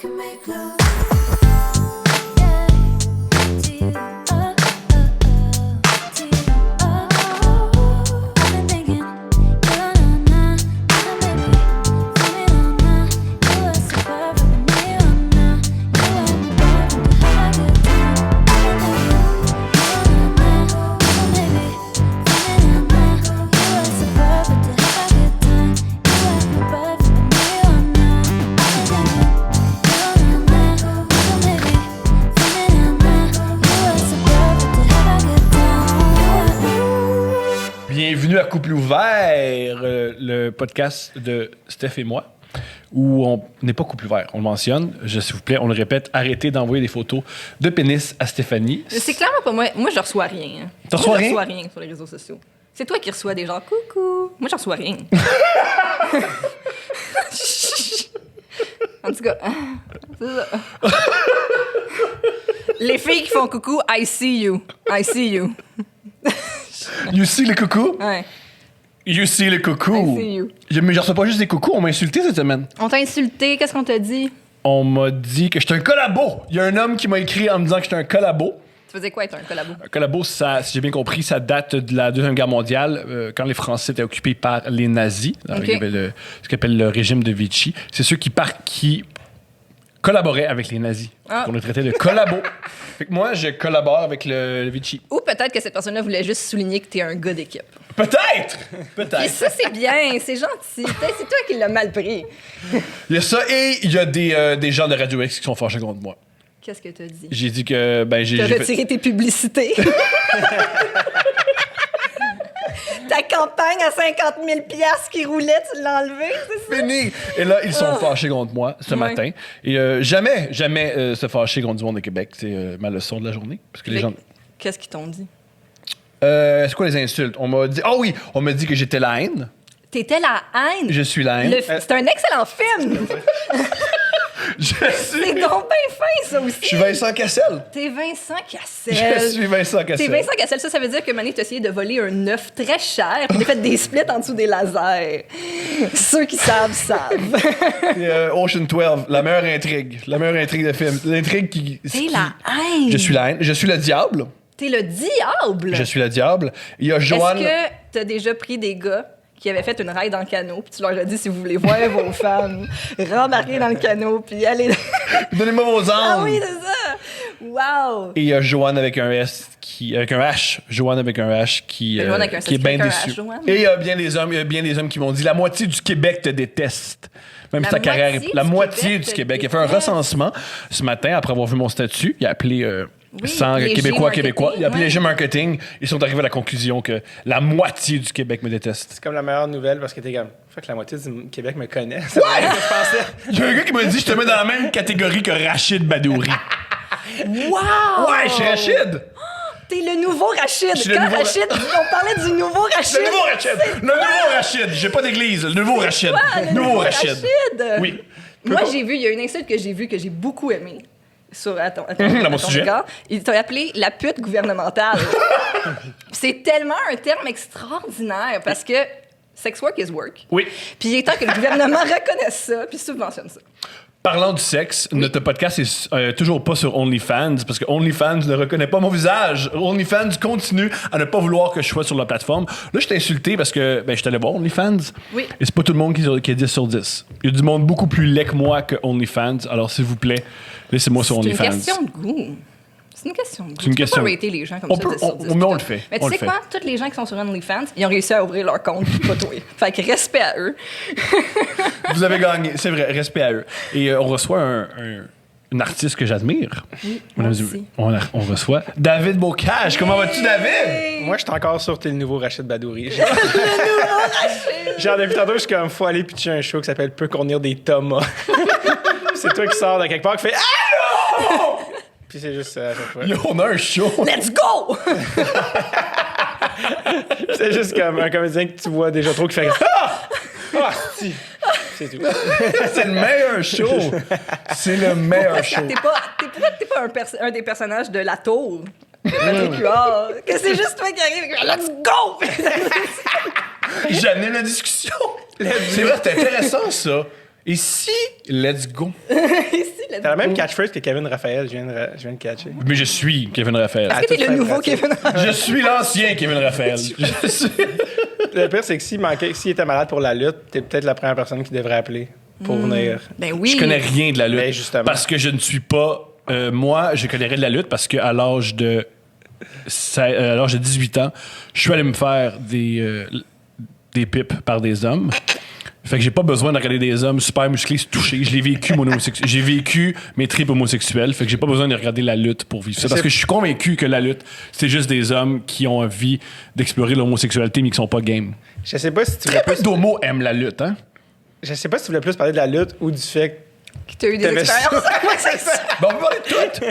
can make love. Bienvenue à Couple ouvert, le podcast de Steph et moi, où on n'est pas couple ouvert, on le mentionne, s'il vous plaît, on le répète, arrêtez d'envoyer des photos de pénis à Stéphanie. C'est clairement pas moi. Moi, je reçois rien. Tu reçois rien? Je reçois rien sur les réseaux sociaux. C'est toi qui reçois des gens coucou. Moi, je reçois rien. En tout cas, c'est ça. Les filles qui font coucou, I see you. I see you. You see le coucou? Ouais. You see le coucou? I see you. Mais je reçois pas juste des coucous, on m'a insulté cette semaine. On t'a insulté, qu'est-ce qu'on t'a dit? On m'a dit que j'étais un collabo. Il y a un homme qui m'a écrit en me disant que j'étais un collabo. Tu faisais quoi être un collabo? Un collabo, ça, si j'ai bien compris, ça date de la Deuxième Guerre mondiale, quand les Français étaient occupés par les nazis. Alors, Okay. il y avait ce qu'on appelle le régime de Vichy. C'est ceux qui collaboraient avec les nazis. Ah. On les traitait de collabos. Fait que moi, je collabore avec le Vichy. Ou peut-être que cette personne-là voulait juste souligner que t'es un gars d'équipe. Peut-être! Et Peut-être. ça, c'est bien, c'est gentil. Peut-être c'est toi qui l'as mal pris. Il y a ça et il y a des gens de Radio X qui sont fâchés contre moi. Qu'est-ce que t'as dit? J'ai dit que... j'ai T'as fait- retiré tes publicités. Ta campagne à 50 000 $ qui roulait, tu l'as enlevé, c'est ça? Fini! Et là, ils sont fâchés contre moi ce matin. Et jamais se fâcher contre du monde de Québec. C'est ma leçon de la journée. Parce que les gens... Qu'est-ce qu'ils t'ont dit? c'est quoi les insultes? On m'a dit... Ah oui! On m'a dit que j'étais la haine. T'étais la haine. Je suis la haine. C'est un excellent film. Je C'est suis... donc bien fin, ça aussi. Je suis Vincent Cassel. T'es Vincent Cassel. Je suis Vincent T'es Cassel. Vincent Cassel. Ça veut dire que Mané t'a essayé de voler un œuf très cher puis t'as fait des splits en dessous des lasers. Ceux qui savent, savent. Et, Ocean 12, la meilleure intrigue. La meilleure intrigue de film. L'intrigue qui... T'es la haine. Je suis la haine. Je suis le diable. T'es le diable. Je suis le diable. Il y a Joanne... Est-ce que t'as déjà pris des gars qui avaient fait une ride dans le canot, puis tu leur as dit, si vous voulez voir vos femmes, rembarquez dans le canot, puis allez... Donnez-moi vos armes. Ah oui, c'est ça! Wow! Et il y a Joanne avec un S avec un H. Joanne avec un H qui Joanne avec un est S bien avec un déçu. H, Joanne. Et il y a bien des hommes qui m'ont dit la moitié du Québec te déteste. Même La si ta carrière moitié la du moitié Québec du te Québec. Il a fait un déteste. recensement ce matin après avoir vu mon statut. Il a appelé Oui, 100 Léger Québécois. Il a appelé Marketing, Léger Marketing. Ils sont arrivés à la conclusion que la moitié du Québec me déteste. C'est comme la meilleure nouvelle parce que t'es comme. Fait que la moitié du Québec me connaît. C'est vrai que je pensais. Il y a un gars qui m'a dit je te mets dans la même catégorie que Rachid Badouri. Wow! Ouais, je suis Rachid. T'es le nouveau Rachid! Je suis le Quand nouveau Rachid, on parlait du nouveau Rachid! Le nouveau Rachid. Le nouveau Rachid. J'ai pas d'église. Le nouveau Rachid. Le nouveau Rachid! Oui. Moi, il y a une insulte que j'ai beaucoup aimée. À ton sujet. regard. Il t'a appelé la pute gouvernementale. C'est tellement un terme extraordinaire parce que sex work is work. Oui. Puis il est temps que le gouvernement reconnaisse ça puis subventionne ça. Parlant du sexe, notre podcast est toujours pas sur OnlyFans parce que OnlyFans ne reconnaît pas mon visage. OnlyFans continue à ne pas vouloir que je sois sur la plateforme. Là, je t'ai insulté parce que je suis allé voir OnlyFans. Oui. Et c'est pas tout le monde qui est 10 sur 10. Il y a du monde beaucoup plus laid que moi que OnlyFans. Alors, s'il vous plaît, laissez-moi sur C'est une OnlyFans. question de goût. C'est une question de goût. C'est une question. Tu peux pas rater les gens comme On ça, peut- 10 sur 10, mais on le tout. fait. Mais On tu le sais fait. quoi? Tous les gens qui sont sur OnlyFans, ils ont réussi à ouvrir leur compte puis pas toi. Fait que respect à eux. Vous avez gagné. C'est vrai. Respect à eux. Et on reçoit un artiste que j'admire. Oui, Mesdames moi et aussi. messieurs, on reçoit David Bocage. Comment vas-tu, David? Moi, je suis encore sur T'es le nouveau Rachid Badouri. Genre, depuis tantôt, je suis comme, faut aller pitcher un show qui s'appelle Peut contenir des Thomas. C'est toi qui sors de quelque part qui fait Allô! Puis c'est juste ça à chaque fois. Yo, on a un show. Let's go! C'est juste comme un comédien que tu vois déjà trop qui fait Ah! Ah, si! C'est tout. C'est le meilleur show. C'est le meilleur show. T'es pas un des personnages de La Tour. de Patrick Huard, que c'est juste toi qui arrive. Let's go! J'anime la discussion. C'est vrai, c'est intéressant, ça. Et si, let's go. T'as la même catchphrase que Kevin Raphaël, je viens de catcher. Mais je suis Kevin Raphaël. Est-ce que t'es le nouveau Kevin Raphaël? Je suis l'ancien Kevin Raphaël. Je suis- Le pire, c'est que s'il était malade pour la lutte, t'es peut-être la première personne qui devrait appeler pour venir. Ben oui. Je connais rien de la lutte. Ben, justement. Parce que je ne suis pas. Moi, je connais rien de la lutte parce qu'à l'âge de 18 ans, je suis allé me faire des pipes par des hommes. Fait que j'ai pas besoin de regarder des hommes super musclés se toucher. Je l'ai vécu, mon homosexuel. J'ai vécu mes tripes homosexuels. Fait que j'ai pas besoin de regarder la lutte pour vivre ça. Parce que je suis convaincu que la lutte, c'est juste des hommes qui ont envie d'explorer l'homosexualité mais qui sont pas game. Je sais pas si tu voulais Très peu plus... d'homos aiment la lutte, hein? Je sais pas si tu voulais plus parler de la lutte ou du fait Qui t'a eu des T'avais expériences. ça. Ouais, c'est ça. Bon, on va parler de tout.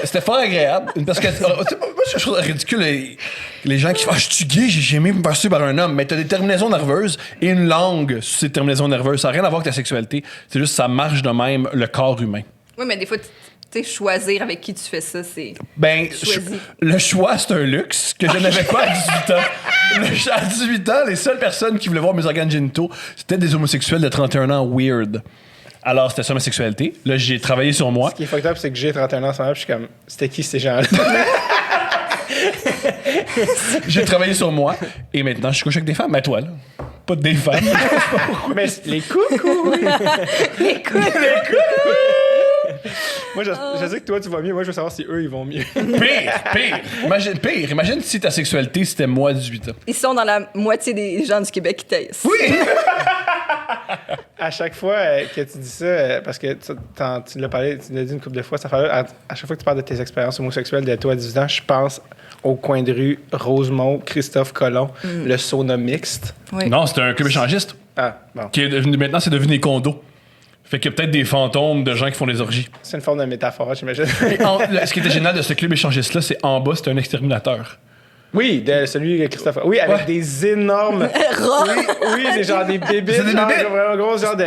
C'était fort agréable. Parce que moi, je trouve ça ridicule les gens qui font je suis gay, j'ai aimé me passer par un homme. Mais t'as des terminaisons nerveuses et une langue sur ces terminaisons nerveuses. Ça n'a rien à voir avec ta sexualité. C'est juste ça marche de même le corps humain. Oui, mais des fois, tu sais, choisir avec qui tu fais ça, c'est. Ben, Choisis. le choix, c'est un luxe que je n'avais pas à 18 ans. À 18 ans, les seules personnes qui voulaient voir mes organes génitaux, c'était des homosexuels de 31 ans weird. Alors, c'était ça ma sexualité. Là, j'ai travaillé sur moi. Ce qui est fucked up, c'est que j'ai 31 ans en ce moment, puis je suis comme, c'était qui ces gens-là? J'ai travaillé sur moi. Et maintenant, je couche avec des femmes. Mais toi, là. Pas des femmes. Mais les coucous! Écoute, Moi, je sais que toi, tu vas mieux. Moi, je veux savoir si eux, ils vont mieux. Pire. Imagine si ta sexualité, c'était moi à 18 ans. ils sont dans la moitié des gens du Québec qui taisent. Oui! À chaque fois que tu dis ça, parce que tu l'as parlé, tu l'as dit une couple de fois, ça fait à chaque fois que tu parles de tes expériences homosexuelles de toi à 18 ans, je pense au coin de rue Rosemont, Christophe Colomb, le sauna mixte. Oui. Non, c'était un club échangiste. Ah, bon. Qui est devenu, maintenant, c'est devenu des condos. Fait qu'il y a peut-être des fantômes de gens qui font des orgies. C'est une forme de métaphore, j'imagine. Ce qui était génial de ce club échangiste-là, c'est en bas, c'était un exterminateur. Oui, de celui de Christophe. Oui, avec Ouais. des énormes. oui, des genre des bébés. C'est des bébés. Vraiment gros, genre de.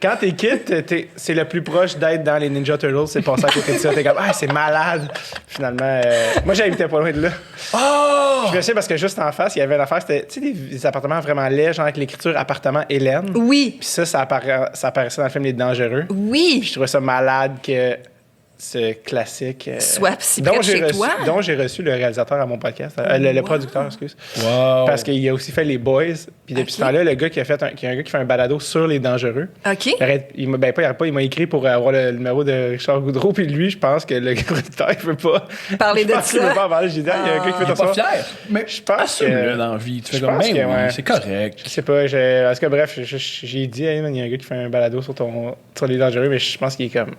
Quand t'es kid, c'est le plus proche d'être dans les Ninja Turtles, c'est passé à côté de ça. T'es comme, ah, c'est malade. Finalement, moi, j'habitais pas loin de là. Oh! Je sais parce que juste en face, il y avait une affaire, c'était, tu sais, des appartements vraiment laids, genre avec l'écriture appartement Hélène. Oui. Puis ça apparaissait dans le film Les Dangereux. Puis Oui. je trouvais ça malade que ce classique. Soit si près de chez toi. Dont j'ai reçu le réalisateur à mon podcast, le Wow. producteur, excuse. Wow. Parce qu'il a aussi fait Les Boys. Puis depuis Ok. ce temps-là, le gars qui a un gars qui fait un balado sur Les Dangereux. OK. Il m'a écrit pour avoir le numéro de Richard Goudreau. Puis lui, je pense que le producteur, il veut pas Parler je de pense qu'il veut ça. pas en parler. J'ai dit, il y a un gars qui fait T'es ça. pas fier. Mais Je pense assume-le que- dans la vie. Tu fais je comme, pense ben que, oui, ouais. c'est correct. Je sais pas, parce que bref, j'ai dit, hey, man, il y a un gars qui fait un balado sur Les Dangereux, mais je pense qu'il est comme.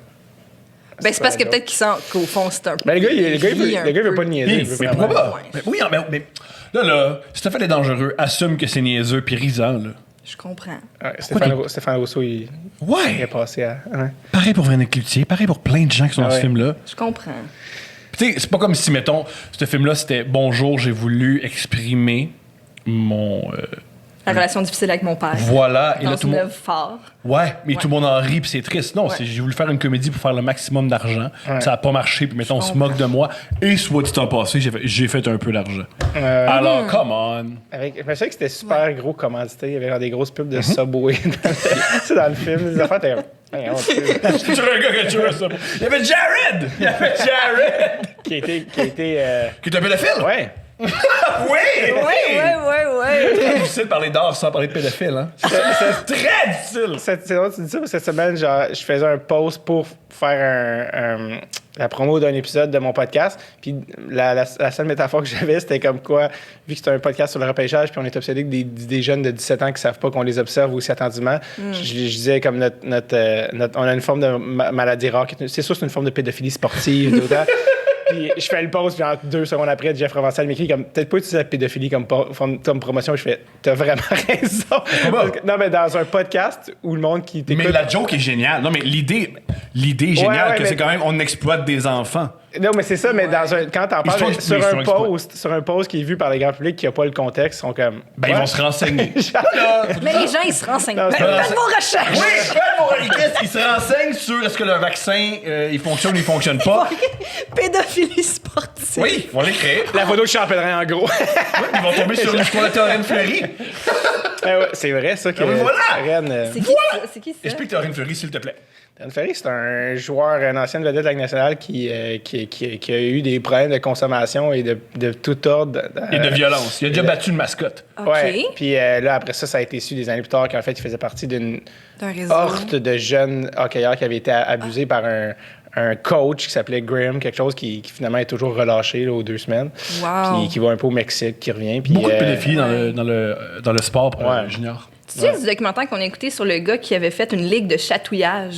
Ben, c'est parce que pas peut-être qu'il sent qu'au fond, c'est un peu. Ben, le gars, il veut pas de niaiser. Mais il veut mais vraiment- pourquoi pas? Ouais. Mais oui, mais là, si t'as fait les dangereux, assume que c'est niaiseux puis risant, là. Je comprends. Ouais, Pourquoi Stéphane Rousseau, il est Ouais! passé à. Ouais. Pareil pour Véronique Cloutier, pareil pour plein de gens qui sont Ah dans ce ouais. film-là. Je comprends. Tu sais, c'est pas comme si, mettons, ce film-là, c'était Bonjour, j'ai voulu exprimer mon. La relation difficile avec mon père. Voilà. Et Dans là, tout une le monde. œuvre fort. Ouais, mais Ouais. tout le monde en rit, puis c'est triste. Non, Ouais. j'ai voulu faire une comédie pour faire le maximum d'argent. Ouais. Ça a pas marché, puis mettons, on se comprends. moque de moi. Et soit dit en passé, j'ai fait un peu d'argent. Alors, come on. Je me souviens que c'était super gros commandité. Il y avait genre des grosses pubs de Subway dans le film. Les affaires, t'es comme. Hey, on sait. Tu regardes que tu veux ça. Il y avait Jared! Il y avait Jared! Qui a été. Qui est un pédophile? Ouais. Oui! Ouais. C'est difficile de parler d'art sans parler de pédophile, hein? C'est très difficile! C'est drôle que tu dis ça, parce que cette semaine, genre, je faisais un post pour faire la promo d'un épisode de mon podcast. Puis la seule métaphore que j'avais, c'était comme quoi, vu que c'est un podcast sur le repêchage, puis on est obsédé que des jeunes de 17 ans qui savent pas qu'on les observe aussi attendument, je disais comme on a une forme de maladie rare. C'est sûr, c'est une forme de pédophilie sportive, d'autant. Puis je fais le post, puis en 2 secondes après, Jeff Provençal m'écrit comme peut-être pas utiliser la pédophilie comme promotion. Je fais t'as vraiment raison. Parce que- non, mais dans un podcast où le monde qui t'écoute. Mais la joke est géniale. Non, mais l'idée est géniale Ouais, que mais- c'est quand même, on exploite des enfants. Non, mais c'est ça, mais Ouais. quand t'en parles Histoire sur un post qui est vu par le grand public qui n'a pas le contexte, ils sont comme. Ben, ils vont se renseigner. Mais les gens, ils se renseignent. Non, Ben, c'est pas faites vos recherches! Ils se renseignent sur est-ce que le vaccin, il fonctionne ou il fonctionne pas. Pédophilie sportive. Oui, ils vont l'écrire. La photo de Charles Pellerin, en gros. Ouais, ils vont tomber sur l'histoire de Théorène Fleury. Ouais, c'est vrai, ça. Que Ah, mais voilà! Rennes, C'est qui ça? C'est qui ça? Explique Théorène Fleury, s'il te plaît. Dan Ferry, c'est un joueur, un ancien vedette de la Ligue nationale qui a eu des problèmes de consommation et de tout ordre. Et de violence. Il a déjà battu une mascotte. OK. Ouais. Puis là, après ça a été su des années plus tard qu'en fait, il faisait partie d'une D'un réseau. horte de jeunes hockeyeurs qui avaient été abusés par un coach qui s'appelait Graham, quelque chose qui finalement est toujours relâché là, aux 2 semaines. Wow. Puis qui va un peu au Mexique, qui revient. Puis, Beaucoup de pédophilie dans le sport pour Ouais. junior. Tu sais, du documentaire qu'on a écouté sur le gars qui avait fait une ligue de chatouillage.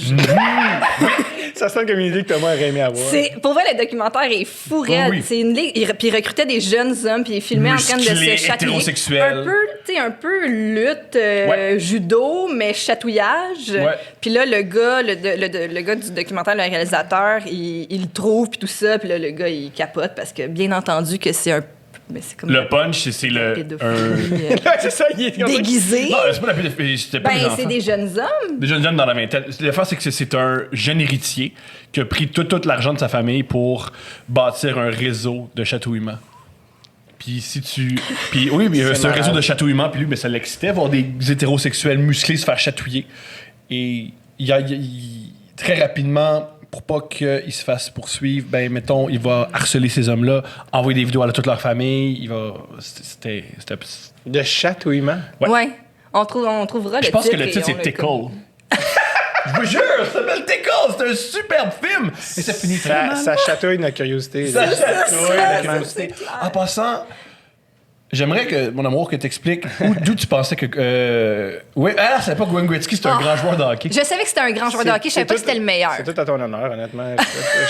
Ça sonne comme une idée que Thomas aurait aimé avoir. Pour vrai, le documentaire est fou raide. oui. C'est une ligue. Puis il recrutait des jeunes hommes, puis il filmait en train de Musclés, se chatouiller. hétérosexuels. Un peu, tu sais, un peu lutte, Ouais. judo, mais chatouillage. Ouais. Puis là, le gars du documentaire, le réalisateur, il le trouve, puis tout ça. Puis là, le gars, il capote parce que, bien entendu, que c'est un. Mais c'est comme Le punch, c'est la le. pédophilie, C'est ça, il est comme ça. déguisé. Non, c'est pas la pédophilie, c'était pas des Ben, enfants. c'est des jeunes hommes. Des jeunes hommes dans la vingtaine. L'affaire, c'est que c'est un jeune héritier qui a pris tout l'argent de sa famille pour bâtir un réseau de chatouillement. Puis si tu... Puis oui, mais c'est un malade. réseau de chatouillement. Puis lui, mais ça l'excitait, voir des hétérosexuels musclés se faire chatouiller. Et très rapidement, pour pas qu'ils se fassent poursuivre, ben mettons, il va harceler ces hommes-là, envoyer des vidéos à toute leur famille. Il va... C'était... De chatouillement. Ouais. Ouais. On trouvera le titre. Je pense que le et titre, c'est on le Tickle. communique. Je vous jure, ça s'appelle Tickle. C'est un superbe film. Et ça finit très mal. Ça chatouille notre curiosité. Ça là. chatouille la ça, curiosité. c'est clair. En passant, j'aimerais que, mon amour, que tu expliques d'où tu pensais que... oui, c'est pas que Wayne Gretzky, c'est un grand joueur de hockey. Je savais que c'était un grand joueur de hockey, je savais pas que c'était le meilleur. C'est tout à ton honneur, honnêtement.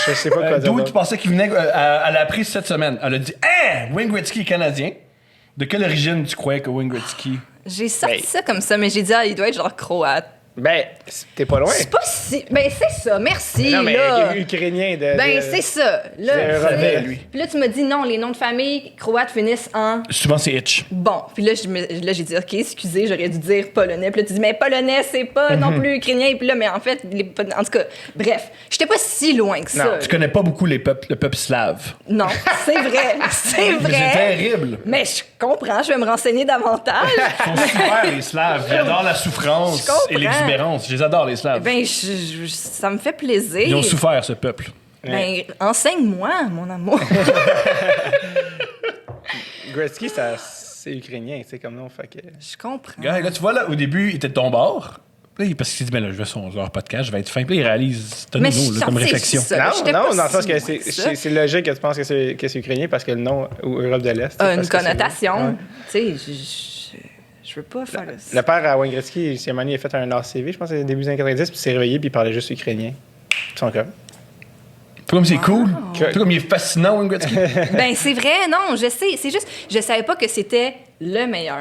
Je sais pas quoi dire. D'où tu d'autre. pensais qu'il venait... elle a appris cette semaine. Elle a dit « Hein! Wayne Gretzky est canadien. De quelle origine tu croyais que Wayne Gretzky... J'ai sorti Ben. ça comme ça, mais j'ai dit, il doit être genre croate. Ben, t'es pas loin. C'est pas si. Ben, c'est ça, merci. Non, mais là. ukrainien Ben, c'est ça. Là, C'est un tu sais. rebelle, lui. Puis là, tu m'as dit non, les noms de famille croates finissent en. Souvent, c'est Hitch. Bon, puis là, j'ai dit, OK, excusez, j'aurais dû dire polonais. Puis là, tu dis, mais polonais, c'est pas non plus ukrainien. Puis là, mais en fait, en tout cas, bref, j'étais pas si loin que ça. Non, Tu connais pas beaucoup le peuple slave. Non, c'est vrai. C'est Mais c'est vrai. terrible. Mais je comprends, je vais me renseigner davantage. Ils sont super, les Slaves. J'adore la souffrance Je comprends. et l'exubérance. Je les adore, les Slaves. Ben, ça me fait plaisir. Ils ont souffert, ce peuple. Ben, enseigne-moi, mon amour. Gretzky, c'est ukrainien, tu sais, comme nom. Fait que... Je comprends. Gars, là, tu vois, là, au début, il était de ton bord. Là, parce qu'il s'est dit, ben là, je vais sur leur podcast, je vais être fin. Puis là, il réalise, Mais donne-nous, je là, comme pensais réflexion. ça. Non, j'étais non, pas dans le sens si que loin que ça. c'est logique que tu penses que c'est ukrainien parce que le nom, ou Europe de l'Est. parce Une que c'est- connotation. Ouais. Tu sais, je veux pas faire Le père à Wayne Gretzky, il a fait un ACV, je pense, au début des années 90, puis il s'est réveillé, puis il parlait juste ukrainien. Ils sont comme. Tu vois comme c'est cool. Tu vois comme il est fascinant, Wayne Gretzky. Ben, c'est vrai, non, je sais. C'est juste, je savais pas que c'était le meilleur.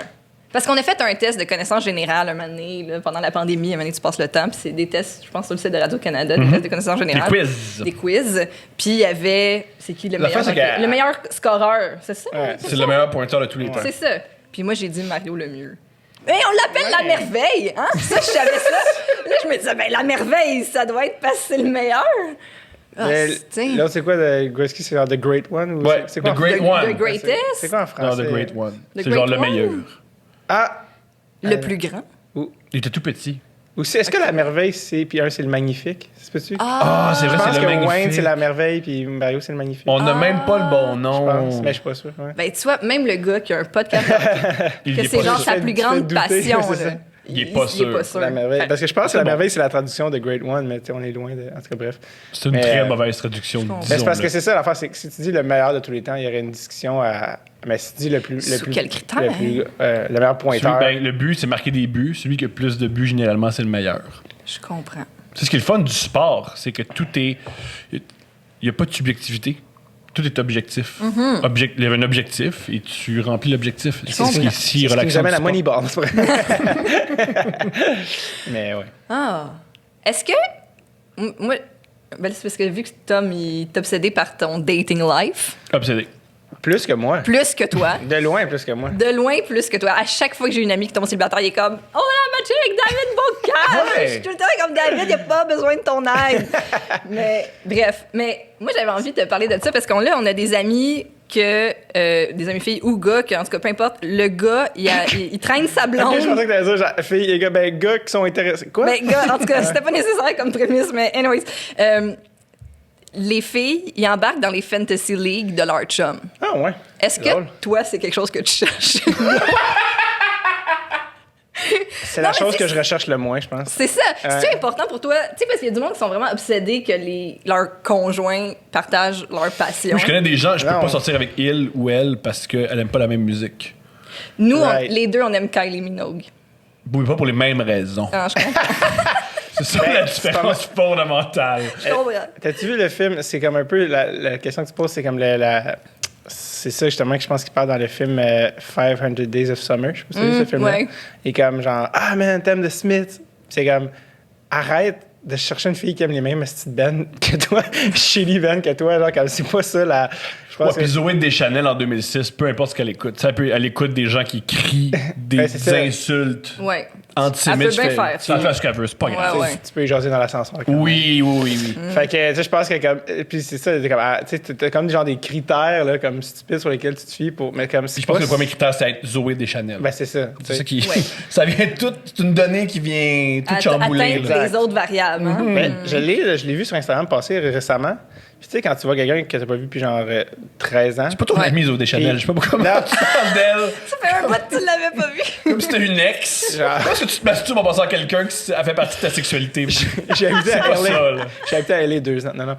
Parce qu'on a fait un test de connaissances générales un moment donné, là, pendant la pandémie, un moment donné, tu passes le temps, puis c'est des tests, je pense, sur le site de Radio-Canada, des tests de connaissances générales. Des quiz. Des quiz. Puis il y avait. C'est qui le L'affaire, meilleur? c'est que- Le meilleur scoreur, c'est ça? Ouais, C'est le meilleur pointeur de tous les temps. C'est ça. Puis moi, j'ai dit Mario le mieux. Mais on l'appelle la merveille, hein? Ça, je savais ça. Là, je me disais, ben la merveille, ça doit être parce que c'est le meilleur. Ah, Mais tiens. L'autre, c'est quoi, Gretzky, c'est genre The Great One? Ou Ouais, c'est quoi? The Great The One. Greatest? C'est quoi en Non, français? The Great One. The C'est Great genre le One. meilleur. Ah! Le plus grand. Il était tout petit. Aussi, est-ce que la merveille, puis un, c'est le magnifique? C'est peux-tu? Ah, c'est Je vrai, pense c'est que le magnifique. Wayne, c'est la merveille, puis Mario, c'est le magnifique. On n'a même pas le bon Je nom. pense, mais je suis pas sûr. Ouais. Ben, tu vois, même le gars qui a un podcast, Il que est c'est pas genre sûr. sa Tu plus fais grande douter, passion. c'est là. ça. Il est pas sûr. La merveille. Parce que je pense que c'est la bon. merveille, c'est la traduction de Great One, mais tu sais, on est loin de. En tout cas, bref. C'est une Mais, très mauvaise traduction. comprends. Mais c'est parce que disons-le. c'est ça l'affaire, c'est que si tu dis le meilleur de tous les temps, il y aurait une discussion à. Mais si tu dis le plus. Sous quel critère? Le meilleur pointeur. Ben, le but, c'est marquer des buts. Celui qui a plus de buts, généralement, c'est le meilleur. Je comprends. C'est ce qui est le fun du sport, c'est que tout est. Il n'y a pas de subjectivité. Tout est objectif. Il y avait un objectif et tu remplis l'objectif. C'est ce qui est si C'est ce qui nous relaxant. amène du à sport. Moneyball, c'est vrai. Mais ouais. Ah. Est-ce que. Moi, Ben, c'est parce que vu que Tom, il est obsédé par ton dating life, Obsédé. Plus que moi. plus que toi. De loin, plus que moi. De loin plus que toi. À chaque fois que j'ai une amie qui tombe célibataire, il est comme oh là, matché avec David Bocal! Ouais. Je suis tout le temps comme David, il a pas besoin de ton aide. Mais bref, mais moi j'avais envie de te parler de ça parce qu'on a des amis des amis filles ou gars, que, en tout cas, peu importe, le gars, il traîne sa blonde. Ok, je pensais que t'allais dire genre, filles et gars, gars qui sont intéressés. Quoi? Ben, gars, en tout cas, c'était pas nécessaire comme prémisse, mais anyways. Les filles, ils embarquent dans les Fantasy League de leur chum. Ah ouais. Est-ce que Drôle. toi, c'est quelque chose que tu cherches? C'est Non, la mais chose c'est- que je recherche le moins, je pense. C'est ça. C'est important pour toi? Tu sais, parce qu'il y a du monde qui sont vraiment obsédés que leurs conjoints partagent leur passion. Moi, je connais des gens, je peux Non. pas sortir avec il ou elle parce qu'elle aime pas la même musique. Nous, Right. les deux, on aime Kylie Minogue. Oui, pas pour les mêmes raisons. Ah, je comprends. C'est ça la différence fondamentale. Je comprends. T'as-tu vu le film? C'est comme un peu la question que tu poses, c'est comme c'est ça justement que je pense qu'il parle dans le film 500 Days of Summer. Je sais pas si tu as vu ce film-là. ouais. Et comme genre, ah man, t'aimes The Smiths. C'est comme, arrête de chercher une fille qui aime les mêmes petites bands que toi, shitty bands que toi. Genre, comme c'est pas ça la. Je Ouais, pense puis que. Zoé Deschanel en 2006, peu importe ce qu'elle écoute. Elle écoute des gens qui crient des Ben, c'est ça. insultes Ouais. antisémites. Elle peut bien faire. Ça fait ce qu'elle veut, c'est pas Ouais, grave. ouais. Tu peux y jaser dans l'ascenseur. comme. Oui. Fait que, tu sais, je pense que comme. Puis c'est ça, c'est comme, tu sais, t'as comme genre des critères, là, comme stupides sur lesquels tu te fies pour. Mais comme si Je pense que le premier critère, c'est être Zoé Deschanel. Ben, c'est ça. C'est ça qui. Ouais. Ça vient tout. C'est une donnée qui vient tout chambouler. Atteindre là. les autres variables. Hein? Ben, je l'ai vu sur Instagram passer récemment. Puis tu sais, quand tu vois quelqu'un que t'as pas vu depuis genre 13 ans. C'est pas ton Ouais. amie Zoé Deschanel. Et- Je sais pas pourquoi Non. tu parles d'elle. Ça fait un bout que tu l'avais pas vu. Comme si c'était une ex. Genre. Est-ce que tu te masturbes en pensant à quelqu'un qui a fait partie de ta sexualité? J'ai habité C'est à pas ça, LA. là. J'ai habité à LA 2 ans. Non, non.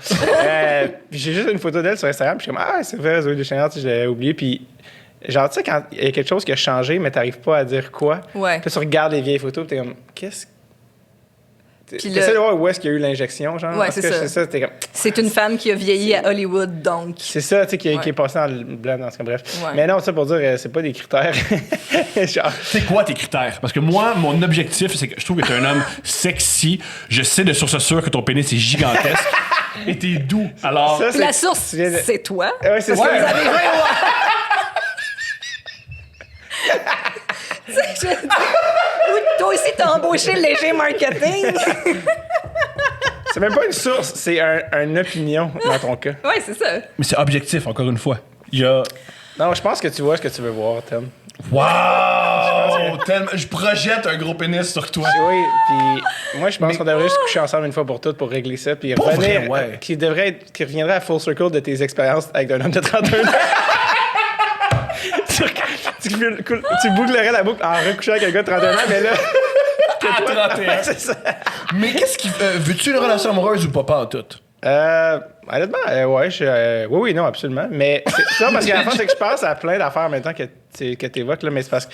Puis j'ai juste une photo d'elle sur Instagram. Puis je suis comme, ah, c'est vrai, Zoé Deschanel, tu sais, je l'avais oublié. Puis genre, tu sais, quand il y a quelque chose qui a changé, mais t'arrives pas à dire quoi. Ouais. Puis tu regardes les vieilles photos, puis t'es comme, qu'est-ce que. Puis T'essaies de voir où est-ce qu'il y a eu l'injection, genre. Ouais, Parce c'est que ça. C'est ça, t'es comme. C'est une femme qui a vieilli à Hollywood, donc. C'est ça, tu sais, qui Ouais. est passé dans le blanc, dans ce cas, bref. Ouais. Mais non, ça pour dire, c'est pas des critères. Genre. C'est quoi tes critères? Parce que moi, mon objectif, c'est que je trouve que t'es un homme sexy. Je sais de source sûre que ton pénis est gigantesque. Et t'es doux. Alors, Ça, Puis la source, tu viens de- c'est toi. Ouais, c'est Ouais. ça. Tu sais, je veux dire, oui, toi aussi, t'as embauché le léger marketing. C'est même pas une source, c'est une opinion dans ton cas. Ouais, c'est ça. mais c'est objectif, encore une fois. Il y a. Non, je pense que tu vois ce que tu veux voir, Tom. Wow! Tellement- Je projette un gros pénis sur toi. Oui, puis moi, je pense qu'on devrait juste coucher ensemble une fois pour toutes pour régler ça, puis Pour revenir, vrai, ouais. qui reviendrait à full circle de tes expériences avec un homme de 31 ans. tu bouclerais la boucle en recouchant avec un gars de 31 ans, mais là... À 31. c'est ça. Mais qu'est-ce qui. Veux-tu une relation amoureuse ou pas en tout? Honnêtement, ouais, oui, non, absolument. Mais c'est ça, parce qu'à la fin, c'est que je pense à plein d'affaires maintenant que tu évoques, là, mais c'est parce que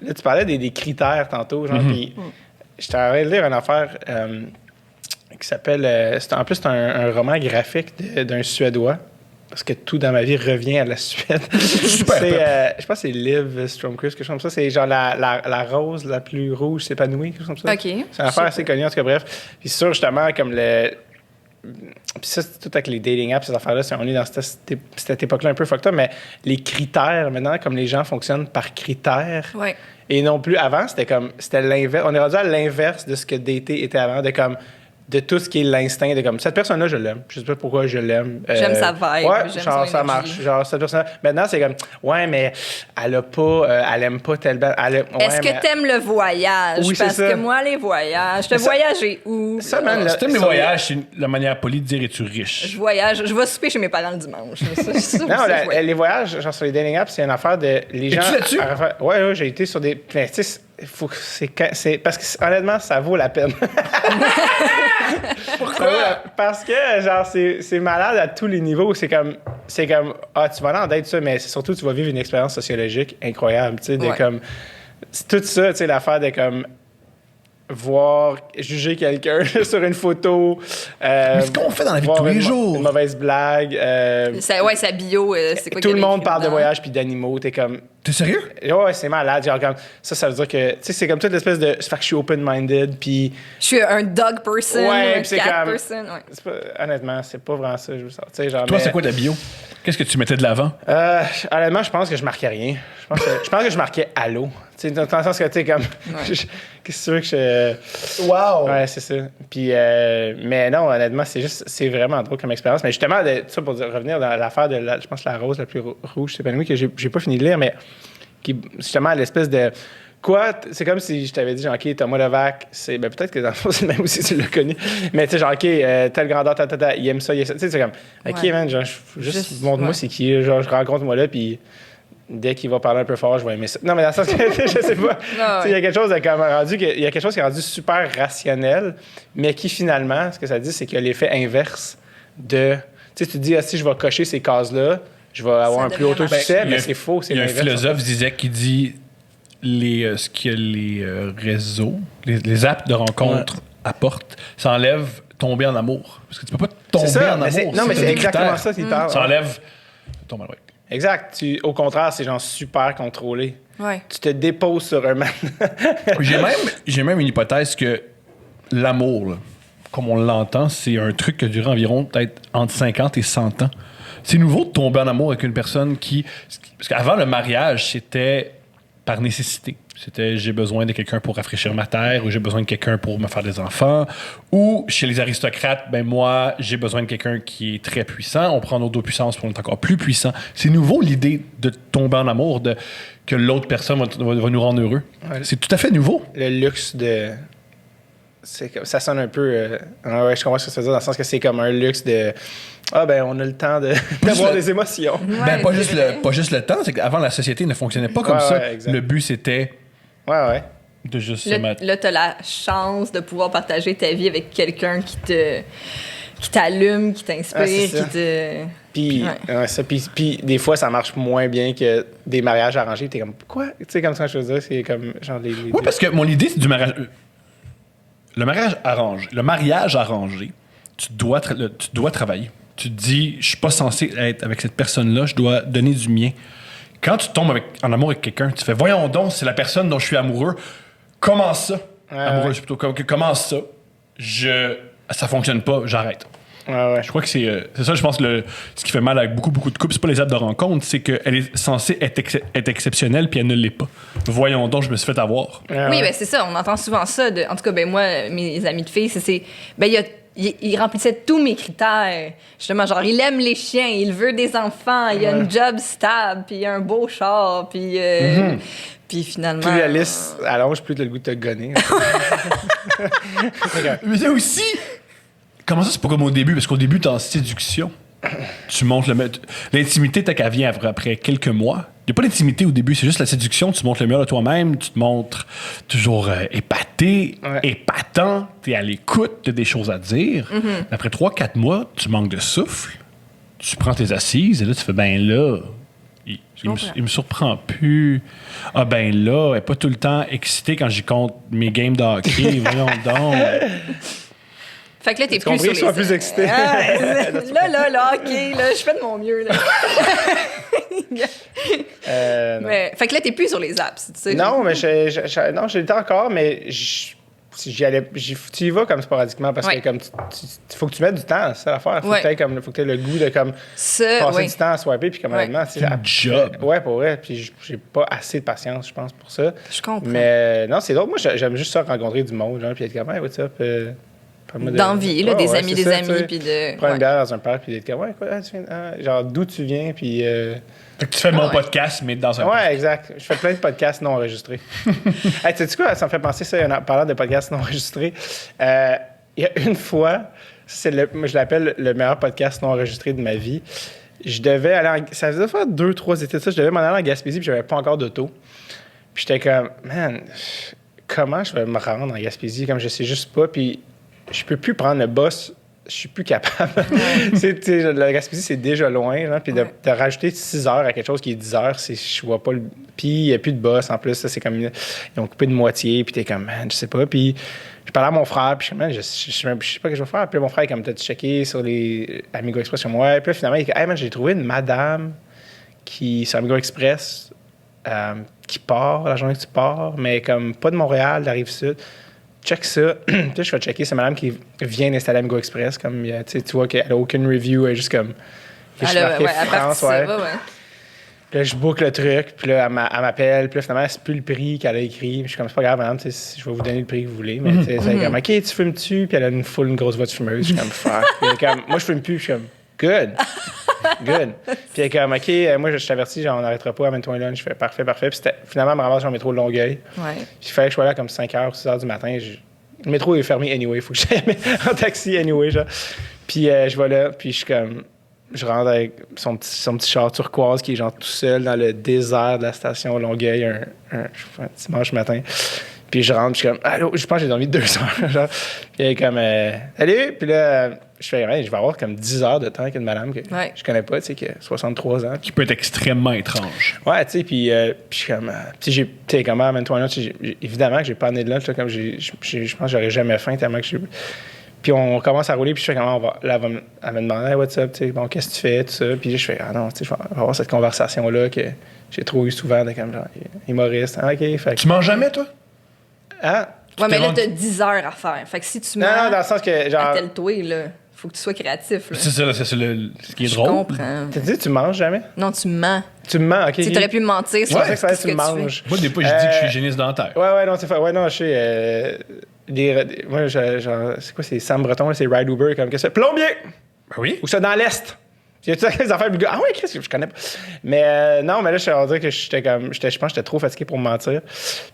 là, tu parlais des critères tantôt, genre, puis j'étais en train de lire une affaire qui s'appelle. En plus, c'est un roman graphique d'un Suédois. Parce que tout dans ma vie revient à la Suède. Super C'est, peuple. je pense que c'est Liv Stromquist, quelque chose comme ça. C'est genre la rose la plus rouge s'épanouit, quelque chose comme ça. OK. C'est une affaire assez connue, en tout cas, bref. Puis c'est sûr, justement, comme le. Puis ça, c'est tout avec les dating apps, ces affaires-là. On est dans cette époque-là un peu fucked up, mais les critères, maintenant, comme les gens fonctionnent par critères. Ouais. Et non plus, avant, c'était l'inverse. On est rendu à l'inverse de ce que dater était avant, de tout ce qui est l'instinct, de comme, cette personne-là, je l'aime. Je sais pas pourquoi je l'aime. J'aime sa vibe, Ouais, j'aime genre, son ça énergie. marche. Genre, cette personne maintenant, c'est comme, ouais, mais elle aime pas telle belle. Est-ce que t'aimes le voyage? Oui, c'est Parce ça. que moi, les voyages, je te Ça- voyager où? Ça, man, Si t'aimes les ça- voyages, c'est la manière polie de dire es-tu riche? Je voyage, je vais souper chez mes parents le dimanche. Non, les voyages, genre sur les dating apps, c'est une affaire de. Les gens. Es-tu là-dessus? Ouais, j'ai été sur des. Mais tu sais, c'est parce que honnêtement, ça vaut la peine. Pourquoi? Parce que, genre, c'est malade à tous les niveaux. C'est comme, ah, tu vas aller en date, ça, mais c'est surtout, tu vas vivre une expérience sociologique incroyable, tu sais, de Ouais. comme. C'est tout ça, tu sais, l'affaire de comme. Voir, juger quelqu'un sur une photo. Mais c'est qu'on fait dans la vie de voir tous les une jours. Une mauvaise blague. Ouais, sa bio, c'est quoi Tout qu'il le y avait monde écrit parle de dedans? voyage puis d'animaux. T'es comme. T'es sérieux? Ouais, c'est malade. Genre, comme, ça veut dire que, tu sais, c'est comme toute l'espèce de. C'est fait que je suis open-minded, puis. Je suis un dog person, Ouais, un puis c'est cat comme- person. Ouais. Honnêtement, c'est pas vraiment ça, je veux savoir. Tu sais, genre. Toi, mais- c'est quoi ta bio? Qu'est-ce que tu mettais de l'avant? Honnêtement, je pense que je marquais rien. Je pense que je marquais allô. Tu sais, dans le sens que, tu sais, comme. Qu'est-ce que tu veux que je. Wow! Ouais, c'est ça. Puis, mais non, honnêtement, c'est vraiment drôle comme expérience. Mais justement, ça pour revenir dans l'affaire de, je pense, la rose la plus rouge, c'est épanouie, que j'ai pas fini de lire, mais qui, justement, l'espèce de. Quoi, c'est comme si je t'avais dit, genre, OK, Thomas Levac, c'est. Ben, peut-être que dans le fond, c'est le même aussi, tu l'as connu. Mais, tu sais, genre, OK, telle grandeur, il aime ça, il aime ça. Tu sais, c'est comme, OK, Ouais. man, genre, juste montre-moi ouais. c'est qui. Genre, je rencontre-moi là, puis dès qu'il va parler un peu fort, je vais aimer ça. Non, mais dans le sens que, je sais pas. Tu sais, il y a quelque chose de comme rendu, il y a quelque chose qui est rendu super rationnel, mais qui finalement, ce que ça dit, c'est qu'il y a l'effet inverse de. Tu sais, tu te dis, ah, si je vais cocher ces cases-là, je vais avoir un plus haut taux de devient succès, Il y a- mais c'est faux, c'est Il y a un l'inverse. philosophe, Zizek, qui dit ce que les réseaux, les apps de rencontres apportent, ça enlève tomber en amour. Parce que tu peux pas tomber C'est ça, en mais amour. non, mais t'as c'est des exactement critères. ça qu'il parle. Ça enlève tomber en amour. Exact. Au contraire, c'est genre super contrôlé. Ouais. Tu te déposes sur un man. J'ai même une hypothèse que l'amour, là, comme on l'entend, c'est un truc qui a duré environ peut-être entre 50 et 100 ans. C'est nouveau de tomber en amour avec une personne qui... Parce qu'avant, le mariage, c'était par nécessité. C'était j'ai besoin de quelqu'un pour rafraîchir ma terre, ou j'ai besoin de quelqu'un pour me faire des enfants. Ou chez les aristocrates, ben moi, j'ai besoin de quelqu'un qui est très puissant. On prend nos deux puissances pour être encore plus puissant. C'est nouveau l'idée de tomber en amour, que l'autre personne va nous rendre heureux. Ouais. C'est tout à fait nouveau. Le luxe de. Ça sonne un peu. Ouais, je comprends ce que ça veut dire, dans le sens que c'est comme un luxe de. Ah, ben, on a le temps d'avoir le- des émotions. Ouais, Ben, pas c'est juste, vrai. pas juste le temps, c'est qu'avant, la société ne fonctionnait pas comme Ouais, ça. ouais, exact. Le but, c'était Ouais. de juste se Là, mettre... là, t'as la chance de pouvoir partager ta vie avec quelqu'un qui t'allume, qui t'inspire, Ah, c'est ça. qui te... Puis, Ouais. ouais, ça, puis des fois, ça marche moins bien que des mariages arrangés. T'es comme, quoi? Tu sais, comme ça, je veux dire, c'est comme, genre, les Oui, parce que mon idée, c'est du mariage... Le mariage arrangé, tu dois travailler. Tu te dis, je suis pas censé être avec cette personne-là, je dois donner du mien. Quand tu tombes en amour avec quelqu'un, tu fais, voyons donc, c'est la personne dont je suis amoureux. Comment ça? Amoureux, plutôt. Comment ça? Ça fonctionne pas, j'arrête. Ouais. Je crois que c'est ça, je pense, ce qui fait mal avec beaucoup, beaucoup de couples. C'est pas les apps de rencontre, c'est qu'elle est censée être exceptionnelle, puis elle ne l'est pas. Voyons donc, je me suis fait avoir. Oui, ben c'est ça, on entend souvent ça. En tout cas, ben moi, mes amis de filles, ben il remplissait tous mes critères. Justement, genre, il aime les chiens, il veut des enfants, il a une job stable, puis il a un beau char, puis... Puis finalement... Plus la liste allonge, plus t'as le goût de te gonner. Mais c'est aussi... Comment ça, c'est pas comme au début? Parce qu'au début, t'es en séduction. Tu montres l'intimité, t'as qu'à vient après quelques mois. Il n'y a pas d'intimité au début, c'est juste la séduction. Tu montres le meilleur de toi-même, tu te montres toujours épaté, épatant, t'es à l'écoute, t'as des choses à dire. Après 3-4 mois, tu manques de souffle, tu prends tes assises et là, tu fais, ben là, il me surprend plus. Ah ben là, elle n'est pas tout le temps excitée quand j'y compte mes games de hockey. Voyons donc. Fait que là, t'es Tu comprends plus sur que je sois les... plus excité. là, OK, là, je fais de mon mieux, là. Non. Mais, fait que là, t'es plus sur les apps, tu sais. Non, mais non, j'ai le temps encore, mais tu y vas comme sporadiquement parce que comme faut que tu mettes du temps, c'est ça l'affaire. Faut que tu aies le goût de comme Ça, passer oui. du temps à swiper puis comme honnêtement, tu sais, job. Ouais, pour vrai, puis j'ai pas assez de patience, je pense pour ça. Je comprends. Mais non, c'est drôle, moi j'aime juste ça rencontrer du monde, genre puis être comme hey, what's up parle-moi D'envie, là, Ouais, des ouais, amis, c'est ça, tu sais. puis de... Prendre ouais. une bière dans un parc puis d'être comme ouais, quoi, tu viens, genre d'où tu viens puis Fait que tu fais mon ouais. podcast, mais dans un... ouais, exact. Je fais plein de podcasts non enregistrés. Hey, tu sais quoi, ça me fait penser ça, en parlant de podcasts non enregistrés. Il y a une fois, moi, je l'appelle le meilleur podcast non enregistré de ma vie. Je devais aller ça faisait faire 2-3 étés de ça, je devais m'en aller en Gaspésie puis j'avais pas encore d'auto. Puis j'étais comme, man, comment je vais me rendre en Gaspésie comme je sais juste pas, puis je peux plus prendre le bus. Je suis plus capable. La Gaspésie, c'est déjà loin. Genre, puis de rajouter 6 heures à quelque chose qui est 10 heures, je vois pas le. Puis il n'y a plus de boss en plus. Ça, c'est comme. Ils ont coupé de moitié. Puis t'es comme, man, je sais pas. Puis je parlais à mon frère. Puis je suis comme, man, je sais pas ce que je vais faire. Puis mon frère, comme, t'as-tu checké sur les Amigo Express sur moi? Puis là, finalement, il dit, hey, man, j'ai trouvé une madame qui, sur Amigo Express, qui part, la journée que tu pars, mais comme pas de Montréal, de la Rive-Sud. Check ça. Puis là, je vais checker. C'est madame qui vient d'installer Amigo Express. Comme, tu vois qu'elle n'a aucune review. Elle est juste comme... Elle France, ouais. Puis là, je book le truc. Puis là, elle m'appelle. Puis là, finalement, c'est plus le prix qu'elle a écrit. Puis je suis comme, c'est pas grave, madame. Je vais vous donner le prix que vous voulez. Mais c'est comme, OK, tu fumes-tu? Puis elle a une grosse voix de fumeuse. Je suis comme, fuck. Puis elle est comme, moi, je fume plus. Puis je suis comme, good. Good. Puis elle est comme, OK, moi, je t'avertis, genre, on n'arrêtera pas, amène-toi un lunch. Je fais parfait. Puis finalement, elle me ramasse sur le métro de Longueuil. Ouais. Puis il fallait que je sois là comme 5h ou 6h du matin. Le métro est fermé anyway. Il faut que j'aille en taxi anyway, genre. Puis je vais là, puis je suis comme... Je rentre avec son petit char turquoise qui est genre tout seul dans le désert de la station Longueuil un dimanche matin. Puis je rentre, puis je suis comme, allô, je pense que j'ai dormi 2 heures. Genre. Puis elle est comme, salut! Puis là, je fais, je vais avoir comme 10 heures de temps avec une madame que je connais pas, tu sais, qui a 63 ans. Qui peut être extrêmement étrange. Ouais, tu sais, puis je suis comme, tu sais, comment, amène-toi un lunch. Évidemment que j'ai pas amené de lunch, là, comme je pense que j'aurais jamais faim tellement que Puis on commence à rouler, puis je fais comment elle me demande, hey, what's up, tu sais, bon, qu'est-ce que tu fais, tout ça. Puis je fais, ah non, tu sais, je vais avoir cette conversation-là que j'ai trop eu souvent de comme genre, humoriste. Ah, OK, fait Tu manges jamais, toi? Ah? Ouais, mais là, t'as 10 heures à faire. Fait que si tu Non, dans le sens que, genre... attelle-toi, là. Faut que tu sois créatif, là. C'est ça, c'est ce qui est Je drôle. comprends. T'as dit tu manges jamais? Non, tu mens. Tu me mens, OK. Tu aurais pu me mentir sur Je pensais que ça allait ce tu que manges. Moi, des fois, je dis que je suis géniste dentaire. Ouais, non, c'est fait. Ouais, non, je sais. Moi, genre, c'est quoi, c'est Sam Breton, là, c'est Ride Uber, comme, qu'est-ce que c'est? Plombier! Ben oui. Ou ça dans l'Est? Y a-tu des affaires plus gars? Ah ouais, Chris, je connais pas. Mais non, mais là, je vais dire que j'étais comme. Je pense que j'étais trop fatigué pour me mentir.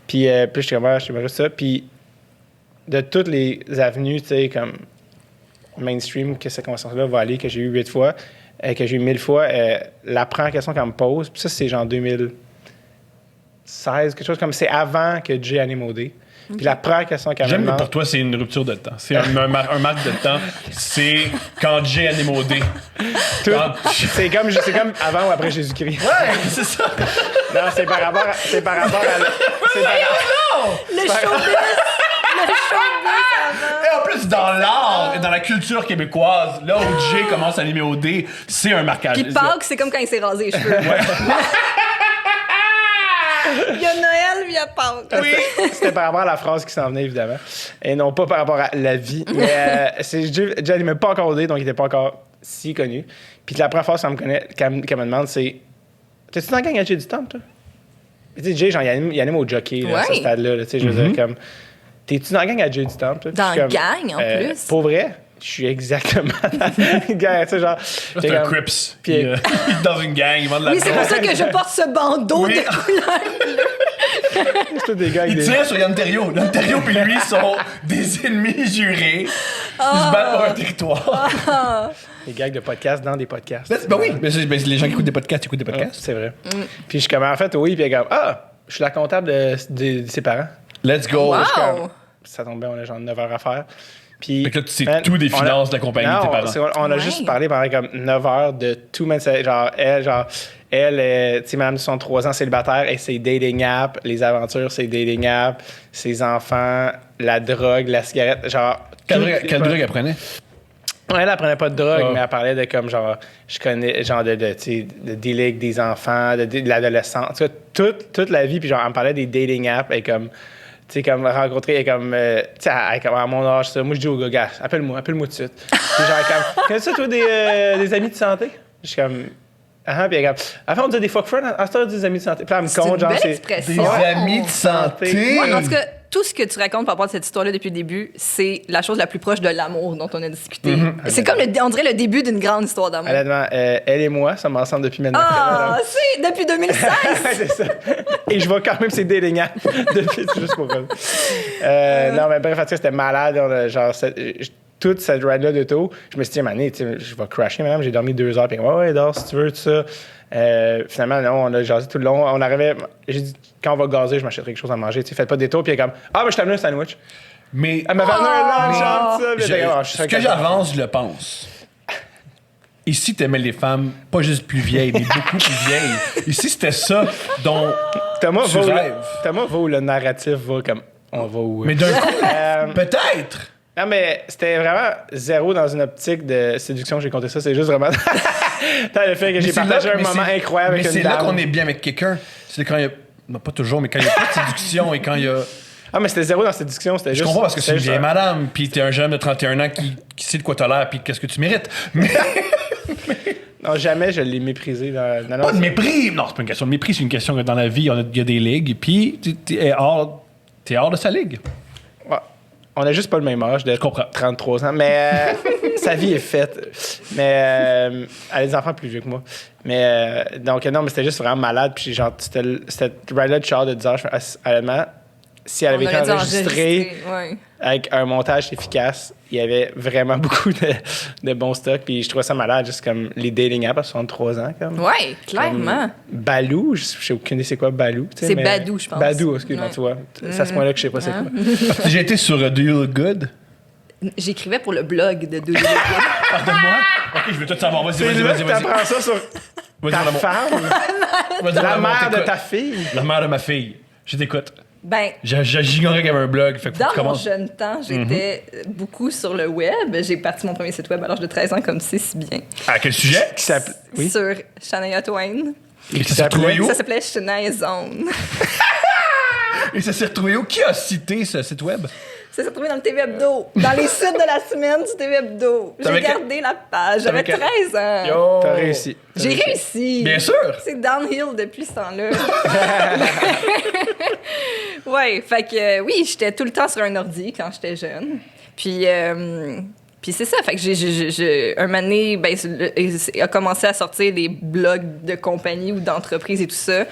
Puis j'étais comme, je sais juste ça. Puis de toutes les avenues, tu sais, comme mainstream, que cette conversation-là va aller, que j'ai eu 8 fois, que j'ai eu 1000 fois, la première question qu'elle me pose, puis ça, c'est genre 2016, quelque chose comme. C'est avant que Jay Animodé. Puis la première question qu'elle me J'aime que demande... pour toi, c'est une rupture de temps. C'est un marque de temps. C'est quand Jay Animodé. C'est comme avant ou après Jésus-Christ. Ouais, c'est ça. Non, c'est par rapport à... Le showbiz! Le showbiz avant! Et en plus, dans l'art et dans la culture québécoise, là où Jay commence à animer au dé, c'est un marquage. Puis Pâques, c'est comme quand il s'est rasé les cheveux. Il y a Noël, puis il y a Pâques. Oui. C'était par rapport à la phrase qui s'en venait, évidemment. Et non pas par rapport à la vie. Mais Jay n'animait pas encore au dé, donc il n'était pas encore si connu. Puis la première phrase qu'elle me demande, c'est « T'es-tu dans la gang à Jay du Temple, toi? » Tu sais, Jay, genre, il anime au jockey, là, à ce stade-là. Tu sais, je veux dire, comme... T'es-tu dans la gang à Jay du Temple? Dans la gang, en plus? Pour vrai? Je suis exactement dans la gang, tu sais, genre... C'est un Crips. Puis, il est dans une gang, il vend de la Oui, c'est pour ça que je porte ce bandeau de couleur bleue. C'est tous des gars avec Il tire sur Yann Terriot. Yann Terriot et lui sont des ennemis jurés. Ils se battent pour un territoire. Des gags de podcasts dans des podcasts. Ben oui, mais les gens qui écoutent des podcasts, ils écoutent des podcasts. C'est vrai. Puis je suis comme, en fait, oui, puis elle est comme, je suis la comptable de ses parents. Let's go. Wow. Comme, ça tombe bien, on a genre 9 heures à faire. Puis, Fait que là, tu sais tout des finances de la compagnie de tes parents. On a juste parlé pendant comme 9 heures de tout, mais genre, elle, tu sais, madame de 63 ans, célibataire, et ses dating apps, les aventures, ses dating apps, ses enfants, la drogue, la cigarette, genre... Quelle drogue elle prenait? Elle prenait pas de drogue, mais elle parlait de comme, genre, je connais, genre, de dealer avec des enfants, de l'adolescence, en tout cas, toute la vie, puis genre, elle me parlait des dating apps, et comme... Tu sais, comme rencontrer, comme, tu sais, à mon âge, ça. Moi, je dis au gars, appelle-moi tout de suite. Puis genre, comme, connais ça, toi, des amis de santé? Je suis comme, puis elle est comme, avant, on disait des fuck friends, à ce des amis de santé. Puis là, elle me compte, genre, c'est. Des amis de santé. Moi, en tout cas, tout ce que tu racontes par rapport à cette histoire-là depuis le début, c'est la chose la plus proche de l'amour dont on a discuté. C'est comme, on dirait, le début d'une grande histoire d'amour. Honnêtement, elle et moi, ça m'ensemble depuis maintenant. Ah, c'est depuis 2016! C'est ça. Et je vois quand même ces dating apps depuis, c'est juste pour ça. Non, mais bref, c'était malade. Genre, toute cette ride-là de tôt, je me suis dit, mané, je vais crasher, madame. J'ai dormi 2 heures. Puis, ouais, dors si tu veux, tout ça. Finalement, non, on a jasé tout le long. On arrivait, j'ai dit, quand on va gazer, je m'achèterai quelque chose à manger. Faites pas de détour. Puis, elle est comme, ben, je t'ai amené un sandwich. Mais. Elle m'avait amené un lunch, genre, ça. Ce que j'avance, je le pense. Ici, t'aimais les femmes, pas juste plus vieilles, mais beaucoup plus vieilles. Ici, c'était ça dont Thomas tu rêves. Thomas va où le narratif va comme, on va où. Mais d'un coup, peut-être. Non, mais c'était vraiment zéro dans une optique de séduction que j'ai compté ça. C'est juste vraiment le fait que j'ai partagé un moment incroyable avec une dame. Mais c'est là qu'on est bien avec quelqu'un. C'est quand il y a Non, pas toujours, mais quand il y a pas de séduction et quand il y a. Ah, mais c'était zéro dans cette discussion. C'était Je juste. comprends parce que c'est une c'était vieille juste madame, puis t'es un jeune de 31 ans qui sait de quoi t'as l'air, puis qu'est-ce que tu mérites. Mais Non, jamais je l'ai méprisé. Non, pas de mépris! Non, c'est pas une question de mépris, c'est une question que dans la vie, il y a des ligues, puis t'es hors de sa ligue. Ouais. On a juste pas le même âge de 33 ans, mais sa vie est faite. Mais elle a des enfants plus vieux que moi. Mais donc, non, mais c'était juste vraiment malade. Puis genre, c'était ride-là de char de 10 heures. Honnêtement, si elle avait été enregistrée ouais. avec un montage efficace, il y avait vraiment beaucoup de bons stocks. Puis je trouvais ça malade, juste comme les dating apps à 63 ans. Comme, Ouais, clairement. Balou, je sais aucune idée c'est quoi Balou. C'est Badou, je pense. Badou, excuse-moi, Ouais. tu vois. C'est à ce point-là que je sais pas c'est quoi. J'ai été sur Do You Look Good? J'écrivais pour le blog de Dodo. Pardonne-moi? Ok, je veux tout savoir. Vas-y. C'est là que t'apprends ça sur ta mon amour. femme, Vas-y, mon la amour, mère de t'écoutes. ta fille. La mère de ma fille. Je t'écoute. Ben, J'ignorais qu'il y avait un blog. Fait que faut que dans tu mon commences. jeune temps, j'étais beaucoup sur le web. J'ai parti mon premier site web à l'âge de 13 ans, comme c'est si bien. À quel sujet? Qui s'appelle. Oui. Sur Shania Twain. Et ça s'est retrouvé où? Ça s'appelait Shania Zone. Et ça s'est retrouvé où? Qui a cité ce site web? Ça s'est retrouvé dans le TV Hebdo. Dans les sites de la semaine du TV Hebdo. J'ai T'avais gardé la page. J'avais T'avais 13 ans. Yo! T'as réussi. J'ai réussi. Bien sûr! C'est downhill depuis ce temps-là. Ouais, fait que oui, j'étais tout le temps sur un ordi quand j'étais jeune. Puis c'est ça, fait que un moment donné, ben, il a commencé à sortir des blogs de compagnie ou d'entreprise et tout ça,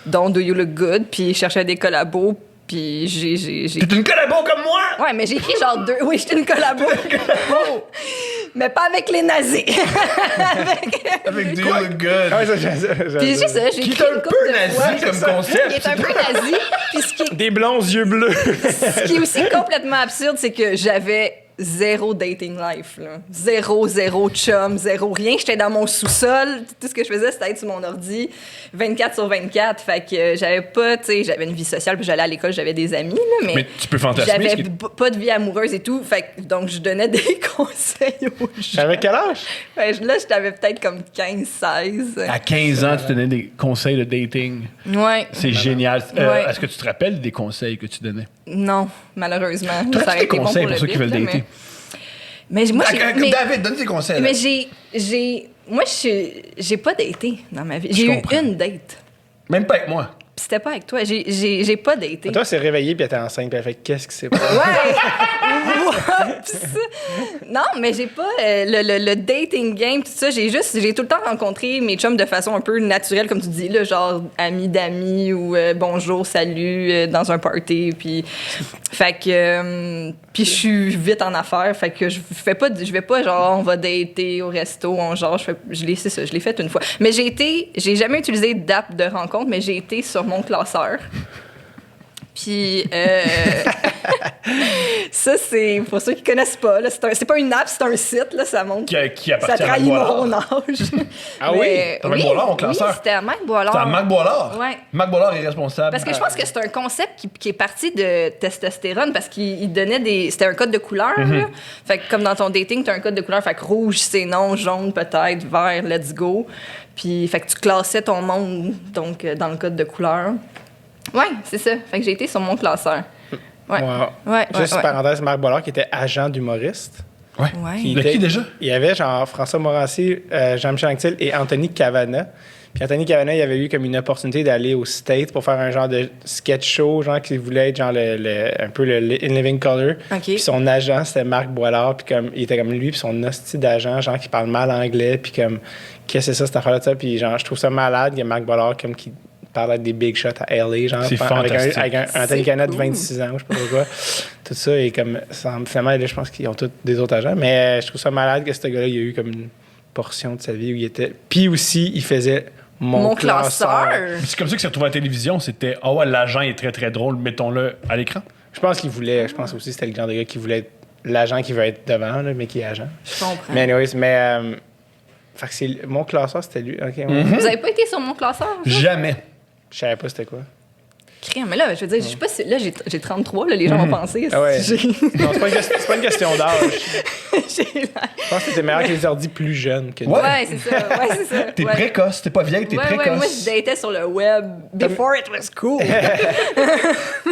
dont Do You Look Good, puis je cherchais des collabos, puis j'ai... T'es une collabo comme moi! Ouais, mais j'ai écrit genre 2... Oui, j'étais une collabo. Mais pas avec les nazis. Avec Do You Look Good. Ah, Puis juste ça, j'ai Qui écrit est un une peu couple de nazi fois. comme concept. Qui est un peu nazi. Puis Des blonds yeux bleus. ce qui est aussi complètement absurde, c'est que j'avais zéro dating life. Là. Zéro chum, zéro rien. J'étais dans mon sous-sol. Tout ce que je faisais, c'était être sur mon ordi 24 sur 24. Fait que j'avais pas, tu sais, j'avais une vie sociale, puis j'allais à l'école, j'avais des amis, là, Mais tu peux fantasmer. j'avais ce qui est- pas de vie amoureuse et tout. Fait que, donc, je donnais des conseils aux gens. Avec quel âge? Fait que là, j'avais peut-être comme 15-16. À 15 ans, tu donnais des conseils de dating. Ouais. C'est génial. Ouais. Est-ce que tu te rappelles des conseils que tu donnais? Non, malheureusement. T'aurais-tu Ça aurait des été bon conseils pour pour le ceux qui bit, veulent là, dater? Mais moi, mais- David, donne tes conseils. Mais moi, j'ai pas daté dans ma vie. J'ai eu comprends. une date. Même pas avec moi. Puis c'était pas avec toi. J'ai pas daté. Toi, c'est réveillé puis elle était enceinte puis elle fait qu'est-ce qui s'est passé? Ouais! Oups! Non, mais j'ai pas le dating game, tout ça. J'ai tout le temps rencontré mes chums de façon un peu naturelle, comme tu dis, là, genre amis d'amis ou bonjour, salut, dans un party. Puis, fait que, puis je suis vite en affaires. Fait que je vais pas genre on va dater au resto, c'est ça, je l'ai fait une fois. Mais j'ai jamais utilisé d'app de rencontre, mais j'ai été sur mon classeur. Puis, ça, c'est pour ceux qui connaissent pas. Là, c'est pas une app, c'est un site. Là, ça montre. Qui appartient Ça à Marc trahit Boilard. mon âge. Ah oui? Mais, T'as Marc Boilard, mon classeur? Oui, c'était à Marc Boilard. C'est à Marc Boilard. Ouais. Marc Boilard est responsable. Parce que je pense que c'est un concept qui est parti de testostérone parce qu'il donnait des. C'était un code de couleur. Mhm. Là. Fait que comme dans ton dating, t'as un code de couleur. Fait que rouge, c'est non, jaune, peut-être, vert, let's go. Puis, fait que tu classais ton monde donc, dans le code de couleur. Ouais, c'est ça. Fait que j'ai été sur mon classeur. Ouais. Wow. Ouais, Juste ouais. parenthèse, Marc Boilard qui était agent d'humoriste. Ouais. Ouais. Puis De qui déjà? Il y avait genre François Morancy, Jean-Michel Anctil et Anthony Cavana. Puis Anthony Cavana, il avait eu comme une opportunité d'aller au States pour faire un genre de sketch show, genre qui voulait être genre un peu le In Living Color. OK. Puis son agent, c'était Marc Boilard. Puis comme, il était comme lui, puis son hostie d'agent, genre qui parle mal anglais. Puis comme, qu'est-ce que c'est ça, cette affaire-là, de ça? Puis genre, je trouve ça malade. Il y a Marc Boilard comme qui parle avec des big shots à LA, genre, C'est avec fantastique. un Anthony C'est Cavana de cool. 26 ans, je sais pas pourquoi. Tout ça, et comme, finalement, là, je pense qu'ils ont tous des autres agents. Mais je trouve ça malade que ce gars-là, il a eu comme une portion de sa vie où il était. Puis aussi, il faisait mon classeur. C'est comme ça que c'est retrouvé à la télévision. C'était « Ah ouais, l'agent est très, très drôle. Mettons-le à l'écran. » Je pense qu'il voulait, je pense aussi que c'était le genre de gars qui voulait être l'agent qui veut être devant, là, mais qui est agent. Je comprends. Mais anyways, fait que c'est mon classeur, c'était lui. OK, ouais. Vous avez pas été sur mon classeur? vous? Jamais. Je savais pas c'était quoi. Crème, mais là, je veux dire, je sais pas si. Là, j'ai 33, là, les gens vont penser. Ah ouais. J'ai Non, c'est pas une question d'âge. j'ai l'air- Je pense que t'étais meilleur que les ordi plus jeunes que nous. Ouais. Ouais, c'est ça. Ouais, c'est ça. T'es ouais. précoce, t'es pas vieille, t'es Ouais, précoce. ouais, moi, je datais sur le web before it was cool.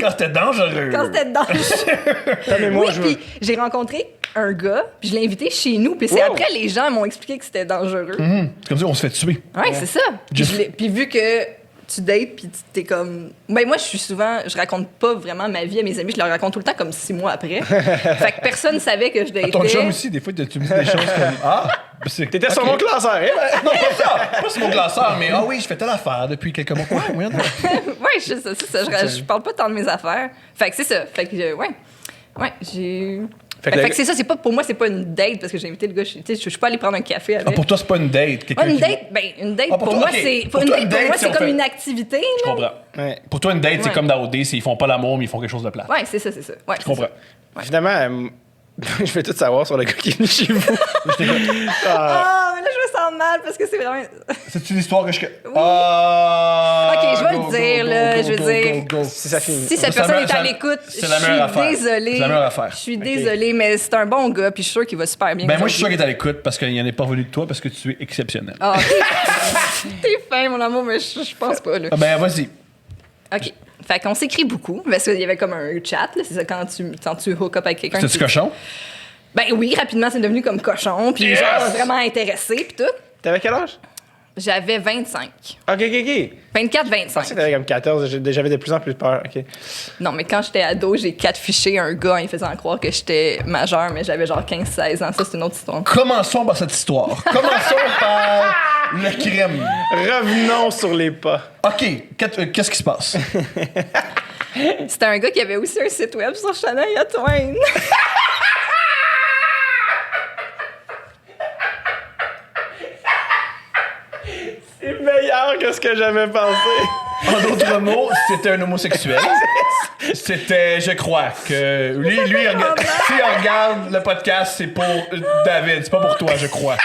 Quand c'était dangereux. Quand c'était dangereux. Mais moi, Oui, je puis j'ai rencontré un gars, puis je l'ai invité chez nous, puis c'est Wow. après les gens m'ont expliqué que c'était dangereux. C'est comme ça qu'on se fait tuer. Ouais, c'est ça. Puis, Just- puis vu que tu dates, puis t'es comme... Ben moi, je raconte pas vraiment ma vie à mes amis, je leur raconte tout le temps comme 6 mois après. Fait que personne savait que je datais. À ton chum aussi, des fois, tu me dis des choses comme Ah, c'est. T'étais sur Ok. mon classeur, hein? Non, pas ça. Pas sur mon classeur, mais ah oui, je fais telle affaire depuis quelques mois. Ouais, oui, non. Ouais, c'est ça. Je parle pas tant de mes affaires. Fait que c'est ça. Fait que, ouais. Ouais, j'ai... Fait Fait que que c'est ça, pour moi, c'est pas une date parce que j'ai invité le gars. Tu sais, je suis pas allée prendre un café avec. Ah, pour toi, c'est pas une date. Quelqu'un Ouais, une qui- date, une date Ah, pour toi, moi, ok. c'est Pour une toi, date, une pour date, moi, si c'est on comme fait- une activité. Je là. comprends. Ouais. Pour toi, une date, c'est Ouais. comme dans OD, c'est ils font pas l'amour, mais ils font quelque chose de plat. Ouais, c'est ça. Ouais, Je comprends. Finalement, je vais tout savoir sur le gars qui est venu chez vous. Ah, mais là, je me sens mal parce que c'est vraiment. C'est une histoire que je. Ah! Ok, je vais go, le dire, go, là. go, Je veux go, dire. go, go. Si ça finit. Si cette C'est la personne est meilleure- à l'écoute, je c'est la meilleure suis affaire. désolée. C'est la meilleure affaire. Je suis désolée, mais c'est un bon gars, puis je suis sûre qu'il va super bien. Ben, moi, je suis sûr aujourd'hui. qu'il est à l'écoute parce qu'il en est pas revenu de toi parce que tu es exceptionnel. Ah, t'es fin, mon amour, mais je pense pas, là. Ah, ben, vas-y. OK. Fait qu'on s'écrit beaucoup, parce qu'il y avait comme un chat, là. C'est ça, quand tu hook up avec quelqu'un. C'était-tu qui- cochon? Ben oui, rapidement, c'est devenu comme cochon, puis Yes! genre vraiment intéressé, puis tout. T'avais quel âge? J'avais 25. Ok. 24, Je pensais 25. que t'avais comme 14. J'avais de plus en plus peur. Ok. Non, mais quand j'étais ado, j'ai catfiché un gars en lui faisant croire que j'étais majeure, mais j'avais genre 15-16 ans. Ça, c'est une autre histoire. Commençons par cette histoire. Commençons par le crime. Revenons sur les pas. OK, qu'est-ce qui se passe? C'était un gars qui avait aussi un site web sur Shania Twain. C'est meilleur que ce que j'avais pensé. En d'autres mots, c'était un homosexuel. C'était, je crois, que lui, s'il regarde le podcast, c'est pour David, c'est pas pour toi, je crois.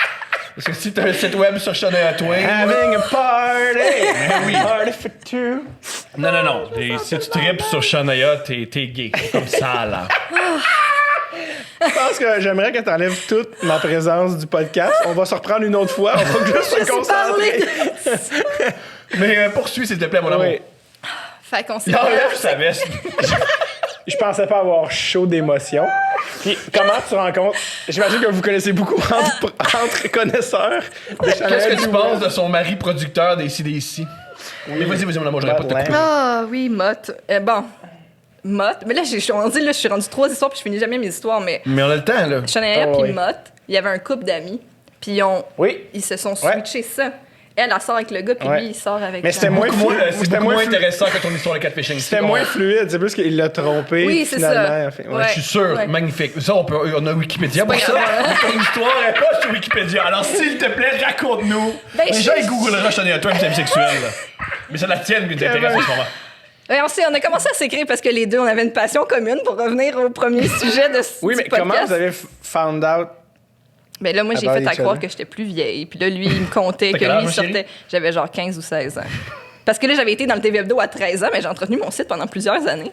Parce que si t'as un site web sur Shania Twain... Having a party. Ben oui. Party for two. Non. Et si tu tripes sur Shania, t'es gay. Comme ça, là. Je pense que j'aimerais que tu enlèves toute ma présence du podcast. On va se reprendre une autre fois. On va juste se concentrer. Mais poursuis, s'il te plaît, mon amour. Oui. Fait qu'on s'est... Il enlève sa veste. Je pensais pas avoir chaud d'émotion. Puis comment tu rencontres... J'imagine que vous connaissez beaucoup entre connaisseurs de Chanel. Qu'est-ce que tu Dubois. penses de son mari producteur des CDC? Mais vas-y, mon amour, j'aurais pas de te couper. Ah oui, Mott. Bon, Mott. Mais là, je suis rendu 3 histoires, puis je finis jamais mes histoires, mais Mais on a le temps, là. Shania Oh, puis oui. Mott, il y avait un couple d'amis, puis Oui. ils se sont Ouais. switchés ça. Elle sort avec le gars, puis Ouais. lui, il sort avec Mais c'était la- moins Beaucoup moins, c'est C'était beaucoup moins moins intéressant que ton histoire de catfishing. C'était moins fluide. C'est plus qu'il l'a trompé. Oui, c'est finalement, ça. en fait. Ouais. Je suis sûr, Ouais. magnifique. Ça, on a Wikipédia pour pas ça. grave, hein? Mais ton histoire n'est pas sur Wikipédia. Alors, s'il te plaît, raconte-nous. Ben, Les je- gens, ils googlera Shania Twain, c'est bisexuel. là. Mais c'est la tienne qui t'intéresse en ce moment. Ouais, on a commencé à s'écrire parce que les deux, on avait une passion commune pour revenir au premier sujet de ce Oui, mais comment vous avez found out? Ben là, moi, j'ai About fait à each croire other. que j'étais plus vieille. Puis là, lui, il me contait T'as que quel âge, lui, il ma chérie? sortait... J'avais genre 15 ou 16 ans. Parce que là, j'avais été dans le TV Hebdo à 13 ans, mais j'ai entretenu mon site pendant plusieurs années.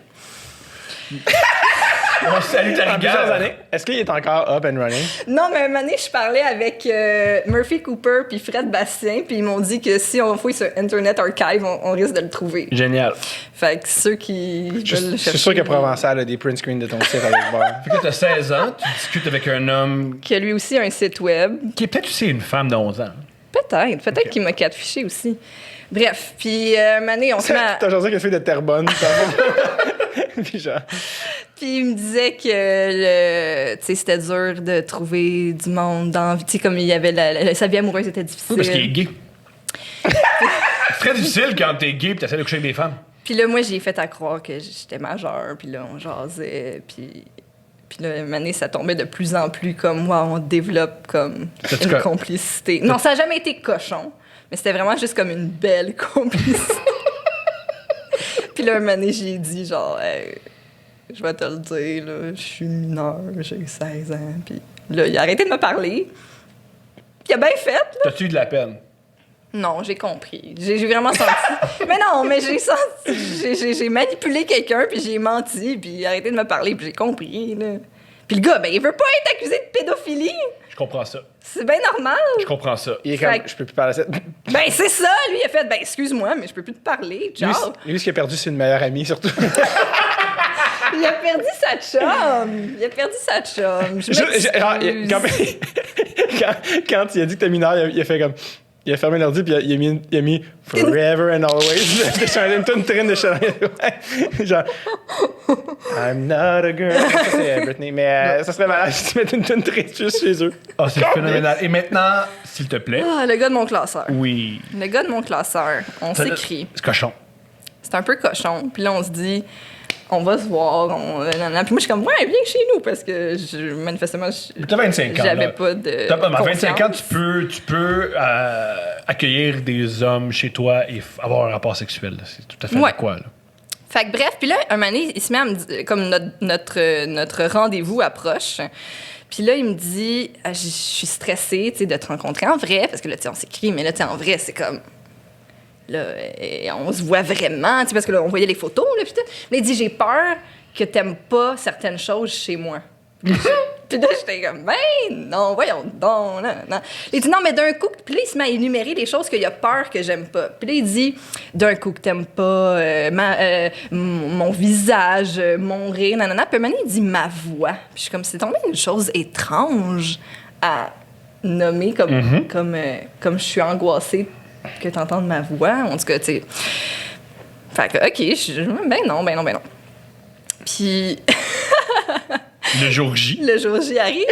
On salue ta En plusieurs rigueur. années. Est-ce qu'il est encore up and running? Non, mais une année, je parlais avec Murphy Cooper puis Fred Bastien, puis ils m'ont dit que si on fouille sur Internet Archive, on risque de le trouver. Génial. Fait que ceux qui veulent le Je suis chercher... sûr que Provençal a des print screens de ton site avec Bar. Fait que t'as 16 ans, tu discutes avec un homme Que lui aussi a un site web. qui est peut-être aussi une femme de 11 ans. Peut-être qu'il m'a catfiché aussi. Bref, puis une année, on se met à... T'as genre que fait de Terrebonne. Puis genre... Puis il me disait que tu sais, c'était dur de trouver du monde dans la vie. Tu sais, comme il y avait sa vie amoureuse était difficile. Oui, parce qu'il est gay. C'est très difficile quand t'es gay et t'essaies de coucher avec des femmes. Puis là, moi, j'ai fait à croire que j'étais majeure. Puis là, on jasait. Puis là, une année, ça tombait de plus en plus comme moi, on développe comme T'as-tu une complicité. Non, ça n'a jamais été cochon, mais c'était vraiment juste comme une belle complicité. Puis là, une année, j'ai dit genre, hey, je vais te le dire, là, je suis mineure, j'ai 16 ans. Puis là, il a arrêté de me parler. Puis il a bien fait, là. T'as-tu eu de la peine? Non, j'ai compris. J'ai vraiment senti. Mais non, mais j'ai senti. J'ai manipulé quelqu'un, puis j'ai menti, puis arrêté de me parler, puis j'ai compris, là. Puis le gars, ben, il veut pas être accusé de pédophilie. Je comprends ça. C'est bien normal. Je comprends ça. Il est comme, Fait que- je peux plus parler à ça. Ben, c'est ça, lui, il a fait, ben, excuse-moi, mais je peux plus te parler. Lui, Ciao. lui, ce qu'il a perdu, c'est une meilleure amie, surtout. Il a perdu sa chum. Il a perdu sa chum. Je m'excuse. Quand il a dit que t'es mineur, il a fait comme. Il a fermé l'ordi, puis il a mis Forever and Always. Une tonne de Shania Twain. Genre. I'm not a girl. Ça, c'est Britney. Mais ça serait malade si tu mettais une tonne triste juste chez eux. Ah, c'est phénoménal. Et maintenant, s'il te plaît. Ah, le gars de mon classeur. Oui. Le gars de mon classeur. On s'écrit. C'est cochon. C'est un peu cochon. Puis là, on se dit, on va se voir. Puis moi, je suis comme, ouais, viens chez nous, parce que manifestement, T'as 25 ans. j'avais là. pas de. À 25 ans, confiance. tu peux accueillir des hommes chez toi et avoir un rapport sexuel. Là. C'est tout à fait Ouais. quoi, là. Fait que bref, puis là, un moment donné, il se met à me dire, comme notre rendez-vous approche. Puis là, il me dit, je suis stressée, tu sais, de te rencontrer en vrai, parce que là, tu sais, on s'écrit, mais là, tu sais, en vrai, c'est comme. Là, on se voit vraiment, tu sais, parce que là, on voyait les photos, là, puis tout. Là, il dit, j'ai peur que t'aimes pas certaines choses chez moi. Puis là, j'étais comme, ben non, voyons donc, non. Il dit, non, mais d'un coup, puis là, il se met à énumérer les choses qu'il a peur que j'aime pas. Puis là, il dit, d'un coup, que t'aimes pas mon visage, mon rire, nanana. Puis maintenant, il dit ma voix. Puis je suis comme, c'est tombé une chose étrange à nommer comme je suis angoissée que t'entendes ma voix. En tout cas, tu sais. Fait que, OK, ben non. Puis... Le jour J. Le jour J arrive.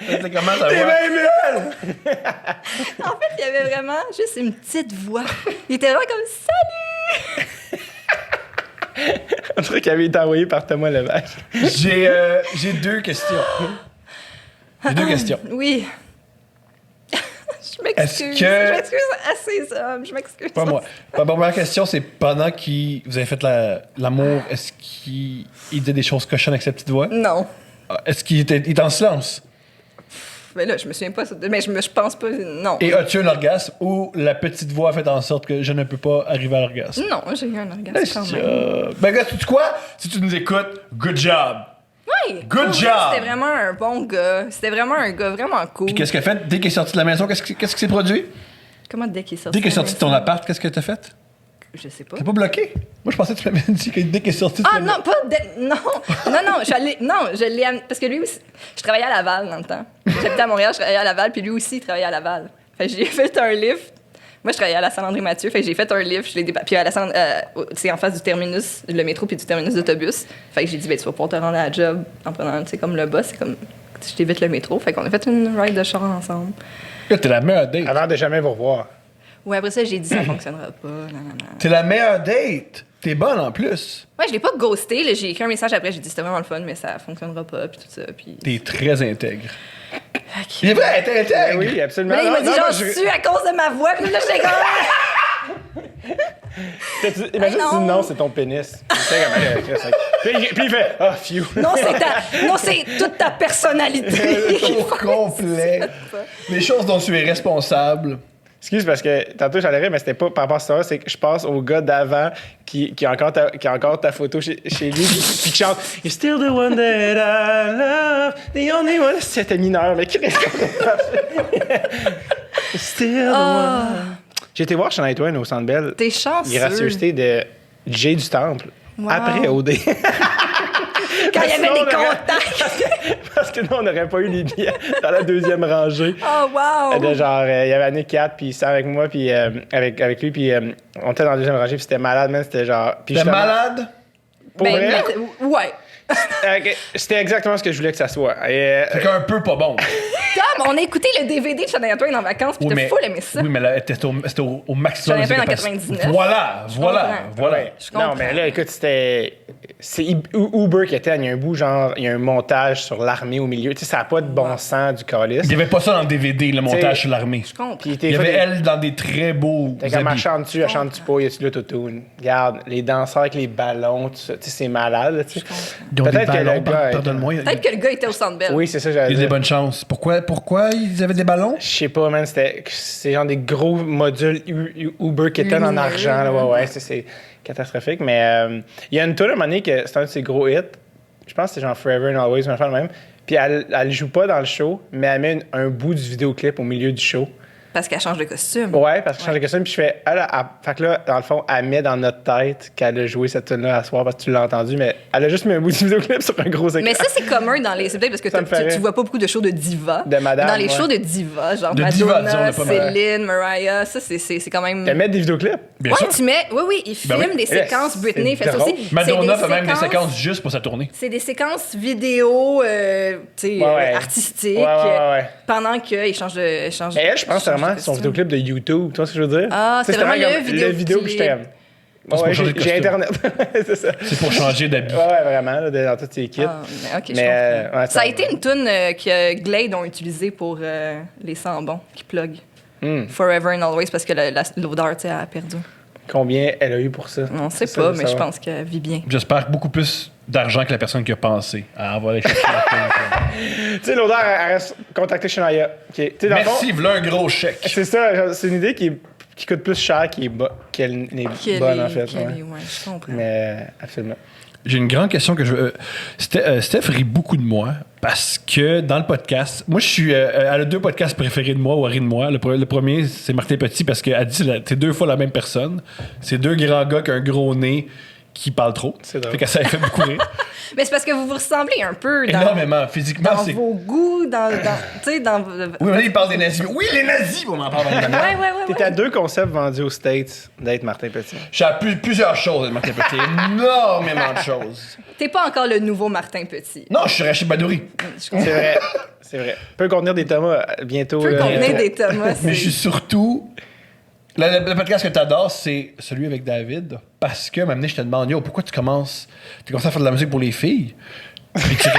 C'est comment ça T'es va? bien mieux! En fait, il y avait vraiment juste une petite voix. Il était vraiment comme salut. Un truc qui avait été envoyé par Thomas Levac. J'ai deux questions. J'ai deux questions. Oui. Je m'excuse. Est-ce que- Je m'excuse à ces hommes. Je m'excuse. Pas moi. Ma première question, c'est pendant que vous avez fait l'amour, est-ce qu'il disait des choses cochonnes avec sa petite voix? Non. Est-ce qu'il était en silence? Mais là, je me souviens pas. Mais je pense pas. Non. Et as-tu un orgasme ou la petite voix a fait en sorte que je ne peux pas arriver à l'orgasme? Non, j'ai eu un orgasme quand même. Ben, gars, tu sais quoi? Si tu nous écoutes, good job! Oui. Good Pour job! vrai, c'était vraiment un bon gars. C'était vraiment un gars vraiment cool. Puis qu'est-ce qu'il a fait? Dès qu'il est sorti de la maison, qu'est-ce qui s'est produit? Comment dès qu'il est sorti? Dès qu'il est sorti de ton appart, qu'est-ce que t'as fait? Je sais pas. T'es pas bloqué? Moi, je pensais que tu m'avais dit que dès qu'il est sorti de Ah la non, pas non, je l'ai amené parce que lui aussi, je travaillais à Laval dans le temps. J'habitais à Montréal, je travaillais à Laval, puis lui aussi il travaillait à Laval. Fait que j'ai fait un lift. Moi je travaillais à la Saint-André-Mathieu, fait que j'ai fait un lift, je l'ai puis à la c'est en face du terminus, le métro puis du terminus d'autobus. Fait que j'ai dit ben tu vas pouvoir te rendre à la job en prenant comme le bus, c'est comme je t'évite le métro. Fait qu'on a fait une ride de char ensemble. Là, t'es la meilleure date. Avant de jamais vous revoir. Ouais, après ça j'ai dit ça fonctionnera pas. Non. T'es la meilleure date. T'es bonne en plus. Ouais, je l'ai pas ghosté, là, j'ai écrit un message après, j'ai dit c'était vraiment le fun mais ça fonctionnera pas puis tout ça puis T'es très intègre. Ok. Il est vrai, t'es intègre. Ben oui, absolument. Mais là, il m'a dit Non, genre, moi, je suis à cause de ma voix. Puis là, j'étais comme. Imagine non. si non, c'est ton pénis. Puis il fait ah, phew. Non, c'est toute ta personnalité. Au complet. Les choses dont tu es responsable. Excuse, parce que tantôt j'allais rire, mais c'était pas par rapport à ça, c'est que je pense au gars d'avant qui a encore ta photo chez lui, puis qui chante You're still the one that I love, the only one. C'était mineur, mais You're still the one. J'ai été voir Shania Twain au Centre Bell. T'es chanceux. Gracieuseté de Jay du Temple. Wow. Après OD. Quand il y avait Sinon, des on aurait- contacts. Parce que nous, on n'aurait pas eu les billets dans la deuxième rangée. Oh, wow. De genre, il y avait Annick 4, puis ça avec moi, puis avec lui, puis on était dans la deuxième rangée, puis c'était malade, man. C'était genre. Puis T'es justement, malade? Pour vrai, ouais. c'était exactement ce que je voulais que ça soit. Et, Fait qu'un peu pas bon. Tom, on a écouté le DVD de Shania Twain en vacances, puis t'as full aimé ça. Oui, mais là, c'était au maximum. Shania Twain en de ses capacités. 99. Voilà. comprends. Je comprends. non, mais là, écoute, c'est Uber qui était, il y a un bout, genre, il y a un montage sur l'armée au milieu. Tu sais, ça n'a pas de bon sens du calice. Il n'y avait pas ça dans le DVD, le montage sur l'armée. Je comprends. Puis Il y avait elle dans des très beaux T'es comme, elle habits. chante-tu, elle chante-tu pas, y a-tu l'autotune? Regarde, les danseurs avec les ballons, tout ça, tu sais, c'est malade, là, tu sais. Ils ont des Peut-être que ballons, le gars. pardonne-moi. Peut-être que le gars était au Centre Bell. Oui, c'est ça, Il j'allais y a des dire. bonnes chances. Pourquoi pourquoi ils avaient des ballons? Je sais pas, man, c'est genre des gros modules Uber qui étaient en Lumineux. argent. Là, ouais, c'est catastrophique. Mais il y a une tour à un moment donné que c'est un de ses gros hits. Je pense que c'est genre Forever and Always, on va faire le même. Puis elle joue pas dans le show, mais elle met un bout du vidéoclip au milieu du show. Parce qu'elle change de costume. Ouais, parce que je change de costume, puis je fais. Fait que là, dans le fond, elle met dans notre tête qu'elle a joué cette tune-là à soir parce que tu l'as entendu, mais elle a juste mis un bout du vidéoclip sur un gros écran. Mais ça, c'est commun dans les. C'est peut-être parce que Ça me fait tu rire. vois pas beaucoup de shows de diva. De madame, Dans les ouais. shows de diva, genre De diva, disons, on Madonna, a pas mal. Céline, Mariah, ça, c'est quand même. Elle met des vidéoclips. Bien Ouais, sûr. tu mets. Oui, ils filment oui. des séquences. C'est Britney fait ça drôle. aussi. Madonna C'est fait même des séquences juste pour sa tournée. C'est des séquences vidéo, tu sais, Ouais. artistiques, Ouais. pendant qu'ils changent de. Mais elle, je pense vraiment son vidéoclip de YouTube. Tu vois ce que je veux dire? Ah, Tu sais, c'était vraiment comme le vidéo que je t'aime. pour changer de J'ai costume. Internet. c'est ça. C'est pour changer d'habit. Ouais, vraiment, là, dans toutes ses kits. Ah, mais ok, je Mais, comprends. ouais, Ça a été une toune que Glade ont utilisée pour les sambons qui plug. Forever and Always parce que l'odeur, tu sais, a perdu. Combien elle a eu pour ça? On sait C'est ça, pas, je mais veux je savoir. pense qu'elle vit bien. J'espère beaucoup plus d'argent que la personne qui a pensé à avoir les chercher la toune. Tu sais, l'odeur, elle reste contactée Shania. Tu sais, dans le fond, Merci, voilà un gros chèque. c'est ça, genre, c'est une idée qui coûte plus cher qu'elle n'est bonne, en fait. Ouais. Ouais, je comprends. Mais, absolument. J'ai une grande question que je veux. Steph rit beaucoup de moi parce que dans le podcast, moi je suis. Elle a deux podcasts préférés de moi ou rit de moi. Le premier, c'est Martin Petit parce qu'elle dit c'est deux fois la même personne. C'est deux grands gars qui ont un gros nez qui parlent trop. C'est drôle. Fait que ça fait beaucoup rire. Mais c'est parce que vous vous ressemblez un peu dans, Énormément. Physiquement, dans c'est. vos goûts, tu sais, dans. Oui, mais là, il parle des nazis. Oui, les nazis, on en parle dans le Ouais. T'es à deux concepts vendus aux States d'être Martin Petit. Je suis à plusieurs choses de Martin Petit. Énormément de choses. T'es pas encore le nouveau Martin Petit. Non, je suis Rachid Badouri. Je comprends. C'est vrai. C'est vrai. Peut contenir des Thomas bientôt. Peut là. contenir des Thomas. Mais je suis surtout. Le podcast que tu adores, c'est celui avec David. Parce que, maintenant, je te demande, yo, pourquoi tu commences à faire de la musique pour les filles? Puis tu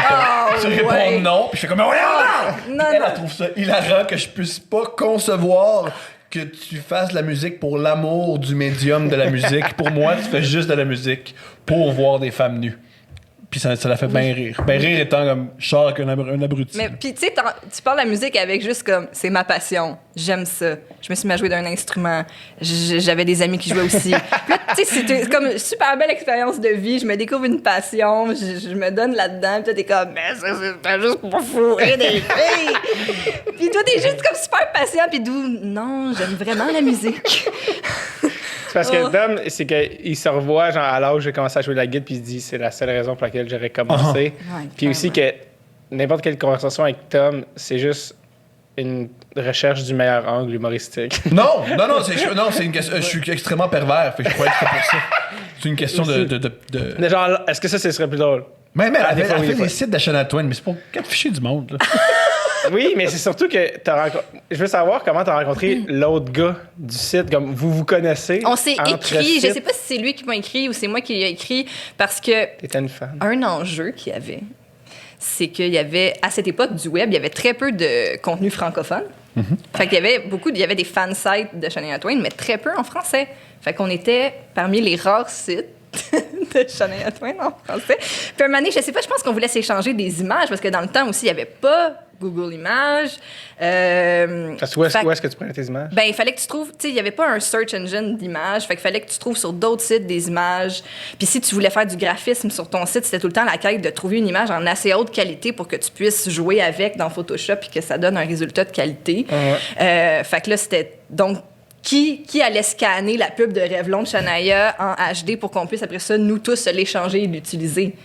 réponds, ouais. non. Puis je fais comme, ouais, non! Non, Elle, non. elle trouve ça hilarant que je puisse pas concevoir que tu fasses de la musique pour l'amour du médium de la musique. Pour moi, tu fais juste de la musique pour voir des femmes nues. Puis ça la fait bien rire. Ben rire étant comme char avec un abruti. Mais puis tu sais, tu parles de la musique avec juste comme c'est ma passion, j'aime ça. Je me suis mis à jouer d'un instrument, j'avais des amis qui jouaient aussi. Puis là, tu sais, c'est comme une super belle expérience de vie. Je me découvre une passion, je me donne là-dedans. Puis toi t'es comme mais ça c'est pas juste pour fourrer des filles. Puis toi t'es juste comme super patient. Puis d'où non, j'aime vraiment la musique. C'est parce que Dom, c'est qu'il se revoit genre, à l'âge où j'ai commencé à jouer de la guitare, puis il se dit c'est la seule raison pour laquelle j'aurais commencé. Ouais, Puis aussi que n'importe quelle conversation avec Tom, c'est juste une recherche du meilleur angle humoristique. Non, c'est une question. Je suis extrêmement pervers. Fait que je croyais que c'était pour ça. C'est une question de. Mais genre, est-ce que ça serait plus drôle? Mais elle Ah, des fois, fait oui, des des fois. sites d'Achana Twain, mais c'est pour quatre fichiers du monde. Là. Oui, mais c'est surtout que je veux savoir comment t'as rencontré l'autre gars du site. Comme vous vous connaissez. On s'est entre écrit, je sites. sais pas si c'est lui qui m'a écrit ou c'est moi qui lui ai écrit parce que T'étais une fan. un enjeu qu'il y avait, c'est qu'il y avait, à cette époque du web, il y avait très peu de contenu francophone. Fait qu'il y avait il y avait des fan sites de Shania Twain, mais très peu en français. Fait qu'on était parmi les rares sites de Shania Twain en français. Puis un moment donné, je sais pas, je pense qu'on voulait s'échanger des images parce que dans le temps aussi, il y avait pas Google Images. Parce que où est-ce que tu prenais tes images? Ben, il fallait que tu trouves, tu sais, il n'y avait pas un search engine d'images, fait qu'il fallait que tu trouves sur d'autres sites des images. Puis si tu voulais faire du graphisme sur ton site, c'était tout le temps la quête de trouver une image en assez haute qualité pour que tu puisses jouer avec dans Photoshop et que ça donne un résultat de qualité. Fait que là, c'était donc qui allait scanner la pub de Revlon de Shania en HD pour qu'on puisse après ça, nous tous, se l'échanger et l'utiliser.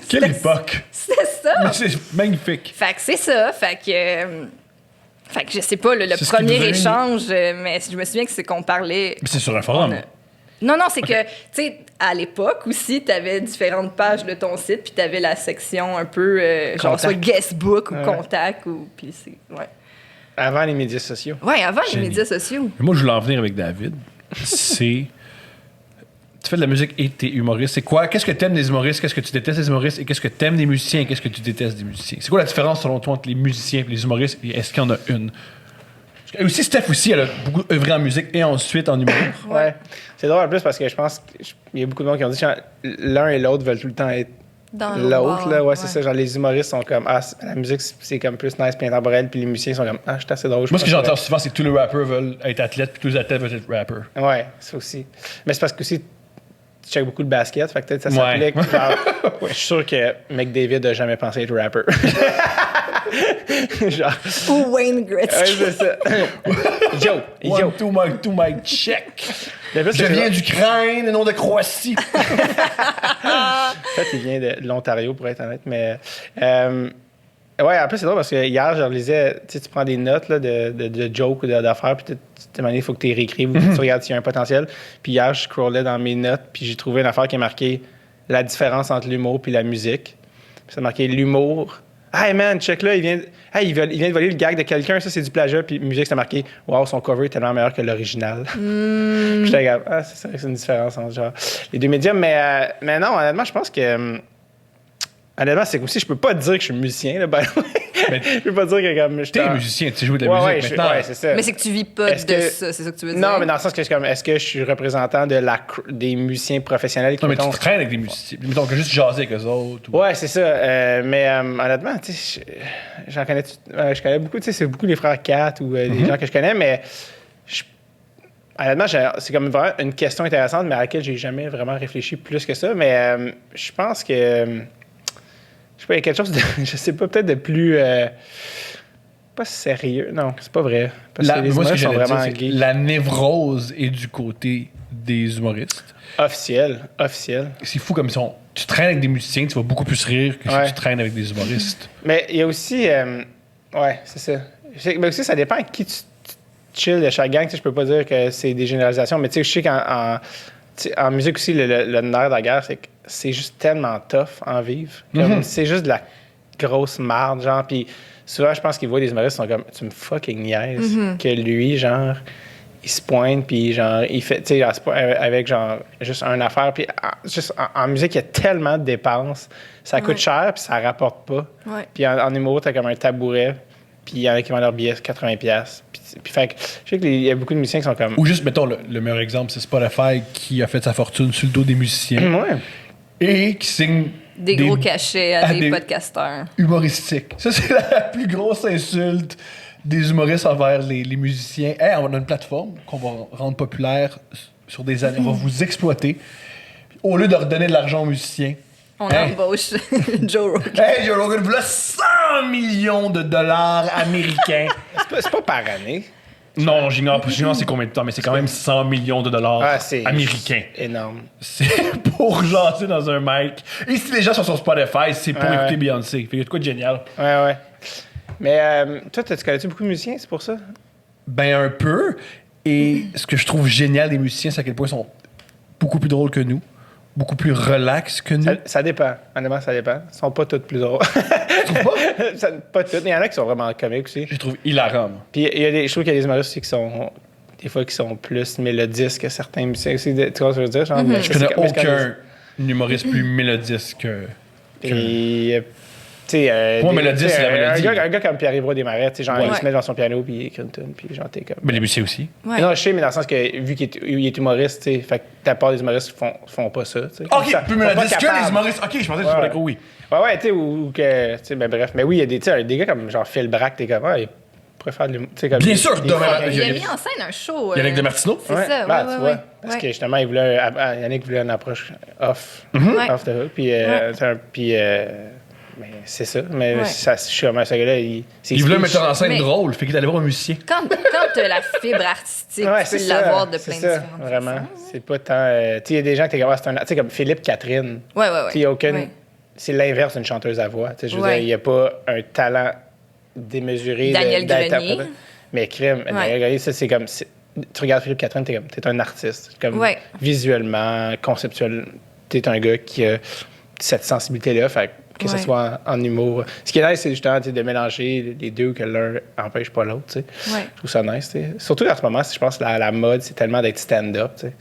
Quelle époque! C'était ça! Mais c'est magnifique. Fait que c'est ça. Fait que je sais pas, le C'est ce qui premier vous a uni. échange, mais je me souviens que c'est qu'on parlait. Mais c'est sur un forum. Non, c'est que, tu sais, à l'époque aussi, tu avais différentes pages de ton site, puis tu avais la section un peu, genre, Contact. soit guestbook ou Ouais. contact, ou. Puis c'est. Ouais. Avant les médias sociaux. Ouais, avant les Génie. médias sociaux. Mais moi, je voulais en venir avec David. C'est. Tu fais de la musique et t'es humoriste. C'est quoi? Qu'est-ce que t'aimes des humoristes? Qu'est-ce que tu détestes des humoristes? Et qu'est-ce que t'aimes des musiciens? Et qu'est-ce que tu détestes des musiciens? C'est quoi la différence selon toi entre les musiciens et les humoristes? Et est-ce qu'il y en a une? Et aussi, Steph aussi, elle a beaucoup œuvré en musique et ensuite en humour. Ouais. C'est drôle en plus parce que je pense qu'il y a beaucoup de monde qui ont dit que l'un et l'autre veulent tout le temps être Dans l'autre, là. Ouais, c'est ouais. ça. Genre, les humoristes sont comme, la musique, c'est comme plus nice puis intemporel, puis les musiciens sont comme, je suis assez drôle. Moi, ce que j'entends souvent, c'est que tous les rappers veulent être athlètes, puis tous les athlètes veulent être rappers. Ouais, ça aussi. Mais c'est parce que aussi, tu checkes beaucoup le basket, fait que peut-être ça Ouais. s'applique. Genre, je suis sûr que McDavid a jamais pensé être rapper. Genre, Ou Wayne ouais, Gretzky. c'est ça. Yo, yo. One, two, mic, check. Mais plus, Je c'est viens genre- d'Ukraine et non de Croatie. En fait, il vient de l'Ontario, pour être honnête. Mais ouais, en plus, c'est drôle parce que hier, je relisais, tu prends des notes là, de jokes ou d'affaires, puis il faut que tu les réécrives ou que tu regardes s'il y a un potentiel. Puis hier, je scrollais dans mes notes, puis j'ai trouvé une affaire qui a marqué la différence entre l'humour puis la musique. Puis ça a marqué l'humour. Hey man, check là, il vient de voler le gag de quelqu'un, ça c'est du plagiat. Puis musique, ça a marqué wow, son cover est tellement meilleur que l'original. Puis j'étais comme, c'est vrai que c'est une différence entre genre, les deux médiums. Mais non, honnêtement, je pense que. Honnêtement, c'est aussi, je peux pas te dire que je suis musicien, là, ben, je peux pas dire que comme. T'es musicien, tu joues de la musique maintenant. Ouais, c'est ça. Mais c'est que tu vis pas de Est-ce que- ça, c'est ça que tu veux dire? Non, mais dans le sens que est-ce que je suis représentant de des musiciens professionnels qui Non, mais tu mettons, traînes avec des musiciens. Mettons que juste jaser avec eux autres. ou- Ouais, c'est ça. Mais honnêtement, tu sais, j'en connais, je connais beaucoup. Tu sais, c'est beaucoup les frères Kat ou des gens que je connais, mais honnêtement, c'est comme vraiment une question intéressante, mais à laquelle j'ai jamais vraiment réfléchi plus que ça. Mais je pense que je sais pas, il y a quelque chose de, je sais pas, peut-être de plus pas sérieux. Non, c'est pas vrai. Parce que les Moi, ce que humoristes sont j'allais dire, vraiment c'est que geeks. la névrose est du côté des humoristes. Officiel. C'est fou comme si tu traînes avec des musiciens, tu vas beaucoup plus rire que Ouais. si tu traînes avec des humoristes. Mais il y a aussi. Ouais, c'est ça. Mais aussi, ça dépend à qui tu chill de chaque gang. Tu sais, je peux pas dire que c'est des généralisations, mais tu sais, je sais qu'en musique aussi, le nerf de la guerre, c'est que c'est juste tellement tough en vivre. Comme, c'est juste de la grosse marde, genre. Puis souvent, je pense qu'ils voient des humoristes qui sont comme, tu me fucking niaises. Que lui, genre, il se pointe, puis genre, il fait, tu sais, avec genre, juste une affaire. Puis en musique, il y a tellement de dépenses. Ça coûte cher, puis ça rapporte pas. Ouais. Puis en humour, t'as comme un tabouret, puis il y en a qui vendent leur billet 80$. Puis fait que je sais qu'il y a beaucoup de musiciens qui sont comme. Ou juste, mettons, le meilleur exemple, c'est Spotify qui a fait sa fortune sur le dos des musiciens Ouais. et qui signe Des gros cachets à des des podcasteurs. humoristiques. Ça, c'est la plus grosse insulte des humoristes envers les musiciens. Hey, on a une plateforme qu'on va rendre populaire sur des années. On va vous exploiter. Au lieu de redonner de l'argent aux musiciens. On Hey. embauche Joe Rogan. Hey, Joe Rogan, voilà 100 millions de dollars américains. C'est pas par année. Non, j'ignore c'est combien de temps, mais c'est quand même 100 millions de dollars C'est américains. énorme. C'est pour jaser dans un mic. Et si les gens sont sur Spotify, c'est pour Ouais, écouter ouais. Beyoncé. Fait que y a de quoi de génial. Ouais. Mais toi, tu connais-tu beaucoup de musiciens, c'est pour ça? Ben, un peu. Et ce que je trouve génial des musiciens, c'est à quel point ils sont beaucoup plus drôles que nous, beaucoup plus relax que nous. Ça dépend. Honnêtement, ça dépend. Ils sont pas tous plus drôles. Tu trouves pas? Pas tous. Mais il y en a qui sont vraiment comiques aussi. Je les trouve hilarants. moi. Puis je trouve qu'il y a des humoristes aussi qui sont. Des fois, qui sont plus mélodiques que certains musiciens aussi. Tu vois ce que je veux dire? Genre, mais Je connais c'est- mais c'est aucun humoriste plus mélodique que. Puis, tu sais, Moi, mélodie, c'est la mélodie. Un gars comme Pierre-Yves Desmarais, tu sais, genre, Ouais. il se met devant son piano, puis il écrit une tune, puis genre, t'es comme. Mais les musiciens aussi. Ouais. Non, je sais, mais dans le sens que, vu qu'il est humoriste, tu sais, fait que la part des humoristes font pas ça, tu sais. Ok, Ça- plus sont pas mélodique que capables. les humoristes. Ok, je pensais que tu Ouais. parlais que oui. Ouais, tu sais, ou que, tu sais, ben bref. Mais oui, il y a tu sais, des gars comme genre Phil Brack, t'es comme, il pourrait faire de l'humour. Tu sais, comme. Bien sûr, des demain, fucking- Il a mis en scène un show. Yannick de Martineau. C'est ça, bah, ouais, tu ouais. vois. Parce Ouais. que justement, Yannick voulait une approche off Ouais. off the hook. Puis, mais c'est ça. Mais Ouais. ça, je suis vraiment ce gars-là. Il voulait un metteur en scène Mais- drôle, fait qu'il allait voir un musicien. Quand t'as la fibre artistique, Ouais, tu peux c'est l'avoir de c'est plein de ça, différentes vraiment. façons. C'est pas tant. Tu sais, il y a des gens qui c'est un. Tu sais, comme Philippe Catherine. Ouais. Tu sais, il y a aucune. Ouais. C'est l'inverse d'une chanteuse à voix. Tu sais, je veux Ouais. dire, il n'y a pas un talent démesuré. Daniel d'interpréter. Grenier. Mais crime, Ouais. Daniel Grenier, ça, c'est comme. Tu regardes Philippe Catherine, t'es un artiste. Comme Ouais. visuellement, conceptuel. T'es un gars qui a cette sensibilité-là. Fait que ce Ouais. soit en humour. Ce qui est nice, c'est justement tu sais, de mélanger les deux, que l'un empêche pas l'autre. Tu sais. Ouais. Je trouve ça nice. Tu sais. Surtout en ce moment, je pense que la mode, c'est tellement d'être stand-up. Tu sais.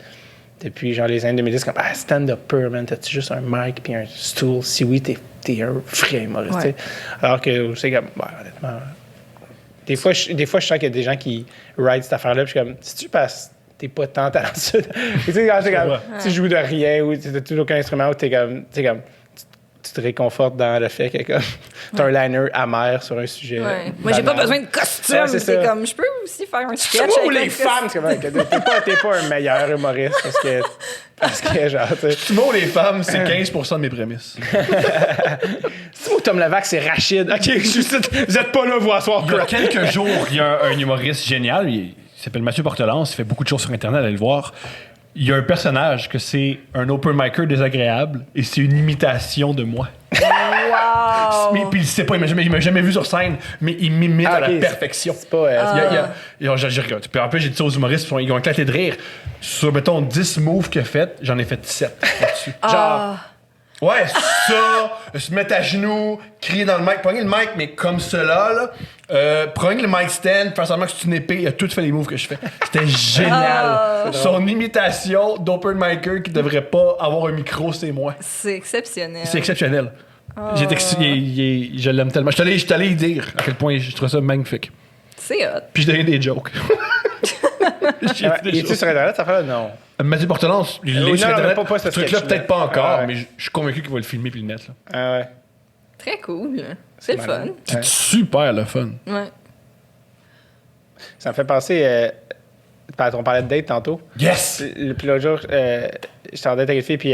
Depuis genre les années 2010, comme stand-upper, man, t'as-tu juste un mic puis un stool? Si oui, t'es un vrai humoriste. Ouais. Tu sais. Alors que je sais comme, honnêtement, des fois, je sens qu'il y a des gens qui ride cette affaire-là, puis je suis comme, si tu passes, t'es pas tant talentueux. Tu sais, quand t'es comme, tu joues de rien ou tu n'as toujours aucun instrument ou tu te réconfortes dans le fait que comme t'as un liner amer sur un sujet. Ouais. Moi, j'ai pas besoin de costume. Ouais, c'est c'est ça. comme, je peux aussi faire un sketch. Moi ou avec les un femmes, costume. c'est comme, t'es pas un meilleur humoriste parce que genre, tu sais. Tu vois, les femmes, c'est 15% de mes prémices. Si moi, Tom Levac, c'est Rachid. Ok, vous êtes pas là, vous asseoir. Il y a quelques jours, il y a un humoriste génial, il s'appelle Mathieu Portelance, il fait beaucoup de choses sur Internet, allez le voir. Il y a un personnage que c'est un open micer désagréable et c'est une imitation de moi. Wow! Puis il sait pas, il m'a jamais vu sur scène, mais il m'imite à la perfection. C'est pas. Puis en plus, j'ai dit ça aux humoristes, ils ont éclaté de rire. Sur, mettons, 10 moves qu'il a fait, j'en ai fait 7 là-dessus. Genre. Ouais, ça, se mettre à genoux, crier dans le mic, pogner le mic, mais comme cela, là. Pogner le mic stand, faire semblant que c'est une épée, il a tout fait les moves que je fais. C'était génial. Son imitation d'open micer qui devrait pas avoir un micro, c'est moi. C'est exceptionnel. C'est exceptionnel. Je l'aime tellement. Je suis allé y dire à quel point je trouve ça magnifique. C'est hot. Puis je donnais des jokes. Il est-tu sur Internet, ça fait non? Mathieu Portelance, il Non, est sur non, Internet. mais pas ce Ce truc-là, sketch-là. peut-être pas encore, Ah ouais. mais je suis convaincu qu'il va le filmer puis le mettre. Là. Ah ouais. Très cool. C'est le fun. malade. C'est super le fun. Ouais. Ça me fait penser. On parlait de date tantôt. Yes! Puis l'autre jour, j'étais en date avec une fille, puis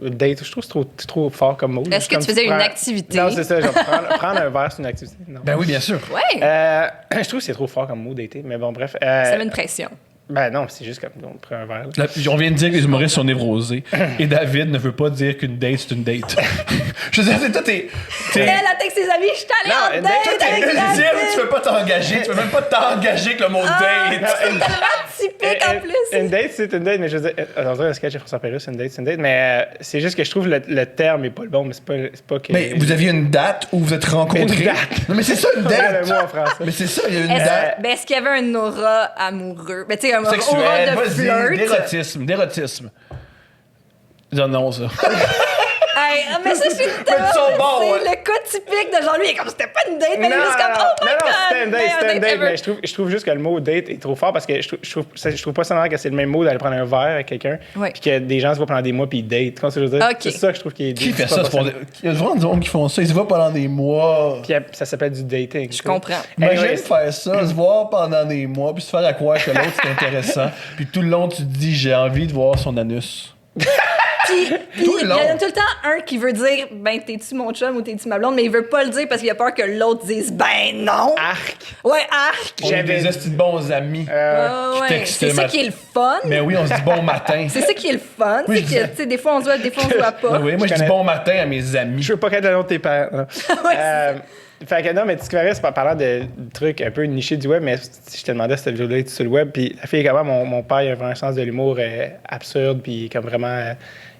date, je trouve que c'est trop fort comme mot. Est-ce que tu faisais une activité? Non, c'est ça. Genre, prendre un verre, c'est une activité. Non. Ben oui, bien sûr. Ouais. Je trouve que c'est trop fort comme mot, dater. Mais bon, bref. Ça met une pression. Ben non, c'est juste comme on prend un verre. Là. On vient de dire que les humoristes sont névrosés. Et David ne veut pas dire qu'une date, c'est une date. Je veux dire, toi, t'es. Elle, avec ses amis, je suis allée Non, en une date date, avec Tu David. veux pas t'engager. Tu veux même pas t'engager avec le mot date. C'est tellement typique en plus. Une date, c'est une date, mais je veux dire, dans un sketch de François Pérusse, c'est une date, mais c'est juste que je trouve le terme est pas le bon, mais c'est pas que. Mais vous aviez une date où vous êtes rencontrés. Une date. Non, mais c'est ça, une Voilà le date. mot en français. Mais c'est ça, il y a une date. Est-ce qu'il y avait un aura amoureux? Ben, tu sais, un aura Sexuelle. de Vas-y, flirt. d'érotisme. Dis non, ça. Hey, mais ça, c'est ils sont bons, c'est ouais. le cas typique de genre lui, il est comme c'était pas une date, mais il est juste comme oh my god. c'était une date, meilleure c'était une date, ever. mais je trouve juste que le mot date est trop fort parce que je trouve pas seulement que c'est le même mot d'aller prendre un verre avec quelqu'un, Ouais. puis que des gens se voient pendant des mois puis ils date. Comment ça, je veux dire? Ok. C'est ça que je trouve qui est Qui date, fait c'est ça? pas possible. Il y a vraiment des gens qui font ça. Ils se voient pendant des mois. Puis ça s'appelle du dating. Je comprends. Imagine Anyways. faire ça, se voir pendant des mois, puis se faire à croire que l'autre c'est intéressant. Puis tout le long, tu te dis, j'ai envie de voir son anus. Puis Tout le il y long. en a tout le temps un qui veut dire ben t'es-tu mon chum ou t'es-tu ma blonde, mais il veut pas le dire parce qu'il a peur que l'autre dise ben non. Arc. Ouais, arc. On est des estis de bons amis. Ouais, texte c'est ça mat- qui est le fun. Mais oui, on se dit bon matin. C'est ça qui est le fun. Oui, c'est que, tu sais, des fois on se voit, des fois on se voit pas. Oui, moi je dis connais- bon matin à mes amis. Je veux pas qu'être le nom de tes parents. Non. Ouais, Fait que non, mais tu verrais, c'est parlant de trucs un peu nichés du web, mais je te demandais si cette vidéo-là était sur le web, puis la fille, comment mon père, il a vraiment un sens de l'humour absurde, puis comme vraiment,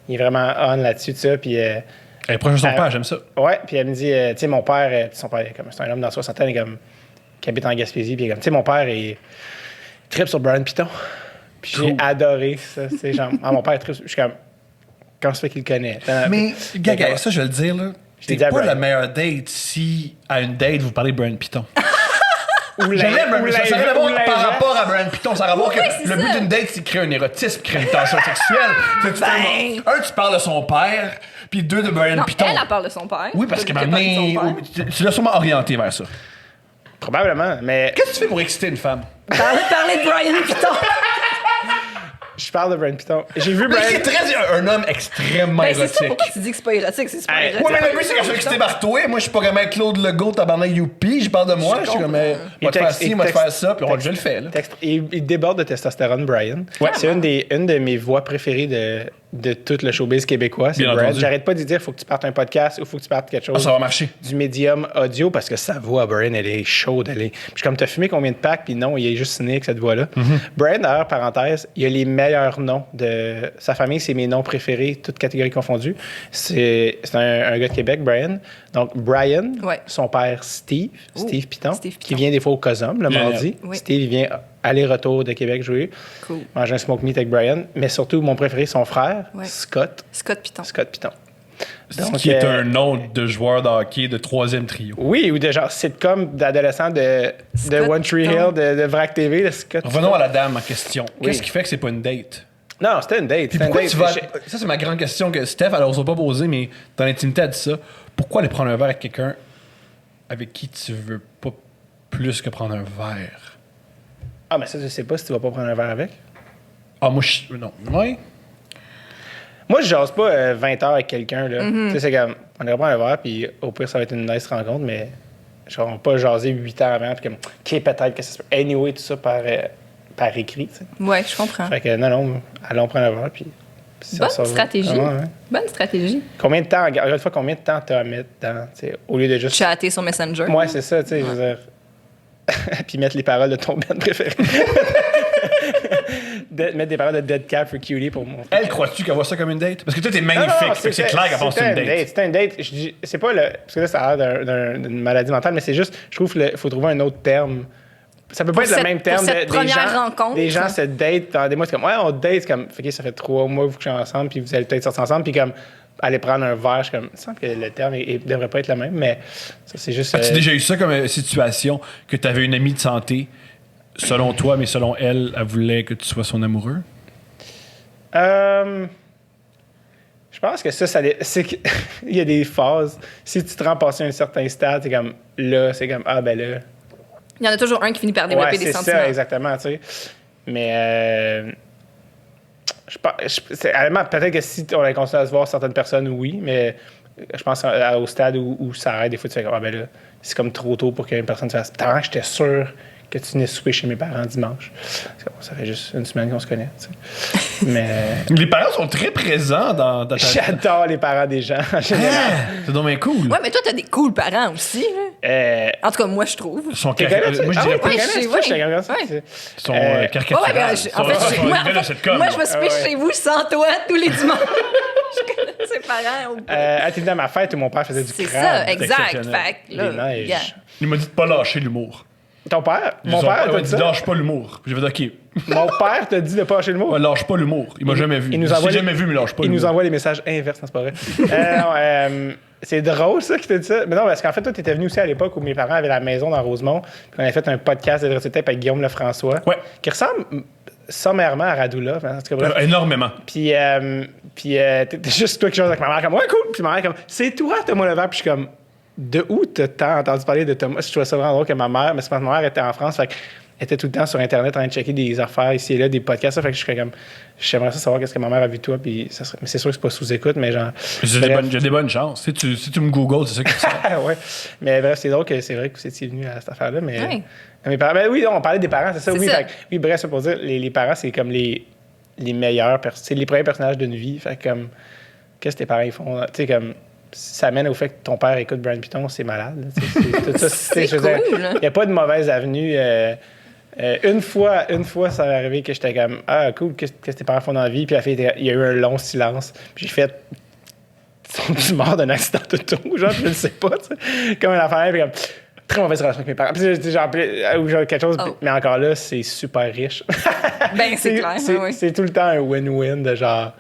il est vraiment on là-dessus, tout ça, puis Elle est proche de son père, j'aime ça. ouais, puis elle me dit, tu sais, mon père, son père, comme c'est un homme dans la soixantaine, il est comme, qui habite en Gaspésie, puis il est comme, tu sais, mon père, il tripe sur Brian Piton, puis j'ai adoré ça, c'est genre, mon père tripe, je suis comme, comment ça fait qu'il le connaît? Mais, Gaga, ça je vais le dire, là. l'ai C'est dit à pas Brian. la meilleure date si, à une date, vous parlez de Brian Piton. Ou Je l'aime, mais ça n'a rien à voir par l'inverse. rapport à Brian Piton. Ça a rapport Oui, que c'est le but ça. d'une date, c'est de créer un érotisme, créer une tension sexuelle. Tu parles de son père, puis deux de Brian Non, Piton. elle parle de son père. Oui, parce Lui que qui a parlé de son père. tu l'as sûrement orienté vers ça. Probablement, mais Qu'est-ce que tu fais pour exciter une femme? Parler de Brian Piton. je parle de Brian Piton. J'ai vu Mais Brian... qui est un homme extrêmement Ben, c'est ça, érotique. pourquoi tu dis que c'est pas érotique? C'est super Hey, érotique. Ouais, mais le but, c'est quand je suis excité par toi. Moi, je suis pas comme Claude Legault, tabarnak youpi. Je parle de moi. Je suis comme, moi, te faire ci, moi, te faire ça. Puis je le fais, là. Il déborde de testostérone, Brian. Ouais. C'est une de mes voix préférées de tout le showbiz québécois. C'est Bien Brian. entendu. J'arrête pas de dire faut que tu partes un podcast ou faut que tu partes quelque chose Ah, ça va marcher. du médium audio parce que sa voix, Brian, elle est chaude. Puis je suis comme, t'as fumé combien de packs? Puis non, il est juste cynique, cette voix-là. Brian, d'ailleurs, parenthèse, il a les meilleurs noms de sa famille. C'est mes noms préférés, toutes catégories confondues. C'est un gars de Québec, Brian. Donc, Brian, Ouais. son père, Steve Piton, Steve qui Piton. vient des fois au Cosum, le mardi. Oui. Steve, il vient aller-retour de Québec jouer. Cool. Manger un smoke meat avec Brian. Mais surtout, mon préféré, son frère, Ouais. Scott Piton. Piton. Ce Donc, qui est un nom de joueur de hockey de troisième trio. Oui, ou de genre sitcom d'adolescent de Scott One Tree Piton. Hill, de Vrac TV, de Scott. Revenons à la dame en question. Oui. Qu'est-ce qui fait que c'est pas une date? Non, c'était une date. Puis pourquoi tu vas. Ça, c'est ma grande question que Steph, elle n'ose pas poser, mais dans l'intimité, elle dit ça. Pourquoi aller prendre un verre avec quelqu'un avec qui tu veux pas plus que prendre un verre? Ah, mais ça, je sais pas si tu vas pas prendre un verre avec. Ah, moi, je. Non. Ouais. Moi, je jase pas 20 heures avec quelqu'un, là. Tu sais, c'est comme, on irait prendre un verre, puis au pire, ça va être une nice rencontre, mais genre, on va pas jaser 8 heures avant, puis comme, OK, peut-être que ça se peut. Anyway, tout ça par écrit, tu sais. Ouais, je comprends. Fait que non, allons prendre un verre, puis... Bonne stratégie. Bonne stratégie. Combien de temps, encore une fois, combien de temps t'as à mettre dans, tu sais, au lieu de juste... Chatter sur Messenger. Ouais, c'est ça, tu sais, je veux dire... puis mettre les paroles de ton band préféré. Mettre des paroles de Dead Cat for Cutie pour mon... Elle, crois-tu qu'elle voit ça comme une date? Parce que toi, t'es magnifique, fait que c'est clair qu'elle pense que c'est une date. C'était une date. Je dis, c'est pas le... Parce que là, ça a l'air d'une maladie mentale, mais c'est juste, je trouve qu'il faut trouver un autre terme. Ça peut pas être le même terme pour cette première rencontre. Des gens se datent dans des mois, c'est comme, ouais, on date, c'est comme, fait que ça fait 3 mois que vous couchez ensemble, puis vous allez peut-être sortir ensemble, puis comme, aller prendre un verre, je suis comme, il me semble que le terme devrait pas être le même, mais ça, c'est juste... As-tu déjà eu ça comme situation que tu avais une amie de santé, selon toi, mais selon elle, elle voulait que tu sois son amoureux? Je pense que c'est qu'il y a des phases. Si tu te rends passer un certain stade, c'est comme, là, c'est comme, ah, ben là... Il y en a toujours un qui finit par développer des sentiments. C'est ça, exactement, tu sais. Mais peut-être que si on avait continué à se voir certaines personnes, oui, mais je pense au stade où ça arrête, des fois, tu fais comme, ah ben là, c'est comme trop tôt pour qu'une personne te fasse. Tant que j'étais sûr que tu venais souper chez mes parents dimanche. Ça fait juste une semaine qu'on se connaît, tu sais. Mais... Les parents sont très présents dans ta... J'adore les parents des gens, en général. C'est donc bien cool. Ouais, mais toi, t'as des cool parents aussi, là. En tout cas, moi, je trouve. Ils sont moi, je dirais pas ouais, Ils sont caricaturales. Moi, je me suis chez vous sans toi tous les dimanches. Je connais ses parents. T'es venu à ma fête où mon père faisait du crabe. C'est ça, exact. Fait que là, les neiges. Il m'a dit de pas lâcher l'humour. Ton père? Mon père t'a dit ça? Lâche pas l'humour. J'ai fait OK. Mon père t'a dit de pas lâcher l'humour? Ouais, lâche pas l'humour. Il m'a jamais vu. Il nous envoie jamais vu, mais lâche pas l'humour. Il nous l'humour. envoie les messages inverses, c'est pas vrai. C'est drôle, ça, qu'il t'a dit ça. Mais non, parce qu'en fait, toi, t'étais venu aussi à l'époque où mes parents avaient la maison dans Rosemont. Puis on avait fait un podcast de recette avec Guillaume Lefrançois. Ouais. Qui ressemble sommairement à Radula. En tout cas, bref. Énormément. Puis t'étais juste toi qui chose avec ma mère, comme, ouais, cool. Puis ma mère, comme, c'est toi, Thomas Levert. Puis je suis comme, de où t'as tant entendu parler de Thomas? Je trouvais ça vraiment drôle que ma mère, mais c'est parce que ma mère était en France, fait qu'elle était tout le temps sur Internet en train de checker des affaires ici et là, des podcasts. Ça fait que je serais comme, j'aimerais ça savoir qu'est-ce que ma mère a vu de toi, puis ça serait, mais c'est sûr que c'est pas sous-écoute, mais genre. J'ai des bonnes chances. Si tu me googles, c'est ça qui se ouais. Mais bref, c'est drôle que c'est vrai que vous étiez venu à cette affaire-là, mais. Ouais. Mes parents, ben oui, on parlait des parents, c'est ça, oui. Fait, oui, bref, c'est pour dire, les parents, c'est comme les meilleurs, c'est les premiers personnages d'une vie. Fait comme, qu'est-ce que tes parents ils font? Tu sais, comme. Ça mène au fait que ton père écoute Brian Piton, c'est malade. C'est cool. Il n'y a pas de mauvaise avenue. Une fois, ça m'est arrivé que j'étais comme, ah, cool, qu'est-ce que tes parents font dans la vie? Puis il y a eu un long silence. Puis j'ai fait, sont-ils morts d'un accident d'auto? Genre, je ne sais pas, tu sais. Comme une affaire, puis comme, très mauvaise relation avec mes parents. Puis genre quelque chose, mais encore là, c'est super riche. Ben, c'est clair. C'est tout le temps un win-win de genre.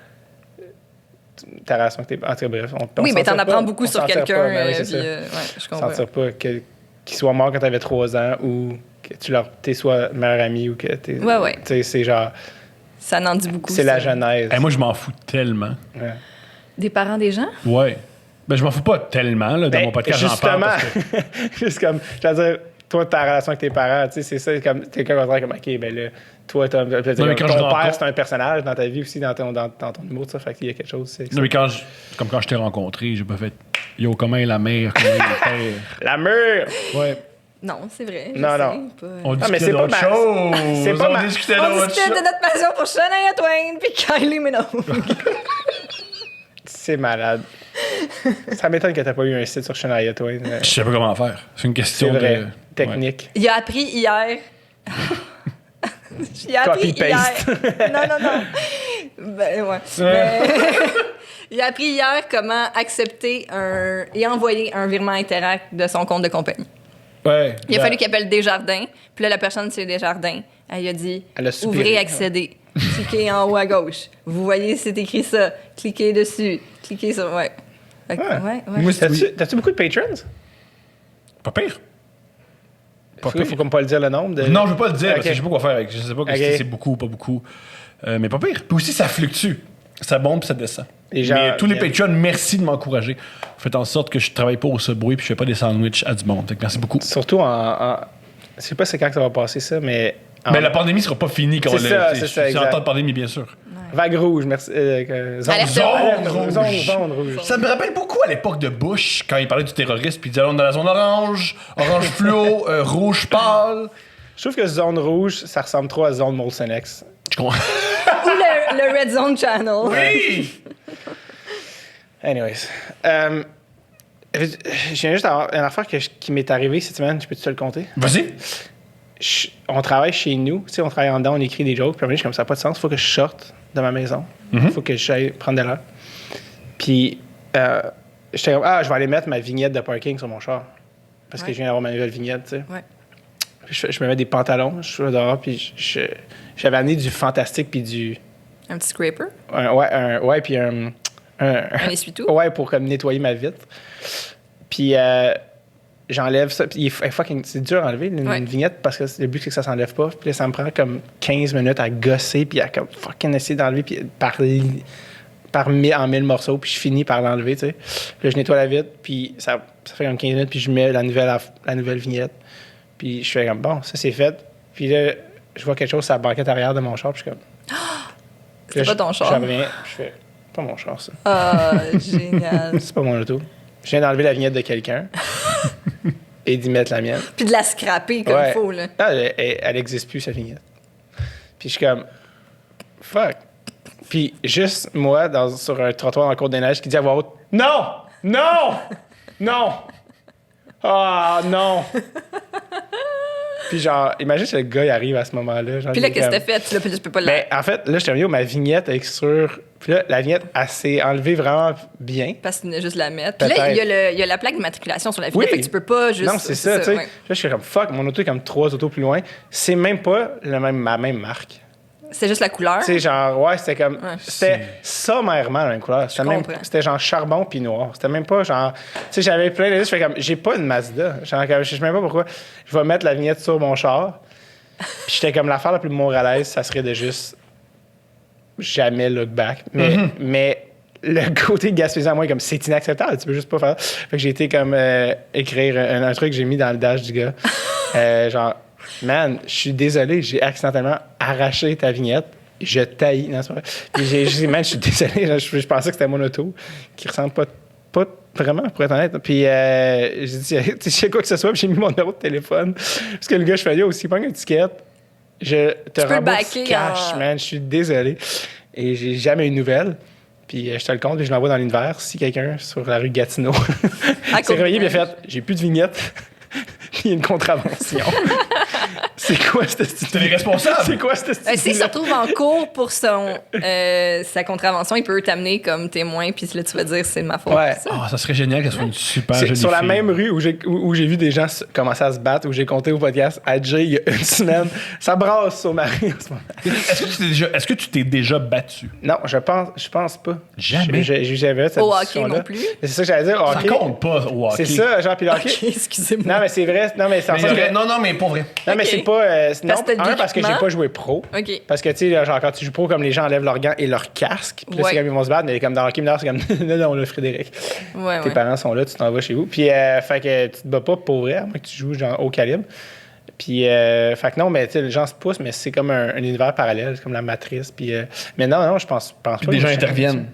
Ta relation avec tes... En tout cas, bref, oui, mais t'en apprends beaucoup sur quelqu'un. Je comprends. Sentir pas qu'il soit mort quand t'avais 3 ans ou que t'es soit meilleur ami ou que t'es... Ouais. Tu sais, c'est genre... Ça n'en dit beaucoup. C'est la genèse. Moi, je m'en fous tellement. Ouais. Des parents des gens? Ouais. Ben, je m'en fous pas tellement, là, dans mon podcast, j'en parle. Justement, juste comme... Je veux dire, toi, ta relation avec tes parents, tu sais, c'est ça, comme... T'es comme, OK, ben là... Toi, ton père, c'est un personnage dans ta vie aussi, dans ton humour, ça fait qu'il y a quelque chose. Non, mais comme quand je t'ai rencontré, j'ai pas fait yo, comment est la mère, comment est le père. La mère! Ouais. Non, c'est vrai. Non. On discutait d'autres choses. On discutait de notre passion pour Shania Twain puis Kylie Minogue. C'est malade. Ça m'étonne que t'as pas eu un site sur Shania Twain. Je sais pas comment faire. C'est une question de... technique. Ouais. Il a appris hier... J'ai appris hier. Non. Ben, ouais. Mais... Il a appris hier comment accepter et envoyer un virement Interact de son compte de compagnie. Ouais. Il a fallu qu'il appelle Desjardins. Puis là, la personne, c'est Desjardins. Elle a dit « Ouvrez, accéder. » Cliquez en haut à gauche. Vous voyez, c'est écrit ça. Cliquez dessus. Cliquez sur... Ouais. Ouais. T'as-tu beaucoup de patrons? Pas pire. Pas Faut pire. comme pas le dire le nombre. Non, je veux pas le dire, Ok. parce que je sais pas quoi faire avec. Je sais pas Ok. si c'est beaucoup ou pas beaucoup. Mais pas pire. Puis aussi, ça fluctue. Ça monte puis ça descend. Les gens Mais tous les viennent. Patreons, merci de m'encourager. Faites en sorte que je travaille pas au Subway puis je fais pas des sandwichs à du monde. Fait que merci beaucoup. Surtout je sais pas c'est quand que ça va passer ça, mais. Mais la pandémie sera pas finie quand C'est ça, c'est ça, en exact. temps de pandémie, bien sûr. Vague rouge, merci. Alerte Zone rouge. Ça me rappelle beaucoup à l'époque de Bush, quand il parlait du terrorisme, puis il disait on est dans la zone orange, orange fluo, rouge pâle. Je trouve que zone rouge, ça ressemble trop à zone Molson X. Je comprends. Ou le Red Zone Channel. Oui! Anyways. Je viens juste d'avoir une affaire qui m'est arrivée cette semaine. Je peux te le compter? Vas-y. On travaille chez nous. Tu sais, on travaille en dedans, on écrit des jokes. Puis à un moment donné, je suis comme ça n'a pas de sens. Il faut que je sorte de ma maison. Il faut que j'aille prendre de l'air. Puis, j'étais comme, je vais aller mettre ma vignette de parking sur mon char. Parce que Ouais. je viens d'avoir ma nouvelle vignette, tu sais. Ouais. Puis je me mets des pantalons, je suis dehors, puis j'avais amené du fantastique, puis du. Un petit scraper. Puis un Un essuie-tout. ouais, pour comme nettoyer ma vitre. Puis j'enlève ça. Puis c'est dur à enlever une vignette parce que le but, c'est que ça s'enlève pas. Puis là, ça me prend comme 15 minutes à gosser, puis à comme fucking essayer d'enlever, puis en 1000 morceaux, puis je finis par l'enlever, tu sais. Puis là, je nettoie la vitre, puis ça fait comme 15 minutes, puis je mets la nouvelle vignette. Puis je fais comme, bon, ça c'est fait. Puis là, je vois quelque chose sur la banquette arrière de mon char, puis je suis comme. C'est pas ton char. Je reviens, je fais, pas mon char, ça. Ah, génial. C'est pas mon auto. Je viens d'enlever la vignette de quelqu'un et d'y mettre la mienne. Puis de la scraper comme il faut, là. Non, elle existe plus, sa vignette. Puis je suis comme, fuck. Puis juste moi, sur un trottoir dans le Côte des Neiges, qui dit à voix haute, non! Non! Non! Ah, non! Puis genre, imagine si le gars il arrive à ce moment-là. Genre, Puis là, il est qu'est-ce que comme- t'as fait? Tu peux pas Ben, en fait, là, je t'ai mis ma vignette avec sur. Puis là, la vignette, elle s'est enlevée vraiment bien. Parce qu'il venait juste la mettre. Puis là, il y a la plaque d'immatriculation sur la vignette, Oui. fait que tu peux pas juste. Non, c'est ça, tu sais. ouais. Là, je suis comme fuck, mon auto est comme 3 autos plus loin. C'est même pas ma même marque. C'est juste la couleur. Tu sais, genre, ouais, c'était comme. Ouais. C'était sommairement la même couleur. comprends. C'était genre charbon puis noir. C'était même pas genre. Tu sais, j'avais plein de listes. Je fais comme, j'ai pas une Mazda. Genre, je sais même pas pourquoi. Je vais mettre la vignette sur mon char. Puis j'étais comme, l'affaire la plus moralaise, ça serait de juste jamais look back. Mais le côté gaspésien à moi, comme, c'est inacceptable. Tu peux juste pas faire. Fait que j'ai été comme écrire un truc que j'ai mis dans le dash du gars. Genre, man, je suis désolé, j'ai accidentellement arraché ta vignette. Je taillis. Non, c'est pas vrai. Puis j'ai dit, man, je suis désolé. Je pensais que c'était mon auto qui ressemble pas vraiment, pour être honnête. Puis j'ai dit, tu sais quoi que ce soit, puis j'ai mis mon numéro de téléphone. Parce que le gars, je fais, aussi pas une étiquette. Je te peux le rembourse backer cash, en- man. Je suis désolé. Et j'ai jamais eu de nouvelles. Puis je te le compte, puis je l'envoie dans l'univers. Si quelqu'un sur la rue Gatineau s'est réveillé, puis a fait, j'ai plus de vignette. Il y a une contravention. C'est quoi cette T'es les responsables. C'est quoi cette S'il se retrouve en cours pour sa contravention, il peut t'amener comme témoin, puis là, tu vas dire c'est de ma faute. Ouais. c'est ça? Ah, ça serait génial qu'elle soit une super C'est jolie sur la fille. même rue où j'ai vu des gens commencer à se battre, où j'ai compté au podcast à Jay il y a une semaine. Ça brasse sur ma rue en ce moment. Est-ce que tu t'es déjà battu? Non, je pense pas. Jamais? J'avais cette Au hockey discussion-là. non plus? Mais c'est ça que j'allais dire. au Ça hockey, compte pas au hockey. c'est ça, genre, puis le hockey. Ok, excusez-moi. Non, mais c'est vrai. Non, mais c'est en Mais sens que- non, mais pour vrai. Non, mais Ok. c'est pas. Non, Parce que t'as de parce que j'ai l'équipement. pas joué pro. OK. Parce que, tu sais, genre, quand tu joues pro, comme les gens enlèvent leurs gants et leur casque, puis là, Ouais. c'est comme ils vont se battre, mais comme dans Hockey Mineur, c'est comme, non, là, Frédéric. Ouais, Tes ouais. parents sont là, tu t'en vas chez vous. Puis, fait que tu te bats pas pour vrai, à moins que tu joues genre haut calibre. Puis, fait que non, mais tu sais, les gens se poussent, mais c'est comme un univers parallèle, c'est comme la matrice. Puis, mais non, je pense pas. Puis des que gens je- interviennent.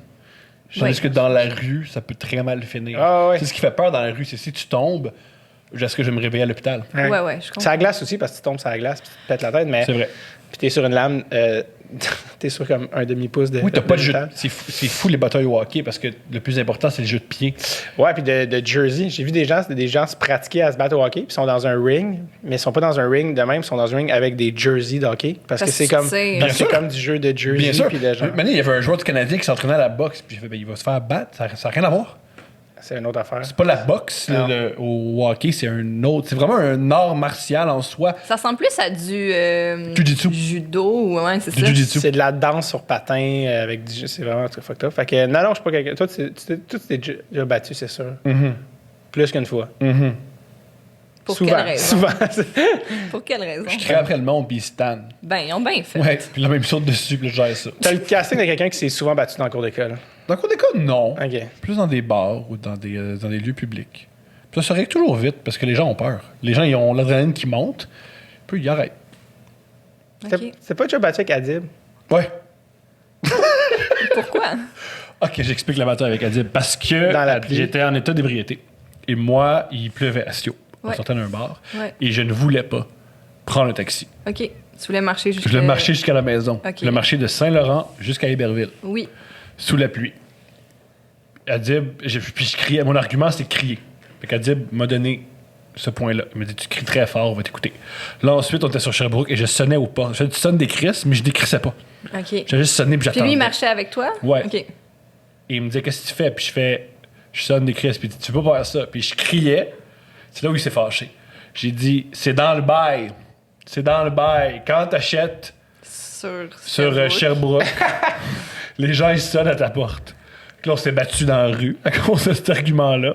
Ouais. Tandis que dans la rue, ça peut très mal finir. Ah, ouais. C'est ce qui fait peur dans la rue, c'est si tu tombes, est-ce que je vais me réveiller à l'hôpital? Ouais, je comprends. C'est la glace aussi, parce que tu tombes sur la glace, puis tu te pètes la tête, mais. C'est vrai. Puis, t'es sur une lame, t'es sur comme un demi-pouce de. Oui, t'as pas de jeu. métal. C'est fou les batailles au hockey parce que le plus important, c'est le jeu de pied. Ouais, puis de jersey. J'ai vu des gens se pratiquer à se battre au hockey, puis ils sont dans un ring, mais ils sont pas dans un ring de même, ils sont dans un ring avec des jerseys de hockey. Parce que Parce c'est que comme, tu sais- parce que c'est Bien sûr. comme du jeu de jersey. Bien sûr. Puis de genre, Maintenant, il y avait un joueur du Canadien qui s'entraînait à la boxe, puis j'ai fait, ben, il va se faire battre. Ça n'a rien à voir. c'est une autre affaire. C'est pas la boxe Non. au hockey, c'est un autre. C'est vraiment un art martial en soi. Ça ressemble plus à du Jiu-jitsu. judo, ou ouais, c'est Du ça. jiu-jitsu. C'est de la danse sur patin avec du. C'est vraiment un truc fucked up. Fait que non, je suis pas quelqu'un. Toi, tu t'es déjà battu, c'est sûr. Mhm. Plus qu'une fois. Mhm. Pour Souvent. quelle raison? Souvent. Pour quelle raison? Je crée après le monde, puis ils se tannent. Ben, ils ont bien fait. Ouais, puis la même chose dessus, puis là, je gère ça. T'as le casting de quelqu'un qui s'est souvent battu dans le cours d'école. Dans le cours d'école, non. OK. Plus dans des bars ou dans des lieux publics. Puis ça se règle toujours vite parce que les gens ont peur. Les gens, ils ont l'adrénaline qui monte, puis ils arrêtent. OK. C'est pas déjà battu avec Adib? Ouais. Pourquoi? OK, j'explique la bataille avec Adib. Parce que Dans la pluie. j'étais en état d'ébriété. Et moi, il pleuvait à Sio. On Ouais. sortait d'un bar. Ouais. Et je ne voulais pas prendre un taxi. OK. Tu voulais marcher jusqu'à... Je voulais marcher jusqu'à la maison. OK. Je voulais marcher de Saint-Laurent jusqu'à Héberville, Oui. sous la pluie. Adib, puis je criais. Mon argument, c'était de crier. Fait qu'Adib m'a donné ce point-là. Il m'a dit, tu cries très fort, on va t'écouter. Là, ensuite, on était sur Sherbrooke et je sonnais au pas. Je sonne des crisses, mais je décrissais pas. OK. J'ai juste sonné puis Puis j'attendais. lui, il marchait avec toi? Ouais. OK. Et il me disait, qu'est-ce que tu fais? Puis je sonne des crisses. Puis il dit, tu peux pas faire ça. Puis je criais. C'est là où il s'est fâché. J'ai dit, c'est dans le bail. C'est dans le bail. Quand t'achètes sur Sherbrooke, les gens, ils sonnent à ta porte. Puis là, on s'est battu dans la rue à cause de cet argument-là.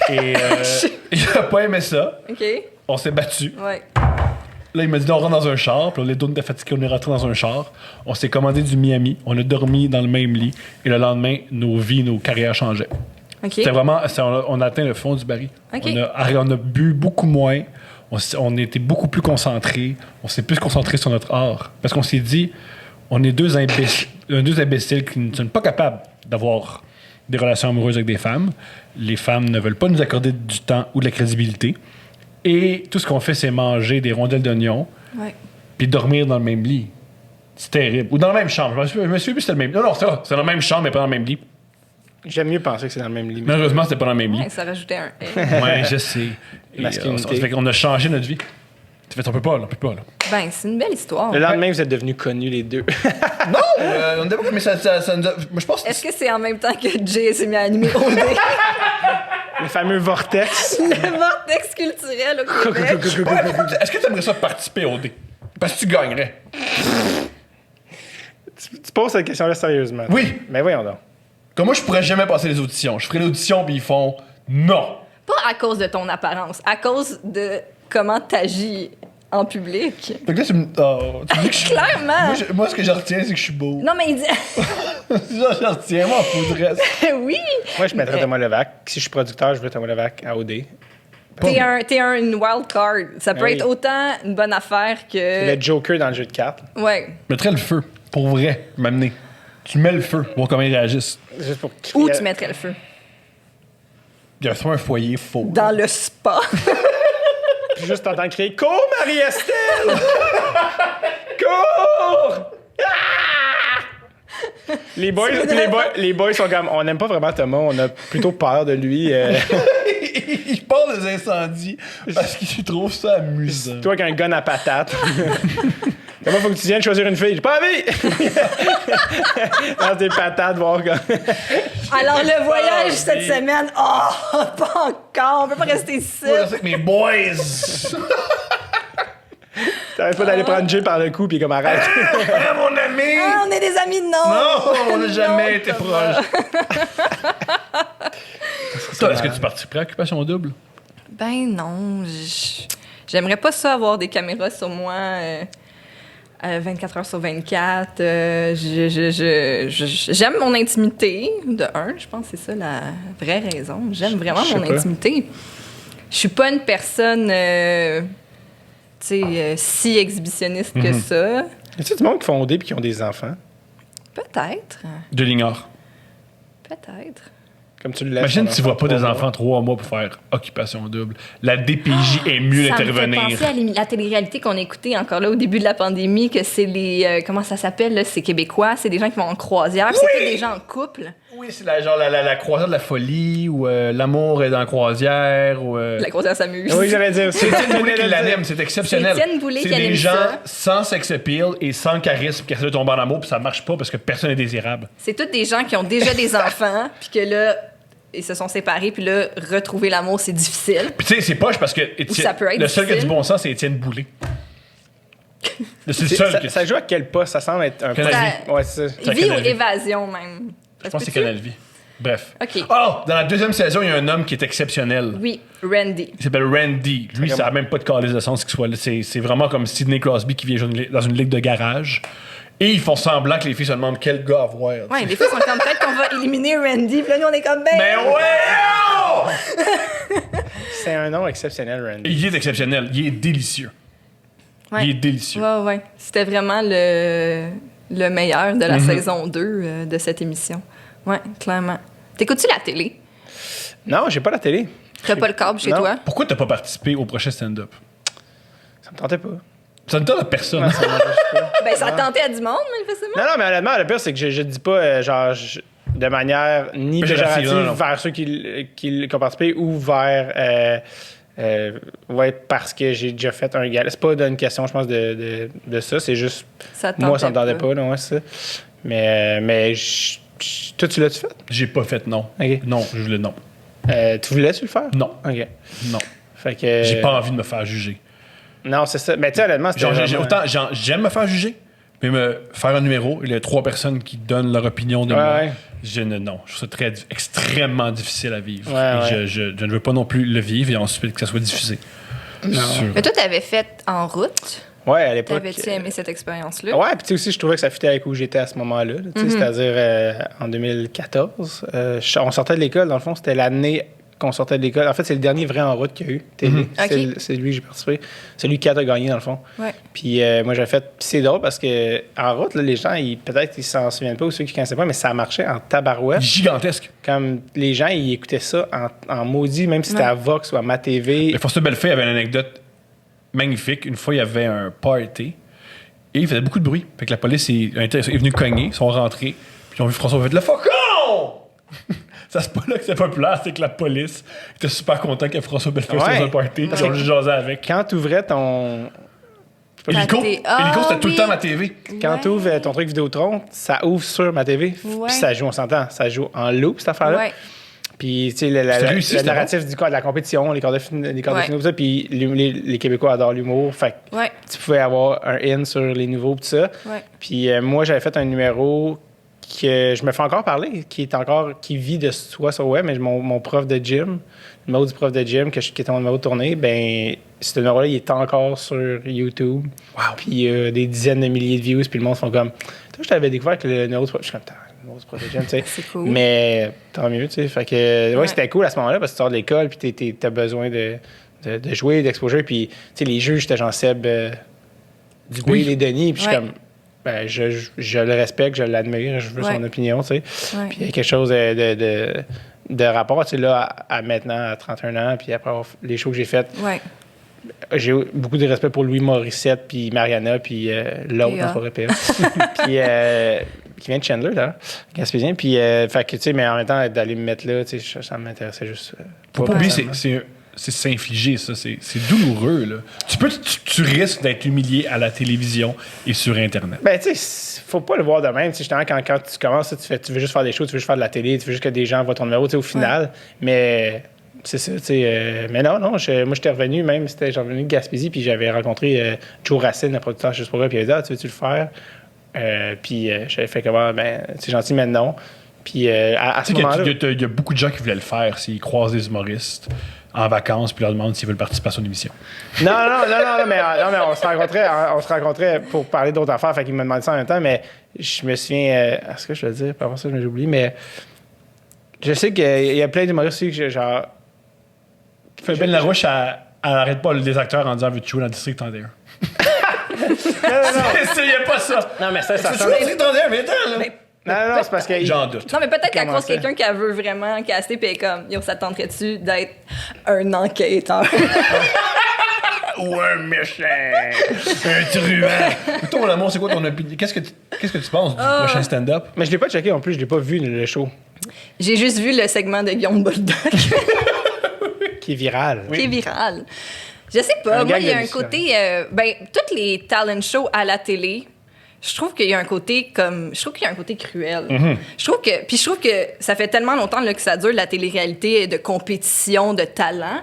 Et il a pas aimé ça. OK. On s'est battu. Ouais. Là, il m'a dit, on rentre dans un char. Puis là, les deux, on était fatigués, on est rentrés dans un char. On s'est commandé du Miami. On a dormi dans le même lit. Et le lendemain, nos vies, nos carrières changeaient. OK. C'était vraiment... on a atteint le fond du baril. OK. On a bu beaucoup moins. On était beaucoup plus concentrés. On s'est plus concentrés sur notre art. Parce qu'on s'est dit, on est deux imbéciles qui ne sont pas capables d'avoir des relations amoureuses avec des femmes. Les femmes ne veulent pas nous accorder du temps ou de la crédibilité. Et tout ce qu'on fait, c'est manger des rondelles d'oignon Ouais. puis dormir dans le même lit. C'est terrible. Ou dans la même chambre. Je me suis dit que c'était le même lit. Non, c'est dans la même chambre, mais pas dans le même lit. J'aime mieux penser que c'est dans le même lit. Malheureusement, c'était pas dans le même lit. Ouais, ça rajoutait un Ouais, je sais. Et, Masculinité. ça fait qu'on a changé notre vie. Ça fait, on peut pas, là. Ben, c'est une belle histoire. Le lendemain, vous êtes devenus connus les deux. Non, on n'était pas, mais ça nous a... Moi, je pense que Est-ce que c'est en même temps que Jay s'est mis à animer OD? Le fameux vortex. Le vortex culturel au Québec. Est-ce que tu aimerais ça participer au dé? Parce que tu gagnerais. Tu poses cette question-là sérieusement. Oui. Mais voyons donc. Comme moi, je pourrais jamais passer les auditions. Je ferais l'audition, puis ils font non. Pas à cause de ton apparence, à cause de comment t'agis en public. Fait que là, tu me dis que je suis... Clairement. Moi, ce que je retiens, c'est que je suis beau. Non, mais il dit... C'est ça, je retiens. Moi, faudrait... oui. Moi, je mettrais Thomas Levac. Si je suis producteur, je veux Thomas Levac à OD. T'es un wild card. Ça peut Oui. être autant une bonne affaire que... Le Joker dans le jeu de cartes. Ouais. Je mettrais le feu. Pour vrai, m'amener. Tu mets le feu, voir comment ils réagissent. Juste pour Où tu mettrais le feu? Il y a soit un foyer faux. Dans le spa. Puis juste t'entends crier « Cours, Marie-Estelle! Cours! Ah! » les boys sont comme « On n'aime pas vraiment Thomas, on a plutôt peur de lui. Il parle des incendies parce qu'il trouve ça amusant. Toi avec un gun à patate. Thomas, faut que tu viennes choisir une fille. J'ai pas envie! » Lance des patates, voir comme... Alors, le voyage cette semaine... Oh, pas encore. On peut pas rester ici. Ouais, c'est avec mes boys. T'arrêtes pas d'aller prendre Jay par le cou puis comme arrête. Ah, mon ami. Ah, on est des amis, non. Non, on n'a jamais Non, été Thomas. proches. Toi, est-ce que tu participerais à Occupation Double? Ben non. J'aimerais pas ça avoir des caméras sur moi 24 heures sur 24. J'aime mon intimité, de un. Je pense que c'est ça la vraie raison. J'aime vraiment Je sais mon pas. intimité. Je suis pas une personne si exhibitionniste que ça. Y a-tu du monde qui font OD puis qui ont des enfants? Peut-être. Je l'ignore. Peut-être. Comme tu le laisses. Imagine ton tu vois pas des trois enfants 3 mois pour faire Occupation Double. La DPJ est mieux Ça me fait d'intervenir. penser à la télé-réalité qu'on a écoutait encore là au début de la pandémie, que c'est les... comment ça s'appelle, là? C'est québécois, c'est des gens qui vont en croisière, puis c'est tous des gens en couple. Oui, c'est la croisière de la folie, ou l'amour est dans la croisière, ou... La croisière s'amuse. Oui, j'allais dire. C'est Étienne Boulay qui l'anime, c'est exceptionnel. C'est Étienne Boulay C'est qui des anime gens ça. sans sex appeal et sans charisme qui essaient de tomber en amour, puis ça marche pas parce que personne n'est désirable. C'est tous des gens qui ont déjà des enfants, puis que là, ils se sont séparés, puis là, retrouver l'amour, c'est difficile. Puis tu sais, c'est poche parce que ça peut être le seul qui a du difficile. bon sens, c'est Étienne Boulay. C'est le seul qui... Ça joue à quel poste? Ça semble être un Canal poste. Vie. Ouais, c'est ça. C'est Vie ou Canal Vie. évasion, même. Je pense que c'est Canal Vie. Bref. OK. Oh, dans la deuxième saison, il y a un homme qui est exceptionnel. Oui, Randy. Il s'appelle Randy. Lui, ça n'a même pas de calice de sens qu'il soit là. C'est vraiment comme Sidney Crosby qui vient jouer dans une ligue de garage. Et ils font semblant que les filles se demandent quel gars avoir. Ouais, des fois, ils sont comme peut-être qu'on va éliminer Randy. Puis là, nous, on est comme ben. Mais ouais! Oh! C'est un nom exceptionnel, Randy. Il est exceptionnel. Il est délicieux. Ouais. Il est délicieux. Ouais. C'était vraiment le meilleur de la saison 2 de cette émission. Ouais, clairement. T'écoutes-tu la télé? Non, j'ai pas la télé. T'as pas le câble chez Non. toi? Pourquoi t'as pas participé au prochain stand-up? Ça me tentait pas. Ça ne tente à personne. Non, ça me tentait pas. Ben, ça tentait à du monde, manifestement. Non, mais honnêtement, le pire, c'est que je dis pas, de manière ni Péjorative, péjorative non. vers ceux qui ont participé ou vers. Ouais, parce que j'ai déjà fait un gala. C'est pas une question, je pense, de ça. C'est juste. Ça te Moi, ça me tentait tentait pas, non, ouais, c'est ça. Mais toi, tu l'as-tu fait? J'ai pas fait non. Ok. Non, je voulais non. Tu voulais-tu le faire? Non. OK. Non. Fait que. J'ai pas envie de me faire juger. Non, c'est ça. Mais tu sais, honnêtement, c'était. J'aime me faire juger, mais me faire un numéro, il y a 3 personnes qui donnent leur opinion de moi. Ouais. Non, je trouve ça extrêmement difficile à vivre. Ouais, Et je ne veux pas non plus le vivre et ensuite que ça soit diffusé. Mais toi, t'avais fait En route. Ouais, à l'époque. T'avais-tu aimé cette expérience-là? Ouais, puis tu sais aussi, je trouvais que ça fitait avec où j'étais à ce moment-là. Là, tu sais, c'est-à-dire en 2014. On sortait de l'école, dans le fond, c'était l'année qu'on sortait de l'école. En fait, c'est le dernier vrai En route qu'il y a eu, télé. C'est lui que j'ai participé. C'est lui qui a gagné, dans le fond. Ouais. Puis moi, j'avais fait. Puis c'est drôle parce que En route, là, les gens, peut-être ils s'en souviennent pas ou ceux qui ne connaissaient pas, mais ça marchait en tabarouette. Gigantesque. Comme les gens, ils écoutaient ça en maudit, même si c'était à Vox ou à Ma TV. Mais François Bellefeuille avait une anecdote magnifique. Une fois, il y avait un party et il faisait beaucoup de bruit. Fait que la police est venue cogner, ils sont rentrés, puis ils ont vu François faire le fuck on! Ça, c'est pas là que c'est populaire, c'est que la police était super content que François Bellefeuille soit dans un party, puis ils ont juste jasé avec. Quand tu ouvrais ton. Hélico, c'était tout le temps ma TV. Quand tu ouvres ton truc Vidéotron, ça ouvre sur Ma TV. Ouais. Puis ça joue, on s'entend, ça joue en loop, cette affaire-là. Ouais. Puis, tu sais, C'était réussi, le c'était narratif de la compétition, les quarts de finale, tout ça. Puis, les Québécois adorent l'humour. Fait que Ouais. tu pouvais avoir un in sur les nouveaux, tout ça. Ouais. Puis, moi, j'avais fait un numéro que je me fais encore parler, qui vit de soit sur web, mais mon prof de gym, le numéro du prof de gym, qui était mon numéro de tournée, ben ce numéro-là, il est encore sur YouTube. Wow. Puis il y a des dizaines de milliers de views, puis le monde font comme, toi, je t'avais découvert que le numéro du prof, je suis comme, le numéro du prof de gym, tu sais. C'est cool. Mais tant mieux, tu sais. Fait que, ouais, c'était cool à ce moment-là, parce que tu sors de l'école, puis t'as besoin de jouer, d'exposure, puis, tu sais, les juges, c'était Jean Seb Dubé, Oui. les Denis, puis je suis Ouais. comme, ben, je le respecte, je l'admire, je veux son opinion, tu sais. Ouais. Puis il y a quelque chose de rapport, tu sais, là, à maintenant, à 31 ans, puis après avoir les shows que j'ai faites, Ouais. j'ai beaucoup de respect pour Louis Morissette, puis Mariana, puis l'autre, PA. dans Forêt PA. Puis, qui vient de Chandler, là, Gaspésien. Puis, fait que, tu sais, mais en même temps, d'aller me mettre là, tu sais, ça m'intéressait juste. Faut pas oublier, c'est s'infliger, ça. C'est douloureux, là. Tu risques d'être humilié à la télévision et sur Internet. Ben, tu sais, faut pas le voir de même. Tu sais, justement, quand tu commences, tu veux juste faire des shows, tu veux juste faire de la télé, tu veux juste que des gens voient ton numéro, tu sais, au final. Mais c'est ça, tu sais. Mais non, moi, j'étais revenu, même, j'étais revenu de Gaspésie, puis j'avais rencontré Joe Racine, le producteur juste pour eux, puis il a dit, tu veux-tu le faire? Puis j'avais fait comment, ben, c'est gentil, mais non. Puis à ce moment-là. Il y a beaucoup de gens qui voulaient le faire s'ils croisent des humoristes en vacances puis leur demandent s'ils veulent participer à son émission. Non, mais on se rencontrait pour parler d'autres affaires, fait qu'il me demandait ça en même temps, mais je me souviens, est-ce que je vais le dire, pas avant ça, j'ai oublié, mais je sais qu'il y a plein d'humoristes aussi que genre. Ben Larouche, elle arrête pas les acteurs en disant veux-tu jouer dans District 31? Non. Essayez pas ça! Non, mais ça Tu joues dans District 31, mais attends, là! Non, c'est parce que. J'en doute. Non, mais peut-être qu'à Comment cause de ça? quelqu'un qui veut vraiment caster, puis elle est comme, yo, ça te tenterait-tu d'être un enquêteur? Ou un méchant! Un truand! Toi, mon amour, c'est quoi ton opinion? Qu'est-ce que tu penses du prochain stand-up? Mais je l'ai pas checké non plus, je l'ai pas vu le show. J'ai juste vu le segment de Guillaume Boldoc, Qui est viral. qui est viral. Je sais pas, Un moi, gag il y a de un Lucien. côté... ben, tous les talent shows à la télé, je trouve qu'il y a un côté comme... Je trouve qu'il y a un côté cruel. Je trouve que ça fait tellement longtemps là, que ça dure, la télé-réalité de compétition, de talent,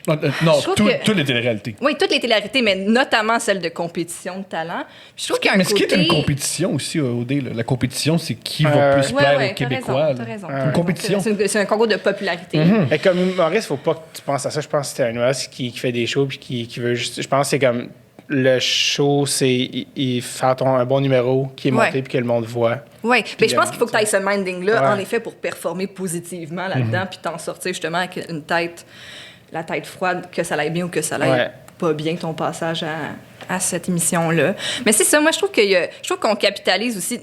Non, Je trouve que- toutes les téléréalités. Oui, toutes les téléréalités, mais notamment celles de compétition de talent. Puis je trouve qu'il y a un Mais ce qui côté... est une compétition aussi, OD, là. La compétition, c'est qui va plus plaire aux Québécois. T'as raison. Une compétition. C'est un concours de popularité. Mais comme humoriste, faut pas que tu penses à ça. Je pense que c'est un humoriste qui fait des shows puis qui veut juste. Je pense que c'est comme le show, c'est il faire un bon numéro qui est monté puis que le monde voit. Oui, mais je pense il- qu'il faut que tu aies ce minding-là, Ouais. en effet, pour performer positivement là-dedans, puis t'en sortir justement avec une tête, la tête froide, que ça aille bien ou que ça aille Ouais. pas bien ton passage à cette émission-là. Mais c'est ça, moi, je trouve qu'on capitalise aussi.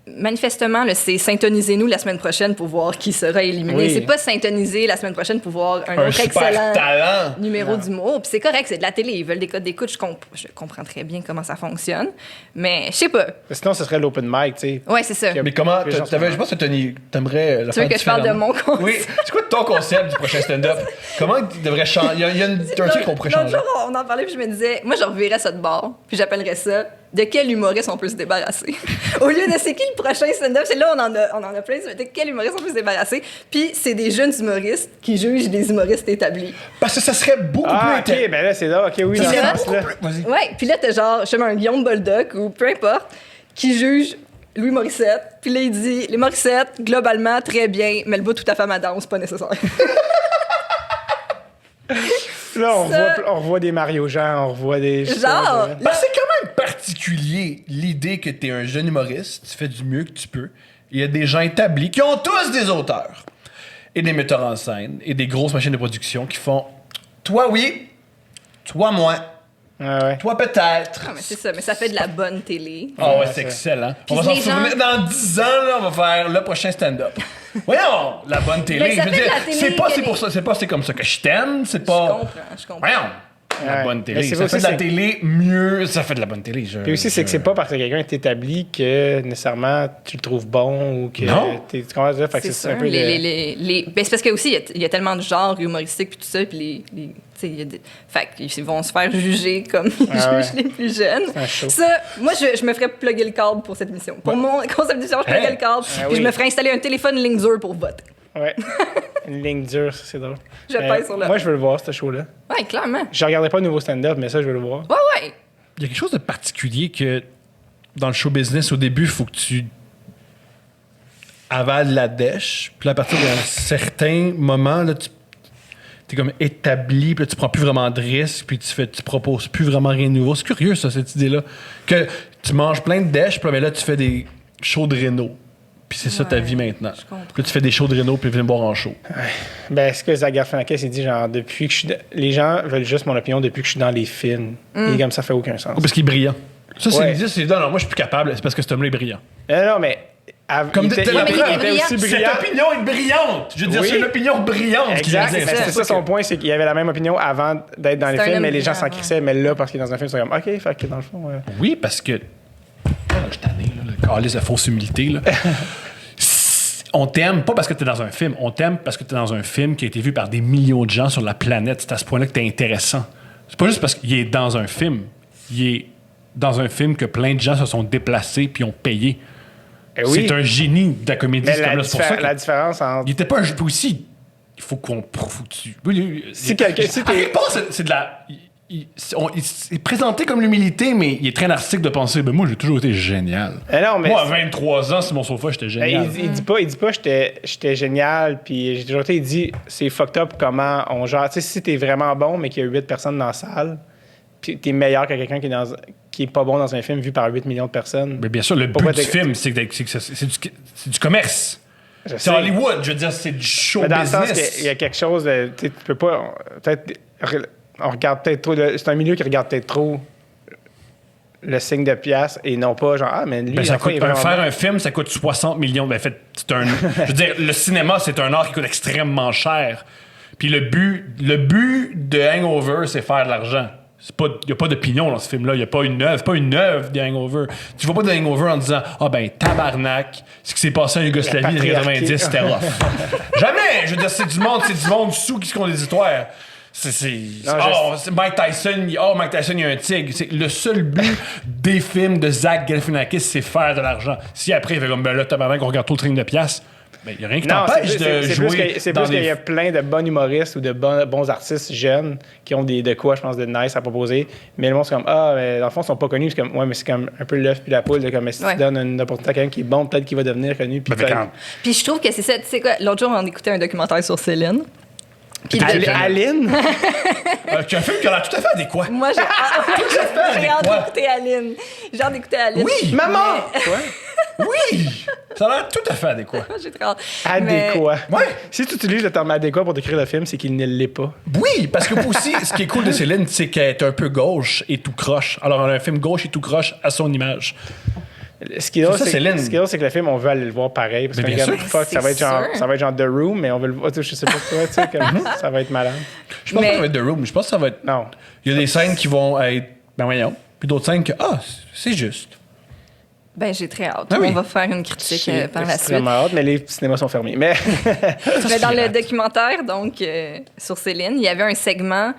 Manifestement, là, c'est syntonisez-nous la semaine prochaine pour voir qui sera éliminé. Oui. C'est pas syntoniser la semaine prochaine pour voir un Un autre super excellent talent. numéro d'humour. Puis c'est correct, c'est de la télé. Ils veulent des codes d'écoute. Je comprends très bien comment ça fonctionne. Mais je sais pas. Sinon, ce serait l'open mic, tu sais. Ouais, c'est ça. Que- Mais comment. Les gens Je pense que t'aimerais le Tu veux faire que je parle de différemment. mon concept? Oui. C'est quoi ton concept du prochain stand-up? Comment il devrait changer? Il y a un truc qu'on pourrait L'autre changer. jour, on en parlait, puis je me disais, moi, je reverrais ça de bord, puis j'appellerais ça de quel humoriste on peut se débarrasser. Au lieu de c'est qui le prochain stand-up, c'est là on en a plein, c'est de quel humoriste on peut se débarrasser. Puis c'est des jeunes humoristes qui jugent des humoristes établis. Parce que ça serait beaucoup Ah, plus ok, ben là, c'est là. Ok, oui, Puis dans ce là- sens-là. Vas-y. Ouais, puis là, t'as genre, je sais pas, un Guillaume Boldoc ou peu importe, qui juge Louis Morissette. Puis là, il dit, les Morissette, globalement, très bien, mais le bout tout à fait madame, c'est pas nécessaire. Là, Ça- on revoit des Mario Jean, on revoit des. Genre, Parce que c'est quand même particulier l'idée que t'es un jeune humoriste, tu fais du mieux que tu peux. Il y a des gens établis qui ont tous des auteurs et des metteurs en scène et des grosses machines de production qui font toi oui, toi moins, Ouais. toi peut-être. Ah, mais c'est ça, mais ça fait de la bonne télé. Ah ouais, Ouais, c'est ça. excellent. Puis On va s'en les gens- souvenir dans 10 ans, là, on va faire le prochain stand-up. Voyons, la bonne télé. Mais ça Je veux fait de dire, la télé c'est pas que c'est les- pour ça, c'est comme ça que je t'aime, c'est Je pas. comprends. Voyons, la Ouais. bonne Mais télé. c'est Ça aussi, fait de la c'est- télé mieux, ça fait de la bonne télé. Puis aussi, c'est que c'est pas parce que quelqu'un est établi que nécessairement tu le trouves bon ou que. Non. Tu comprends ça? Fait que C'est c'est sûr. un peu. Ben, c'est parce que aussi, il y a tellement de genres humoristiques puis tout ça, puis tu sais, il y a des... Fait qu'ils vont se faire juger comme ils Ah jugent ouais. les plus jeunes. un show. Ça, moi, je me ferais plugger le cadre pour cette émission. Pour mon concept d'émission, je pluggerais Hey. le cadre, Ah puis je oui. me ferais installer un téléphone ligne dure pour voter. Ouais. Une ligne dure, ça, c'est drôle. Je pèse sur le... Moi, je veux le voir, ce show-là. Ouais, clairement. Je regarderai pas le nouveau stand-up, mais ça, je veux le voir. Ouais. Il y a quelque chose de particulier que dans le show business, au début, il faut que tu avales la dèche. Puis là, à partir d'un certain moment, là, tu es comme établi, puis là, tu prends plus vraiment de risques, puis tu proposes plus vraiment rien de nouveau. C'est curieux, ça, cette idée-là. Que tu manges plein de dèches, puis là, tu fais des shows de réno. Puis c'est ça ta Ouais, vie maintenant. je comprends. Puis là, tu fais des shows de réno, puis viens me boire en show. Ben, ce que Zach Galifianakis il dit, genre, depuis que je suis. Les gens veulent juste mon opinion depuis que je suis dans les films. Et comme ça fait aucun sens. Parce qu'il est brillant. Ça, c'est Ouais. l'idée, c'est non, moi, je suis plus capable. C'est parce que cet homme-là est brillant. Non, mais. Comme il était, t'as- il Ouais, était- mais il il était était aussi Cette brillant. opinion est brillante. Je veux dire, Oui. c'est une opinion brillante qu'il vient Exact. de dire. Mais c'est ça son point, c'est qu'il avait la même opinion avant d'être dans les C'est un films, homme mais les gens brillant, s'en crissaient. Mais là, parce qu'il est dans un film, c'est comme, OK, fait que dans le fond. Oui, parce que. Ah, je suis tanné, là, le calice de fausse humilité. Là. On t'aime pas parce que t'es dans un film, on t'aime parce que t'es dans un film qui a été vu par des millions de gens sur la planète. C'est à ce point-là que t'es intéressant. C'est pas juste parce qu'il est dans un film. Il est dans un film que plein de gens se sont déplacés puis ont payé. Eh oui. C'est un génie de la comédie. Mais C'est comme là, c'est pour ça que- la différence entre. Il était pas un jeu aussi. Il faut qu'on. Faut que tu- oui, Si quelqu'un- si à t'es- quelque part, c'est de la. Il est présenté comme l'humilité, mais il est très narcissique de penser moi, j'ai toujours été génial. Non, mais Moi, à 23 ans, sur mon sofa, j'étais génial. Il dit pas j'étais génial, puis j'ai toujours été, il dit c'est fucked up comment on gère. Tu sais, si t'es vraiment bon, mais qu'il y a 8 personnes dans la salle, puis t'es meilleur que quelqu'un qui est pas bon dans un film vu par 8 millions de personnes. Mais bien sûr, le Pourquoi but du t'es- film, c'est du commerce. Je C'est sais. Hollywood, je veux dire, c'est du show Mais dans le sens business. qu'il y a quelque chose de. Tu sais, tu peux pas. Peut-être. On regarde peut-être trop. C'est un milieu qui regarde peut-être trop le signe de pièce et non pas genre, ah, mais lui, Ben, ça enfin, il est coûte, vraiment faire bon. un film, ça coûte 60 millions. Ben, en fait, c'est un. Je veux dire, le cinéma, c'est un art qui coûte extrêmement cher. Puis le but de Hangover, c'est faire de l'argent. Il n'y a pas d'opinion dans ce film-là. Il n'y a pas une œuvre de Hangover. Tu ne vas pas de Hangover en disant ah ben tabarnak, ce qui s'est passé en Yougoslavie dans les patriarcat. 90, c'était rough. Jamais! Je veux dire, c'est du monde sous qui se compte des histoires. C'est Mike Tyson, Mike Tyson, il y a un tigre. Le seul but des films de Zach Galifianakis, c'est faire de l'argent. Si après, il fait comme, ben là, tabarnak, on regarde tout le train de pièces, Ben, y a rien qui Non, t'empêche de c'est jouer c'est dans plus qu'il y des... a plein de bons humoristes ou de bons artistes jeunes qui ont de quoi, je pense, de nice à proposer. Mais le monde, c'est comme, mais dans le fond, ils sont pas connus. C'est comme, ouais, mais c'est comme un peu l'œuf puis la poule. De comme, si tu donnes une opportunité à quelqu'un qui est bon, peut-être qu'il va devenir connu. Puis Puis je trouve que c'est ça. Tu sais quoi, l'autre jour, on écoutait un documentaire sur Céline. Puis Aline? Tu as un film qui a l'air tout à fait adéquat. Moi, j'ai hâte d'écouter Aline. J'ai hâte d'écouter Aline. Oui! Maman! Oui! Ça a l'air tout à fait adéquat. J'ai très hâte. Adéquat. Ouais. Si tu utilises le terme adéquat pour décrire le film, c'est qu'il ne l'est pas. Oui, parce que aussi, ce qui est cool de Céline, c'est qu'elle est un peu gauche et tout croche. Alors, on a un film gauche et tout croche à son image. Ce qui est drôle, C'est ça, Céline. c'est que le film, on veut aller le voir pareil. Parce Mais que bien regarde, sûr. fuck, ça va être genre The Room, mais on veut le voir. Je sais pas quoi, tu sais, comme ça va être malade. Je pense pas que ça va être The Room. Je pense que ça va être... Non. Il y a des scènes qui vont être... Ben voyons. Puis d'autres scènes que... c'est juste. Ben, j'ai très hâte. Ah oui. On va faire une critique J'ai par la suite. extrêmement hâte, mais les cinémas sont fermés. Mais Mais dans le documentaire, donc, sur Céline, il y avait un segment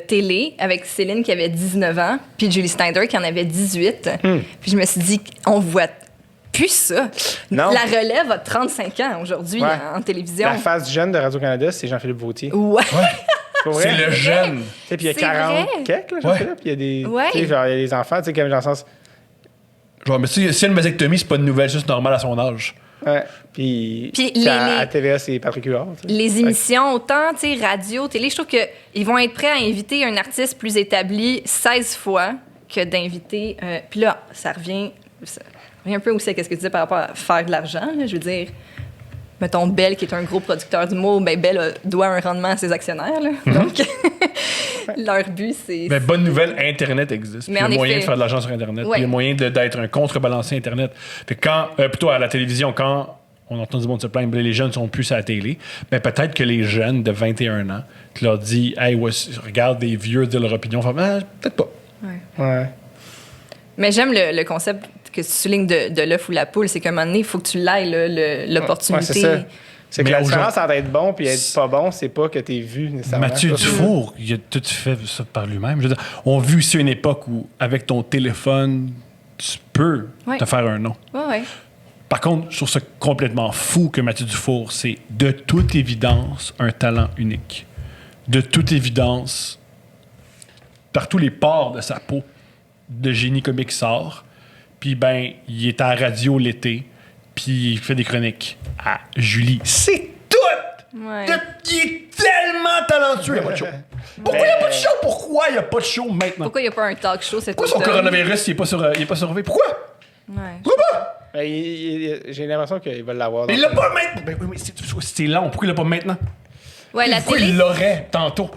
télé avec Céline qui avait 19 ans, puis Julie Snyder qui en avait 18. Puis je me suis dit, on voit plus ça. Non. La relève a 35 ans aujourd'hui Ouais. en télévision. la face jeune de Radio-Canada, c'est Jean-Philippe Vautier. Ouais. C'est pour C'est vrai? le jeune. Tu sais, puis il y a C'est 40 vrai. quelques, là, Ouais. Jean-Philippe. Puis il y a des. Ouais. Tu sais, genre, il y a des enfants, tu sais, comme dans le sens. Genre, mais si une vasectomie, c'est pas une nouvelle juste normale à son âge. Ouais. Puis Puis à TVA, c'est Patrick Huard. tu sais. Les émissions, autant, tu sais, radio, télé, je trouve qu'ils vont être prêts à inviter un artiste plus établi 16 fois que d'inviter... puis là, ça revient un peu aussi à ce que tu disais par rapport à faire de l'argent. Là, je veux dire, mettons, Bell, qui est un gros producteur d'humour, ben Bell doit un rendement à ses actionnaires. Là. Donc, leur but, c'est... Ben, bonne nouvelle, Internet existe. Puis Mais il y a en moyen effet. de faire de l'argent sur Internet. Ouais. Puis il y a moyen d'être un contrebalancier Internet. Fait que quand, plutôt à la télévision, quand on entend du monde se plaindre, les jeunes sont plus à la télé, ben peut-être que les jeunes de 21 ans, tu leur dis, hey, regarde des vieux dire leur opinion, peut-être pas. Ouais. Mais j'aime le concept que tu soulignes de l'œuf ou la poule, c'est qu'à un moment donné, il faut que tu l'ailles, l'opportunité. Ouais, c'est ça. C'est que Mais la aux différence gens- entre être bon et être pas bon, c'est pas que t'es vu nécessairement. Mathieu Ça, Dufour, il a tout fait ça par lui-même. Je veux dire, on a vu ici une époque où, avec ton téléphone, tu peux Ouais. te faire un nom. Ouais. Par contre, je trouve ça complètement fou que Mathieu Dufour, c'est de toute évidence un talent unique. De toute évidence, par tous les pores de sa peau, de génie comique sort. Puis, ben, il est à la radio l'été, puis il fait des chroniques à Julie. C'est tout! Ouais. Il est tellement talentueux, il n'y a pas de show. Pourquoi il n'y a pas de show? Pourquoi il n'y a pas de show maintenant? Pourquoi il n'y a pas un talk show cet Pourquoi son automne? coronavirus, il n'est pas surveillé? Pourquoi? Ouais. Pourquoi pas? Ben, j'ai l'impression qu'il va l'avoir. Mais il l'a pas maintenant. Ben oui, mais c'est long. Pourquoi il l'a pas maintenant? Ouais, la Pourquoi télé. il l'aurait tantôt?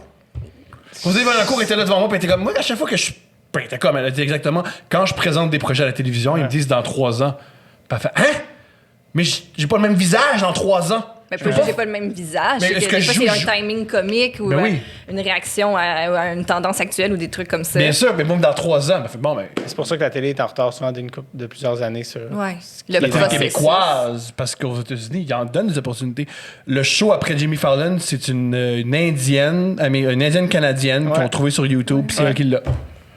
José Valancourt était là devant moi, puis il était comme, moi, à chaque fois que je. Ben, il était comme, elle a dit exactement, quand je présente des projets à la télévision, ils me disent dans 3 ans. Puis elle fait, hein? Mais j'ai pas le même visage dans 3 ans. Mais peut-être que j'ai pas le même visage. Mais C'est est-ce que que des fois, je c'est joue- un timing comique ou Ben oui. une réaction à une tendance actuelle ou des trucs comme ça. Bien sûr, mais même dans 3 ans, ben, fait, bon, ben. C'est pour ça que la télé est en retard souvent de plusieurs années sur. Ouais. qui Le est La télé processus. québécoise, parce qu'aux États-Unis, ils en donnent des opportunités. Le show après Jimmy Fallon, c'est une Indienne, une Indienne canadienne qu'ils Ouais. ont trouvé sur YouTube, puis c'est Ouais. elle qui l'a.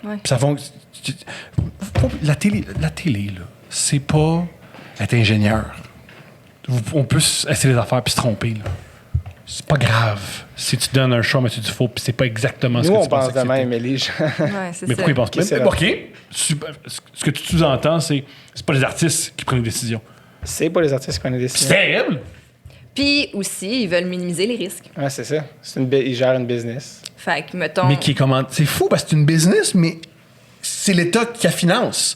Ouais. Puis ça fonctionne. La télé, là, c'est pas être ingénieur. On peut essayer des affaires puis se tromper, là. C'est pas grave si tu donnes un show à Mathieu Dufault puis c'est pas exactement ce Nous, que on tu penses pense de même, mais les gens. Ouais, c'est Mais ça. pourquoi ils pensent Ok, c'est pas? là. OK. Super. Ce que tu sous-entends, c'est pas les artistes qui prennent les décisions. C'est pas les artistes qui prennent les C'est décisions. terrible! Puis aussi, ils veulent minimiser les risques. Ouais, c'est ça. Ils gèrent une business. Fait que, mettons. Mais qui est comment? C'est fou parce que c'est une business, mais c'est l'État qui la finance.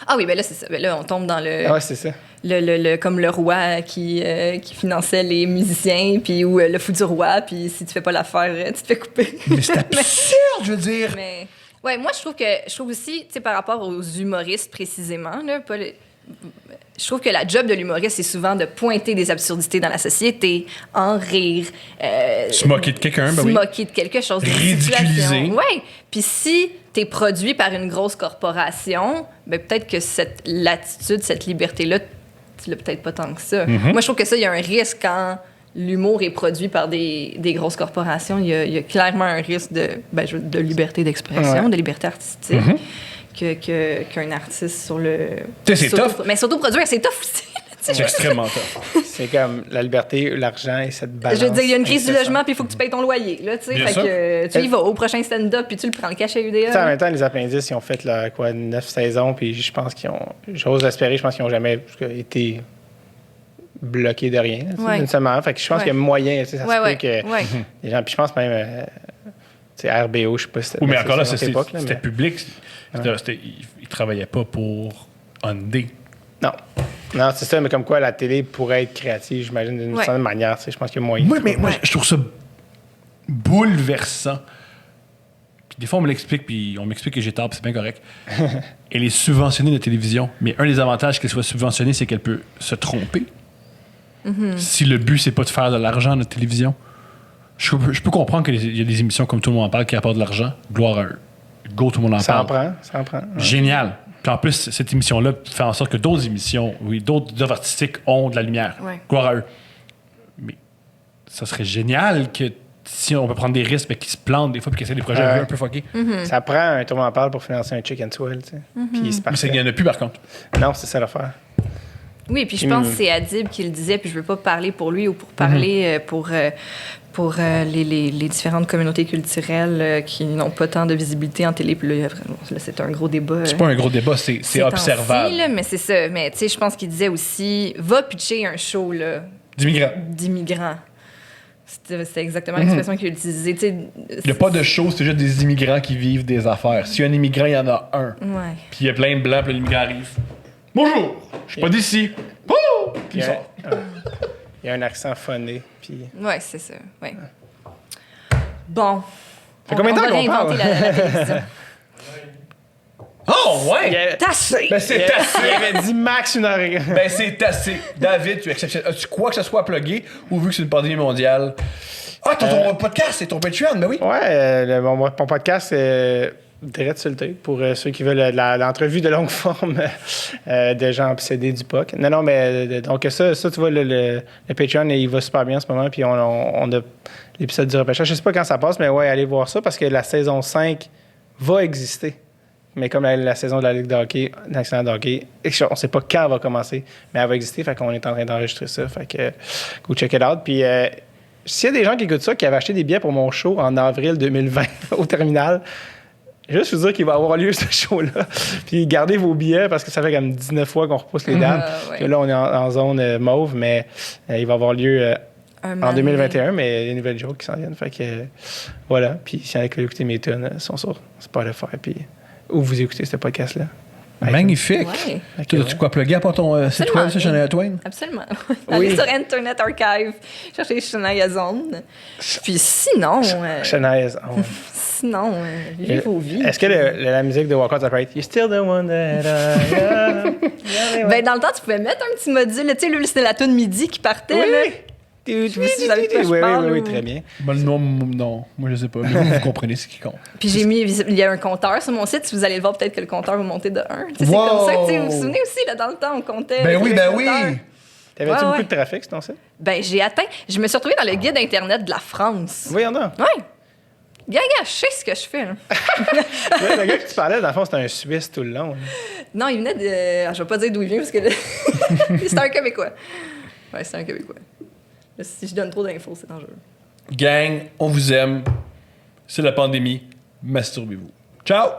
Ah oui, ben là, c'est ça. Ben là, on tombe dans le. Ah ouais, c'est ça. Comme le roi qui finançait les musiciens, puis ou le fou du roi, puis si tu fais pas l'affaire, tu te fais couper. Mais c'est absurde, je veux dire. Mais ouais, moi je trouve aussi, tu sais, par rapport aux humoristes précisément, là, je trouve que la job de l'humoriste, c'est souvent de pointer des absurdités dans la société, en rire, Se moquer de quelqu'un, ben se oui. moquer de quelque chose, d'une Ridiculiser. situation. Ouais. Puis si t'es produit par une grosse corporation, ben peut-être que cette latitude, cette liberté-là, tu l'as peut-être pas tant que ça. Mm-hmm. Moi, je trouve que ça, il y a un risque quand l'humour est produit par des grosses corporations. Il y a clairement un risque de liberté d'expression, Ouais. de liberté artistique. Qu'un artiste sur le... Tu sais, c'est tough. Mais s'auto-produire, c'est tough aussi. C'est extrêmement tough. C'est comme la liberté, l'argent et cette balance. Je veux dire, il y a une crise du incessante. logement, puis il faut que tu payes ton loyer. Là, tu sais, Bien fait sûr. que tu y vas au prochain stand-up, puis tu le prends le cachet UDA. Tu sais, en même temps, les appendices, ils ont fait 9 saisons, puis je pense qu'ils ont, j'ose espérer, je pense qu'ils n'ont jamais été bloqués de rien, tu sais, Ouais. nécessairement. Fait que je pense Ouais. qu'il y a moyen, tu sais, ça se Ouais, peut que ouais. les gens, puis je pense même, tu sais, RBO, je sais pas si c'était. Oui, mais encore là, à notre époque, là, c'était mais- public. Ils travaillaient pas pour Hyundai. Non. Non, c'est ça, mais comme quoi la télé pourrait être créative, j'imagine, d'une Ouais. certaine manière, tu sais, je pense qu'il y a moyen. Moi, je trouve ça bouleversant. Puis des fois, on me l'explique, puis on m'explique que j'ai tort, puis c'est bien correct. Elle est subventionnée, la télévision. Mais un des avantages qu'elle soit subventionnée, c'est qu'elle peut se tromper. Si le but, c'est pas de faire de l'argent, notre télévision. Je peux comprendre qu'il y a des émissions comme Tout le monde en parle qui apportent de l'argent. Gloire à eux. Go, tout le monde en Ça parle. en prend. Ouais. Génial. Puis en plus, cette émission-là fait en sorte que d'autres émissions, oui, d'autres œuvres artistiques ont de la lumière. Ouais. Gloire à eux. Mais ça serait génial que si on peut prendre des risques, mais qu'ils se plantent des fois, puis qu'ils essaient des projets Ouais. un peu fuckés. Ça prend un tour en parle pour financer un chicken swell, tu sais. Puis c'est Mais il n'y parfait. en a plus, par contre. Non, c'est ça l'affaire. Oui, puis je pense que c'est Adib qui le disait, puis je veux pas parler pour lui ou pour parler pour les différentes communautés culturelles qui n'ont pas tant de visibilité en télé. Puis là, c'est un gros débat. C'est pas un gros débat, c'est ces observable. temps-ci, là, mais c'est ça. Mais tu sais, je pense qu'il disait aussi, va pitcher un show là, D'immigrants. d'immigrants. C'était exactement l'expression qu'il utilisait. Tu sais, Il n'y a pas de show, c'est juste des immigrants qui vivent des affaires. S'il y a un immigrant, il y en a un. Ouais. Puis il y a plein de blancs, puis l'immigrant arrive. Bonjour, je suis pas d'ici. Oh! Puis il Il y a- sort. Il y a un accent phoné. Puis... Ouais, c'est ça. Ouais. Bon. Fait combien de temps va qu'on réinventer parle? la télévision. Oh, ouais! Il y avait- T'as assez! Ben, c'est assez! il avait dit max une heure et... Ben, c'est assez. David, tu es exceptionnel. As-tu quoi que ce soit plugué ou vu que c'est une pandémie mondiale? Ah, t'as ton podcast, c'est ton Patreon, ben oui. Ouais, mon podcast, c'est direct sur le tape pour ceux qui veulent l'entrevue de longue forme de gens obsédés du POC. Non, mais donc ça, tu vois, le Patreon, il va super bien en ce moment, puis on a l'épisode du repêchage. Je sais pas quand ça passe, mais ouais, allez voir ça parce que la saison 5 va exister. Mais comme la saison de la Ligue de hockey, nationale de hockey, on sait pas quand elle va commencer, mais elle va exister, fait qu'on est en train d'enregistrer ça. Fait que go check it out. Puis s'il y a des gens qui écoutent ça, qui avaient acheté des billets pour mon show en avril 2020 au terminal, juste vous dire qu'il va avoir lieu ce show-là. Puis gardez vos billets parce que ça fait comme 19 fois qu'on repousse les dates. ouais. Puis là, on est en zone mauve, mais il va avoir lieu Un en moment 2021, mais il y a des nouvelles jokes qui s'en viennent. Fait que voilà. Puis s'il y en a qui veulent écouter mes tunes, ils sont sur Spotify. Puis où vous écoutez ce podcast-là. Magnifique. Ouais. Tu as quoi plugger à part ton site web, ça, Shania Twain? Absolument. Oui. Allez sur Internet Archive, cherchez Shania Zone. Puis sinon, Shania, vivez vos vies. Est-ce que la musique de Walk Out, ça peut être You're still the one that I am? Ben, dans le temps, tu pouvais mettre un petit module. Tu sais, lui, c'était la tune midi qui partait. là. Oui, sais pas si vous savez de quoi je parle oui, ou- très bien. Ben, non, moi je sais pas. Mais vous comprenez ce qui compte. Puis j'ai mis, il y a un compteur sur mon site. Si vous allez le voir, peut-être que le compteur va monter de 1. C'est Wow! comme ça que, tu sais, vous vous souvenez aussi, là, dans le temps, on comptait. Ben sur oui, le ben compteur. oui! T'avais-tu Ouais, beaucoup ouais. de trafic sur ton site? Ben, je me suis retrouvée dans le guide Internet de la France. Oui, on a. Ouais. Gaga, je sais ce que je fais. Là. Le gars que tu parlais, dans le fond, c'était un Suisse tout le long. là. Non, il venait de. Je vais pas dire d'où il vient parce que c'est un Québécois. Ouais, c'est un Québécois. Là, si je donne trop d'infos, c'est dangereux. Gang, on vous aime. C'est la pandémie. Masturbez-vous. Ciao!